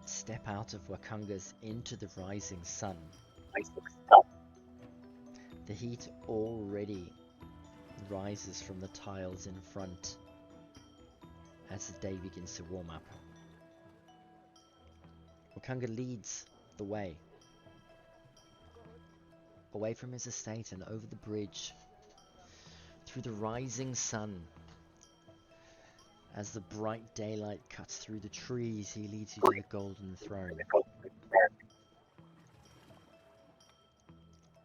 step out of Wakanga's into the rising sun, the heat already rises from the tiles in front as the day begins to warm up. Wakanga leads the way away from his estate and over the bridge through the rising sun. As the bright daylight cuts through the trees, he leads you to the golden throne.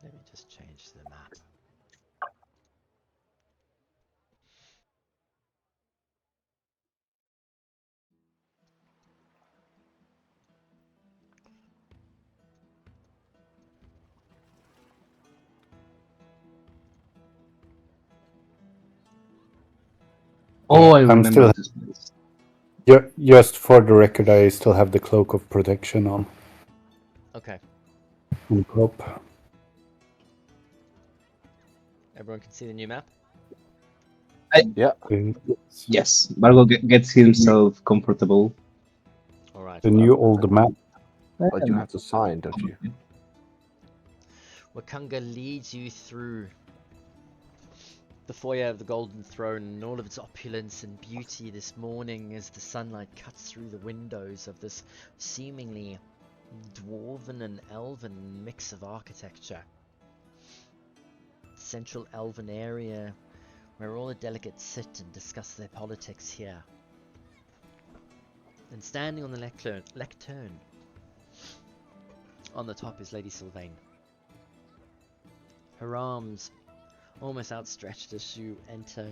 Let me just change the map. Oh, I I'm remember still this place. just for the record, I still have the cloak of protection on Okay, top. everyone can see the new map? Yeah. Yes, Margot gets himself comfortable. Alright, The well, new old map. But you have to sign, don't you? Wakanga leads you through the foyer of the Golden Throne and all of its opulence and beauty this morning as the sunlight cuts through the windows of this seemingly dwarven and elven mix of architecture. Central elven area where all the delegates sit and discuss their politics here. And standing on the lectern on the top is Lady Sylvain. Her arms almost outstretched as you enter.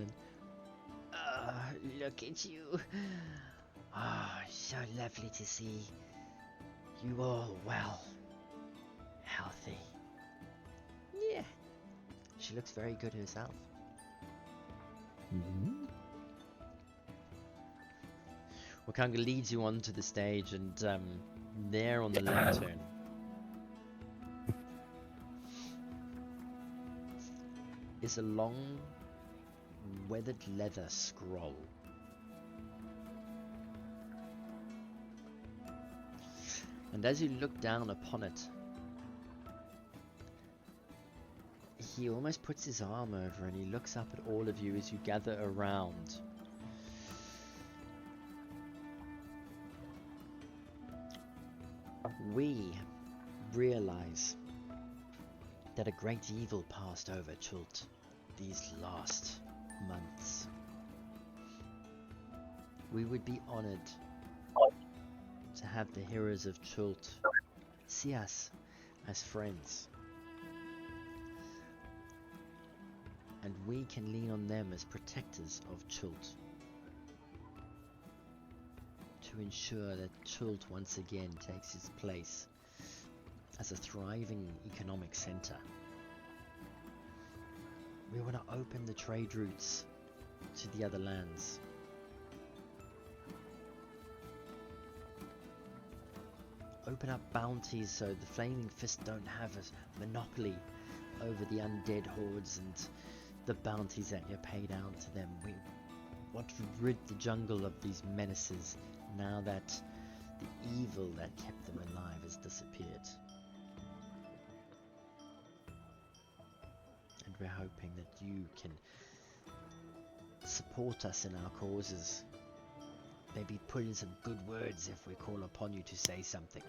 Look at you. So lovely to see you all well, healthy. Yeah, she looks very good herself. Wakanga leads you onto the stage, and there on the lectern is a long, weathered leather scroll. And as you look down upon it, he almost puts his arm over and he looks up at all of you as you gather around. We realize that a great evil passed over Chult these last months. We would be honored to have the heroes of Chult see us as friends. And we can lean on them as protectors of Chult to ensure that Chult once again takes its place as a thriving economic center. We want to open the trade routes to the other lands. Open up bounties so the Flaming Fist don't have a monopoly over the undead hordes and the bounties that you're paid out to them. We what would rid the jungle of these menaces now that the evil that kept them alive has disappeared. And we're hoping that you can support us in our causes. Maybe put in some good words if we call upon you to say something.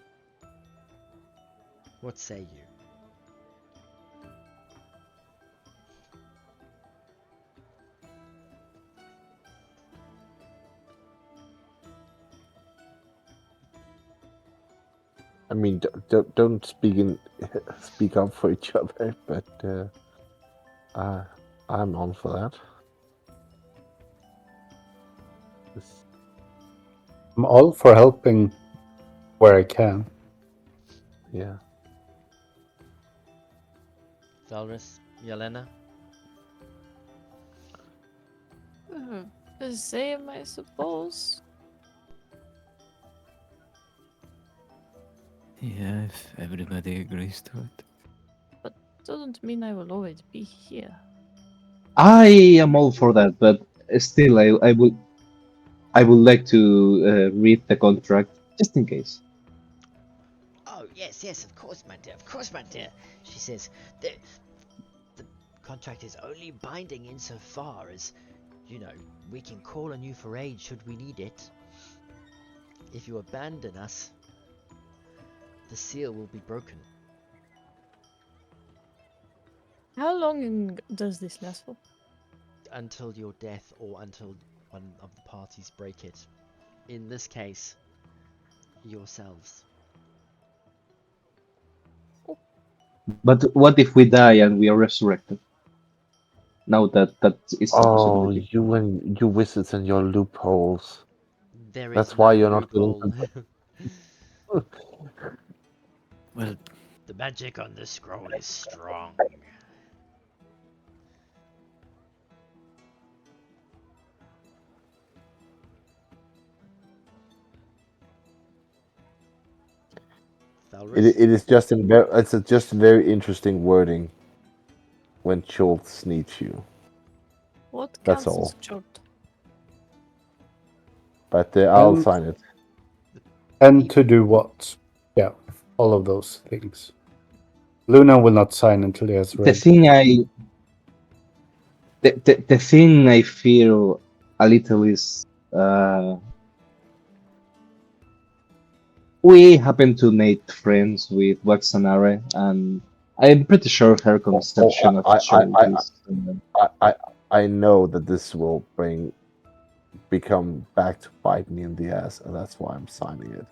What say you? I mean, don't speak up for each other, but I'm on for that. I'm all for helping where I can. Yeah. Valrus, Yelena? The same, I suppose. Yeah, if everybody agrees to it. Doesn't mean I will always be here. I am all for that, but still, I would like to read the contract just in case. Oh, yes, of course, my dear. She says, the contract is only binding insofar as, we can call on you for aid should we need it. If you abandon us, the seal will be broken. How long does this last for? Until your death or until one of the parties break it. In this case, yourselves. But what if we die and we are resurrected? Now that is a Oh, possibility. you and you wizards and your loopholes. There is That's why no you're not willing loophole. to. Well, The magic on this scroll is strong. Valrus? It is just just very interesting wording when Schultz needs you. What That's counts as all. short? But I'll And- sign it. And to do what? Yeah, all of those things. Luna will not sign until he has The read. thing the thing I feel a little is we happen to make friends with Waxanare, and I'm pretty sure her conception of Schultz is I know that this will become back to bite me in the ass, and that's why I'm signing it.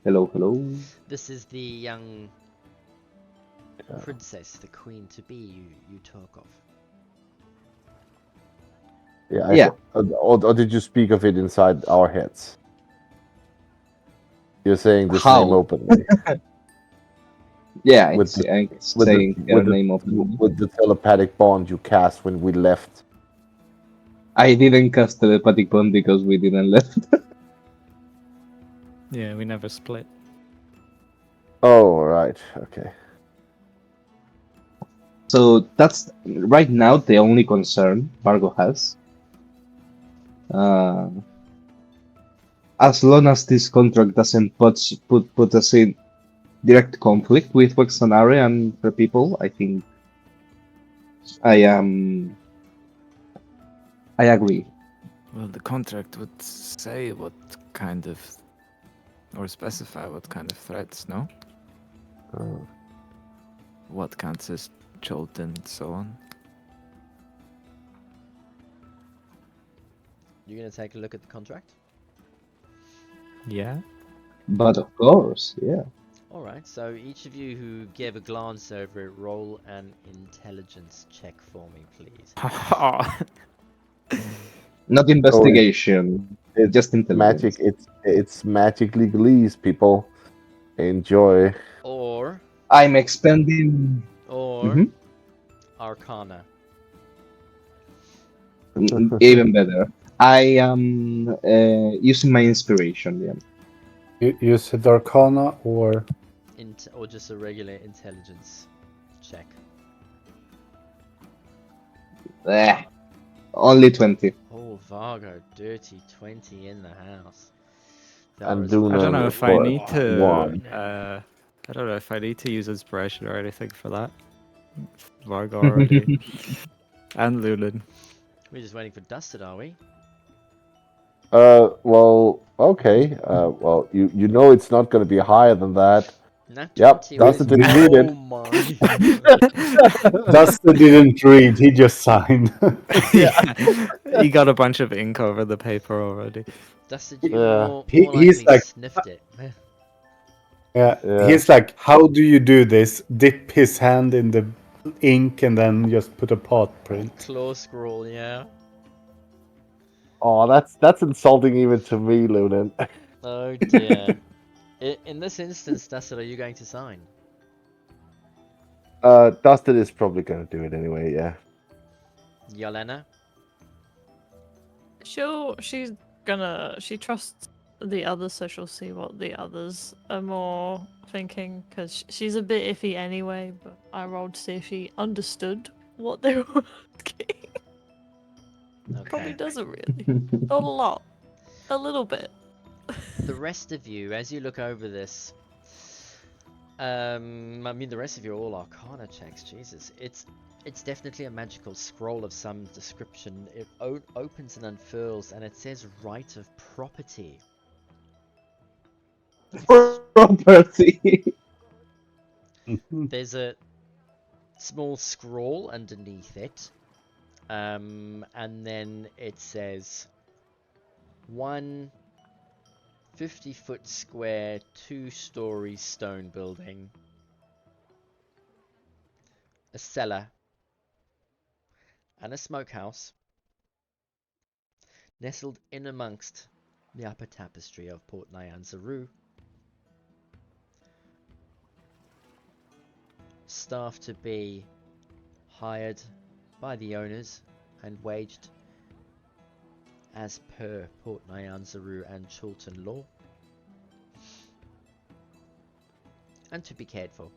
hello. This is the young Yeah. princess, the queen to be you talk of. Yeah. Yeah. Or did you speak of it inside our heads? You're saying this name How? openly Yeah, with it's with the saying her name of with the telepathic bond you cast when we left. I didn't cast telepathic bond because we didn't left. Yeah, we never split. Oh, right. Okay. So that's right now the only concern Margot has. As long as this contract doesn't put us in direct conflict with Wexanare and her people, I think I agree. well, the contract would say what kind of, or specify what kind of threats, no? What counts as jolt and so on. You're gonna take a look at the contract? Yeah. But of course, yeah. Alright, so each of you who gave a glance over it, roll an intelligence check for me, please. Not investigation, It's just intelligence. magic. It's magic legalese, people. Enjoy. Or I'm expending. Mhm. Arcana. Even better. I am using my inspiration. Yeah. You said Arcana or Or just a regular intelligence check. Eh, only 20. Oh, Vargo, dirty 20 in the house. And Valorous I don't Luna know Vargo, if I for need oh, to. one. I don't know if I need to use inspiration or anything for that. Varg already. And Lunan. We're just waiting for Dusted, are we? Well, okay. Well, you know it's not going to be higher than that. Nat Yep, 20 that's with. it Oh succeeded. my. Dustin didn't read, he just signed. Yeah. He got a bunch of ink over the paper already. Dusted, you Yeah. more He's likely like, sniffed it. yeah, Yeah. he's like, how do you do this? Dip his hand in the ink and then just put a pot print. Claw scroll, yeah. Oh, that's insulting even to me, Lunan. Oh dear. In this instance, Dusted, are you going to sign? Dustin is probably going to do it anyway. Yeah. Yelena? She's gonna. She trusts the others, so she'll see what the others are more thinking. Because she's a bit iffy anyway. But I rolled to see if she understood what they were asking. Probably Okay. doesn't really. Not a lot. A little bit. The rest of you, as you look over this, I mean, the rest of you are all Arcana checks. Jesus, it's definitely a magical scroll of some description. It opens and unfurls, and it says right of property. Property. There's a small scroll underneath it, and then it says one 50-foot square, 2-story stone building, a cellar, and a smokehouse, nestled in amongst the upper tapestry of Port Nyanzaru, staff to be hired by the owners and waged as per Port Nyanzaru and Chiltern law, and to be cared for.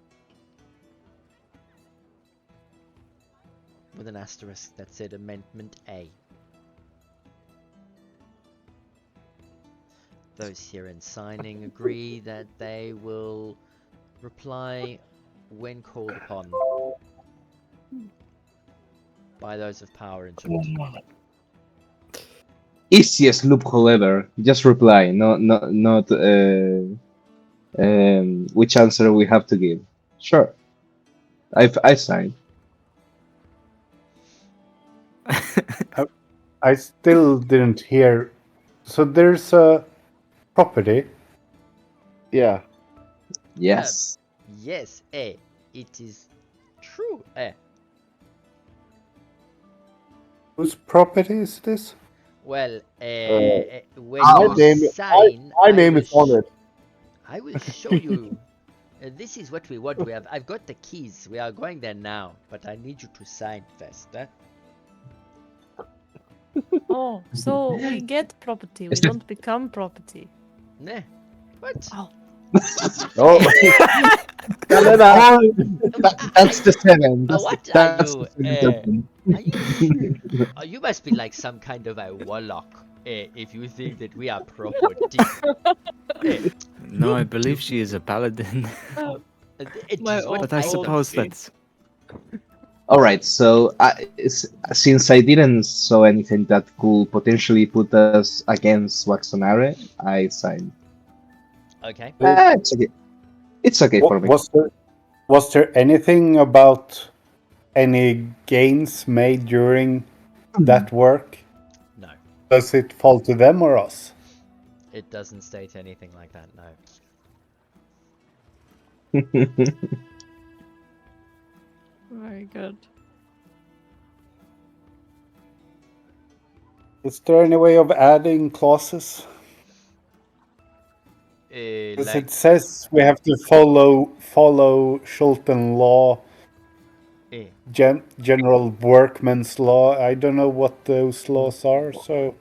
With an asterisk that said Amendment A. Those herein signing agree that they will reply when called upon by those of power in Chiltern. Easiest loophole ever. Just reply. Not. Which answer we have to give. Sure. I signed. I still didn't hear. So there's a property. Yeah. Yes. Yes, it is true, Whose property is this? Well, when My you name. sign, My name is on it. I will show you. This is what we want. I've got the keys. We are going there now, but I need you to sign first. Oh, so we get property. We It's the- don't become property. Nah. What? Oh, Oh. That's the 7. What are That's you? the 7. Are you? You must be like some kind of a warlock. If you think that we are property. No, I believe she is a paladin. It My is what But I suppose apologies. that's. All right. So since I didn't saw anything that could potentially put us against Waxonare, I signed. Okay. It's okay. It's okay for me. Was there anything about any gains made during that work? No, Does it fall to them or us? it doesn't state anything like that. No. Very good. Is there any way of adding clauses? Because Like it says we have to follow Shulton law, general workman's law. I don't know what those laws are, so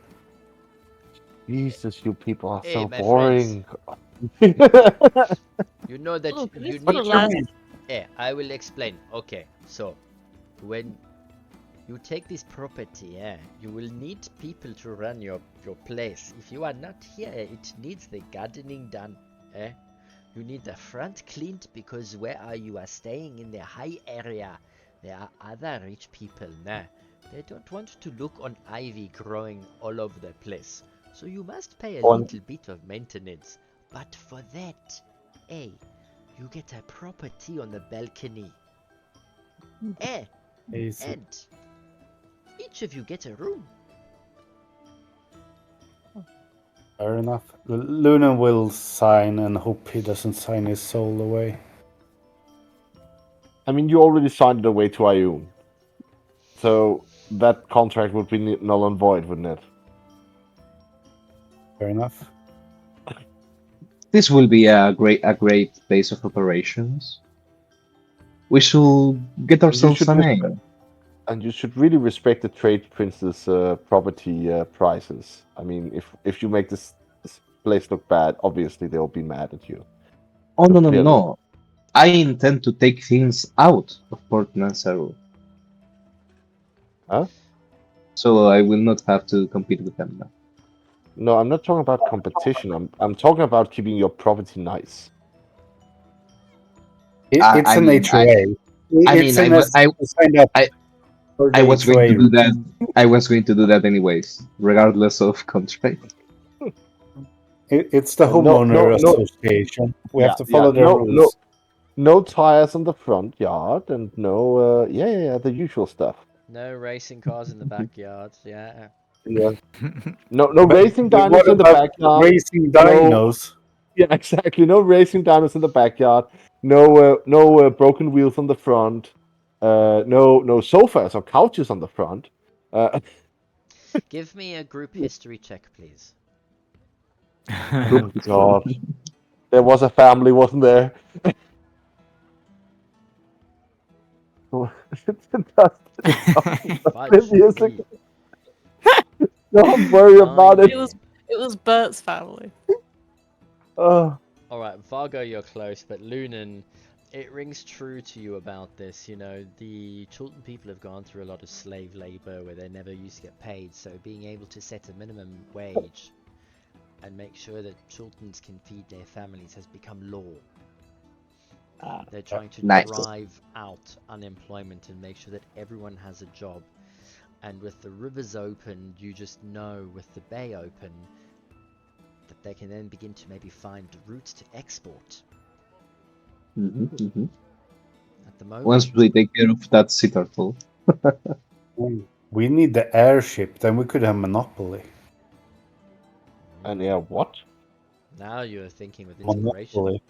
Jesus, you people are so my friends, boring. you know that Look, you this for the need last. I will explain. Okay, so when You take this property, you will need people to run your place. If you are not here, it needs the gardening done, You need the front cleaned because where you are staying in the high area, there are other rich people, They don't want to look on ivy growing all over the place. So you must pay a On little bit of maintenance. But for that, you get a property on the balcony. Easy. And each of you get a room. Fair enough. Luna will sign and hope he doesn't sign his soul away. I mean, you already signed it away to Ayun, so that contract would be null and void, wouldn't it? Fair enough. This will be a great base of operations. We should get ourselves a name. And you should really respect the trade prince's property prices. I mean, if you make this place look bad, obviously they'll be mad at you. Oh, So no, no, clearly. no. I intend to take things out of Port Nassau. Huh? So I will not have to compete with them now. No, I'm not talking about competition. I'm talking about keeping your property nice. It's an HOA. I was going to do that. I was going to do that anyways, regardless of contract. It's the homeowner association. We have to follow their rules. No tires on the front yard, and no, the usual stuff. No racing cars in the backyard. Yeah. Yeah. No racing dinos in the backyard. Racing dinos. Yeah, exactly. No racing dinos in the backyard. No broken wheels on the front. No sofas or couches on the front. Give me a group history check, please. Oh God, there was a family, wasn't there? Don't worry about it. It was Bert's family. Alright, Vargo, you're close, but Lunan, it rings true to you about this. You know, the Chultan people have gone through a lot of slave labor where they never used to get paid, so being able to set a minimum wage and make sure that Chultans can feed their families has become law. They're trying to drive out unemployment and make sure that everyone has a job. And with the rivers open, you just know with the bay open that they can then begin to maybe find routes to export. At the moment, once we take care of that sea turtle. We need the airship, then we could have monopoly. And yeah, what? Now you're thinking with inspiration. Monopoly.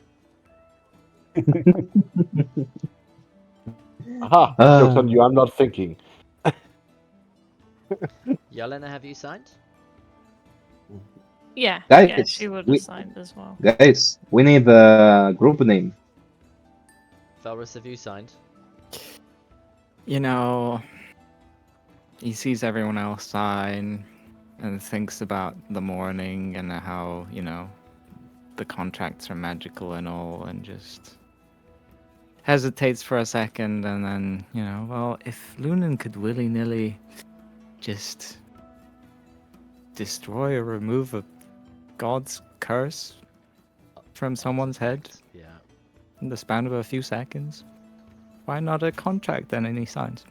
Aha! Joke's on you. I'm not thinking. Yelena, have you signed? Yeah, Guys, yeah, she would have signed as well. Guys, we need a group name. Felrus, have you signed? You know, he sees everyone else sign and thinks about the morning and how, the contracts are magical and all, and just hesitates for a second, and then, well, if Lunan could willy-nilly just destroy or remove a god's curse from someone's head in the span of a few seconds, why not a contract then? And he signs.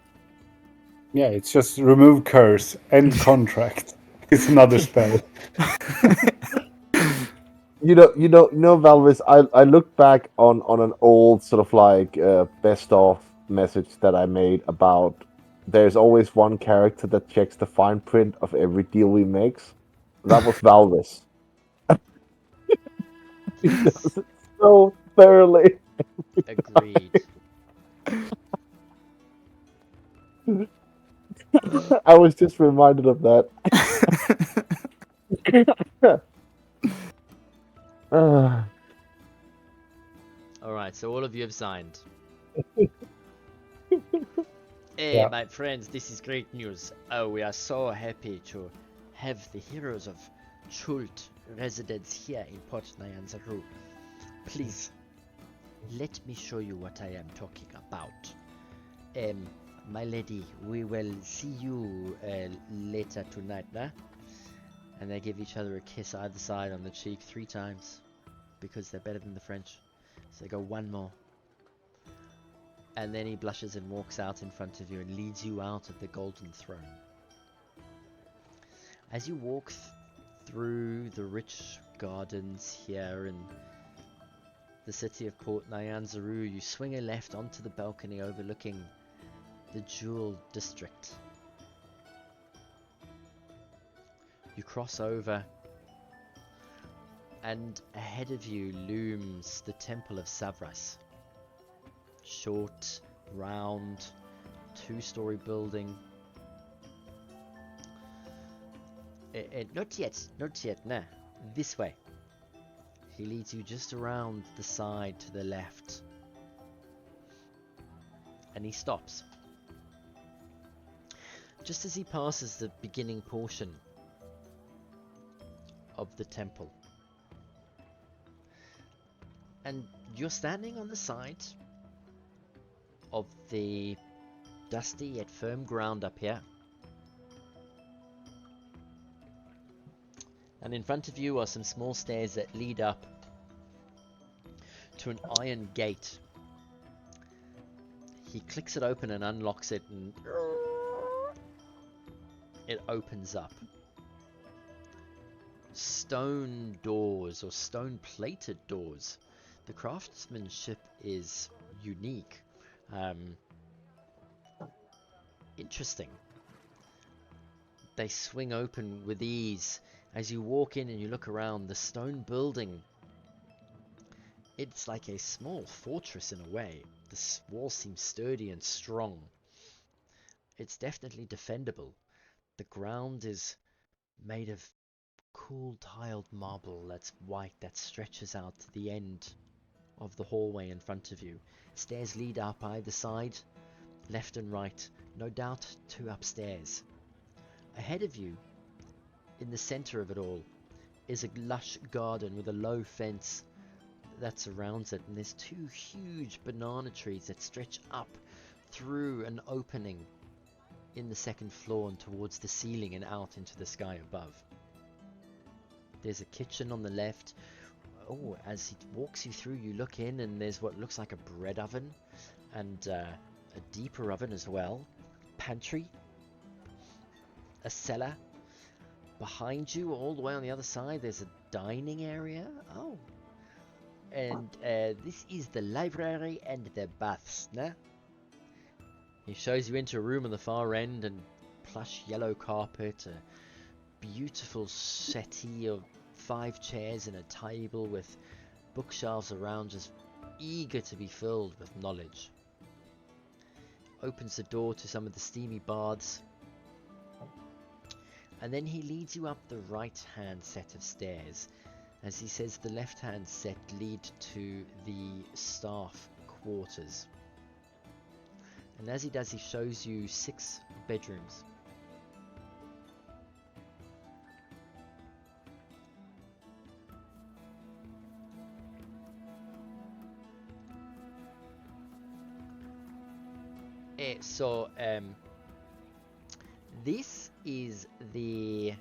Yeah, it's just remove curse, end contract. It's another spell. Valvis, I look back on an old sort of like best of message that I made about there's always one character that checks the fine print of every deal we makes. That was Valvis. He does it so thoroughly. Agreed. I was just reminded of that. Alright, so all of you have signed. Yeah. My friends, this is great news. Oh, we are so happy to have the heroes of Chult residents here in Port Nyanzaru. Please, let me show you what I am talking about. My lady, we will see you later tonight, nah? And they give each other a kiss either side on the cheek 3 times, because they're better than the French. So they go one more. And then he blushes and walks out in front of you and leads you out of the Golden Throne. As you walk through the rich gardens here in the city of Port Nyanzaru, you swing a left onto the balcony overlooking the Jewel District. You cross over, and ahead of you looms the Temple of Savras. Short, round, 2-story building. Not yet, nah. This way. He leads you just around the side to the left. And he stops. Just as he passes the beginning portion of the temple. And you're standing on the side of the dusty yet firm ground up here. And in front of you are some small stairs that lead up to an iron gate. He clicks it open and unlocks it, and it opens up. Stone doors, or stone plated doors. The craftsmanship is unique. Interesting. They swing open with ease. As you walk in and you look around, the stone building, it's like a small fortress in a way. The walls seem sturdy and strong. It's definitely defendable. The ground is made of cool tiled marble that's white, that stretches out to the end of the hallway in front of you. Stairs lead up either side, left and right. No doubt 2 upstairs. Ahead of you, in the center of it all, is a lush garden with a low fence that surrounds it, and there's 2 huge banana trees that stretch up through an opening in the 2nd floor and towards the ceiling and out into the sky above. There's a kitchen on the left. Oh, as he walks you through, you look in and there's what looks like a bread oven and a deeper oven as well. Pantry, a cellar. Behind you, all the way on the other side, there's a dining area. Oh, and this is the library and the baths, nah? He shows you into a room on the far end, and plush yellow carpet, a beautiful settee of 5 chairs and a table with bookshelves around, just eager to be filled with knowledge. Opens the door to some of the steamy baths, and then he leads you up the right-hand set of stairs. As he says, the left-hand set lead to the staff quarters. And as he does, he shows you 6 bedrooms. So, this is the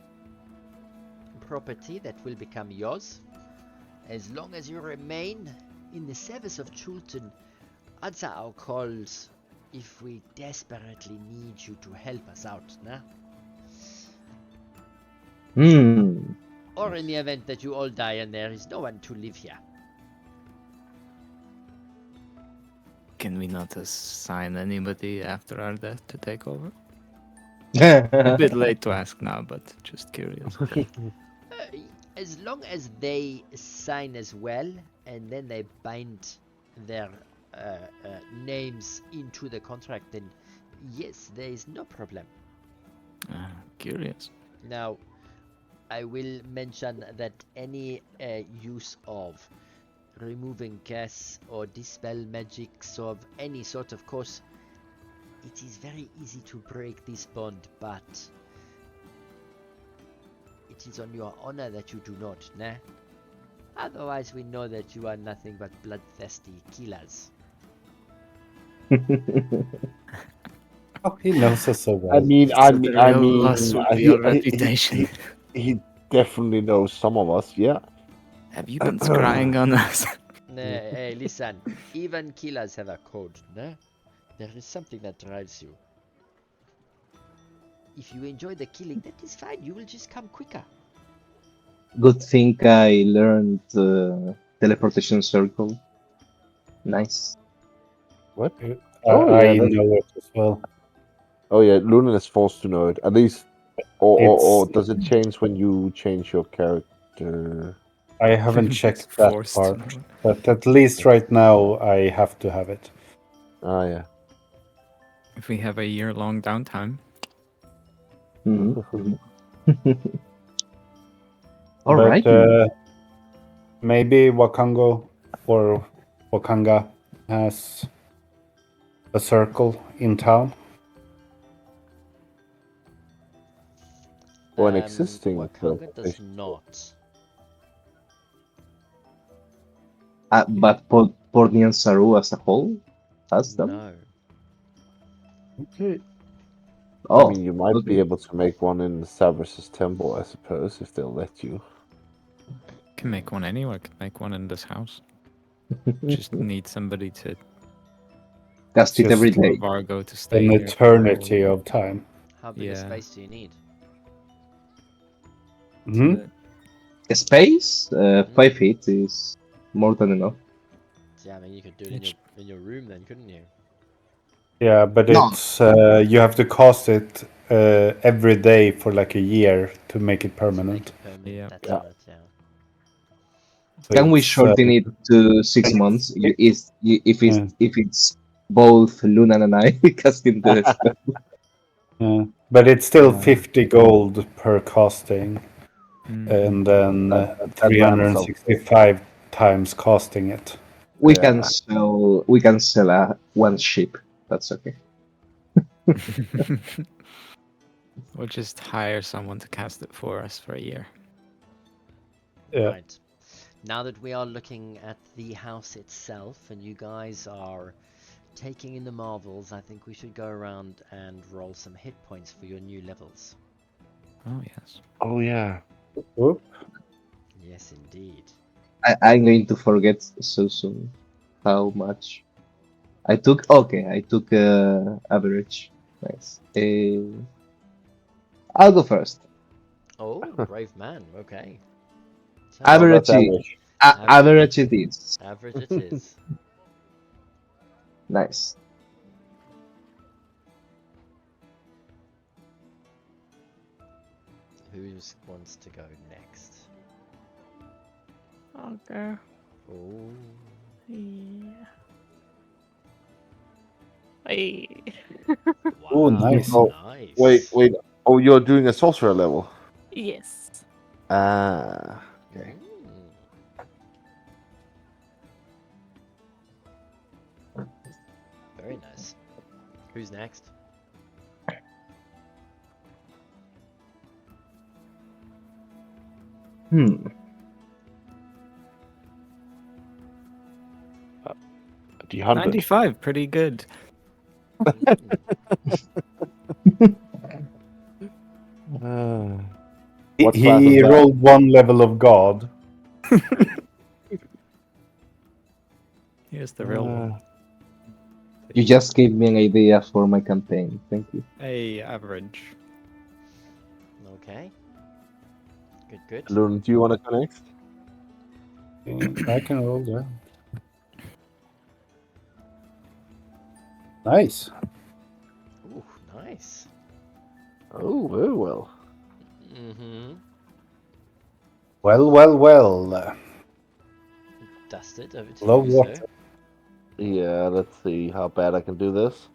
property that will become yours. As long as you remain in the service of Chulton, answer our calls if we desperately need you to help us out, nah? Or in the event that you all die and there is no one to live here. Can we not assign anybody after our death to take over? A bit late to ask now, but just curious. As long as they sign as well, and then they bind their names into the contract, then yes, there is no problem. Curious. Now, I will mention that any use of removing gas or dispel magics of any sort, of course, it is very easy to break this bond, but it is on your honor that you do not, nah? Otherwise, we know that you are nothing but bloodthirsty killers. Oh, he knows us so I well. mean, So the real loss would be your reputation. he definitely knows some of us. Yeah. Have you been scrying on us? Nay, hey, listen. Even killers have a code, no? There is something that drives you. If you enjoy the killing, that is fine. You will just come quicker. Good thing I learned teleportation circle. Nice. What? I, Oh I yeah. know it as well. Oh yeah. Lunan is forced to know it. At least, or It's does it change when you change your character? I haven't He's checked that forced to part, know. but at least right now I have to have it. Ah yeah. If we have a year-long downtime, Mhm, mhm. But Alrighty. maybe Wakanga has a circle in town. Or an existing Wakanga does teleportation. not. But Pornian Saru as a whole has them? No. Okay. I Oh, mean, you might be okay. able to make one in Savras' temple, I suppose, if they'll let you. can make one anywhere. Can make one in this house. Just need somebody to Cast it every Just tell day. Vargo to stay an here for a eternity while. of time. How big a Yeah. space do you need? Hmm? Space? 5 Mm. feet is more than enough. Yeah, I mean, you could do it It's- in your room then, couldn't you? Yeah, but No. it's you have to cast it every day for like a year to make it To make permanent. it permanent. Yeah. That's Yeah. right, yeah. So Can we it's shorten it to 6 months? If it's both Lunan and I casting the spell? yeah. But it's still Uh, 50 gold per casting, Mm. and then That ramps up. 365 times casting it. Yeah. we can sell one ship. That's okay. We'll just hire someone to cast it for us for a year. Yeah. Right. Now that we are looking at the house itself and you guys are taking in the marvels, I think we should go around and roll some hit points for your new levels. Oh yes. Oh yeah. Oop. Yes, indeed. I'm going to forget so soon how much I took. Okay, I took average. Nice. I'll go first. Oh, brave man. Okay. Tell Well, me. that's Average. average. Average it is. Average it is. Nice. Who wants to go next? Okay. Oh, Yeah. Hey. Oh, wow. nice. Oh, Nice. wait. Oh, you're doing a sorcerer level. Yes. Ah. Okay. Mm, very nice. Who's next? Hmm. 300. 95, pretty good. Uh, He, what class is he that? rolled one level of God. Here's the real one. You just gave me an idea for my campaign. Thank you. Hey, average. Okay. Good, good. Lun, do you want to go next? I can roll that. Nice. Ooh, nice. Oh, very well. Mm-hmm. Well. Dusted, over to Love you, what? sir. Yeah, let's see how bad I can do this.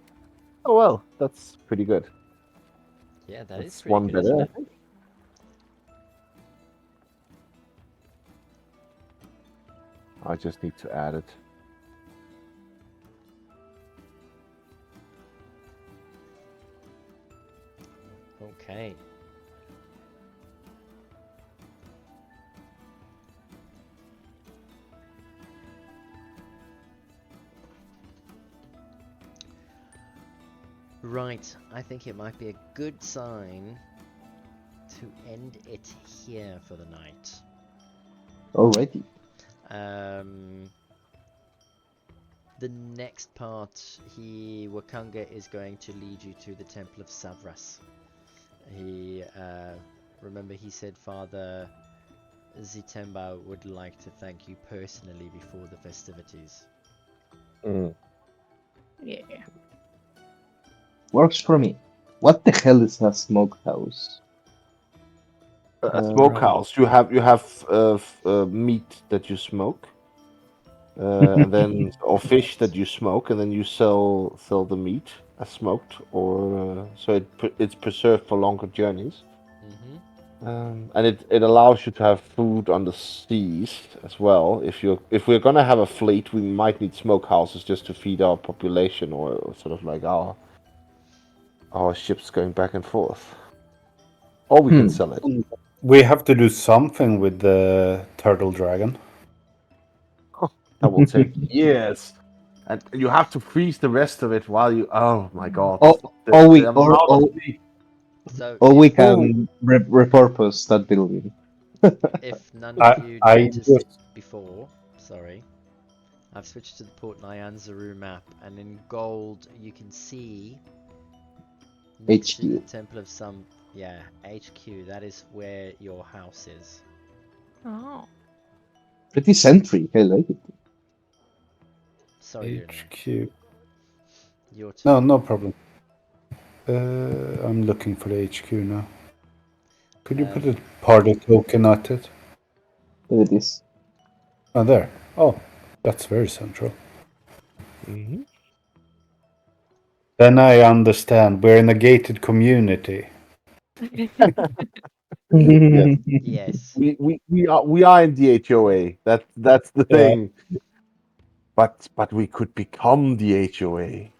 Oh well, that's pretty good. Yeah, that is That's pretty one good, isn't better. it? I just need to add it. Okay. Right, I think it might be a good sign to end it here for the night. Alrighty. The next part, Wakanga is going to lead you to the Temple of Savras. Remember he said Father Zitemba would like to thank you personally before the festivities. Mm. Yeah. Works for me. What the hell is a smokehouse? A Uh, smokehouse. You have meat that you smoke, and then or fish that you smoke, and then you sell the meat as smoked, or so it's preserved for longer journeys. Mm-hmm. And it allows you to have food on the seas as well. If we're gonna have a fleet, we might need smokehouses just to feed our population, or sort of like our ships going back and forth. Or we can sell it. We have to do something with the turtle dragon. That will take years, and you have to freeze the rest of it while you. Oh my god! or, The amount of meat. So or we if can repurpose that building. if none I of you I noticed it just before, sorry, I've switched to the Port Nyanzaru map, and in gold you can see next to the HQ. Temple of some, yeah, HQ. That is where your house is. Oh. Pretty centric. I like it. Sorry, Luna. HQ. Your turn. No, no problem. I'm looking for the HQ now. Could you put a party token at it? There it is. Oh, there. Oh, that's very central. Mm-hmm. Then I understand. We're in a gated community. Yes, Yes. we are in the HOA. That's the Yeah. thing. But we could become the HOA.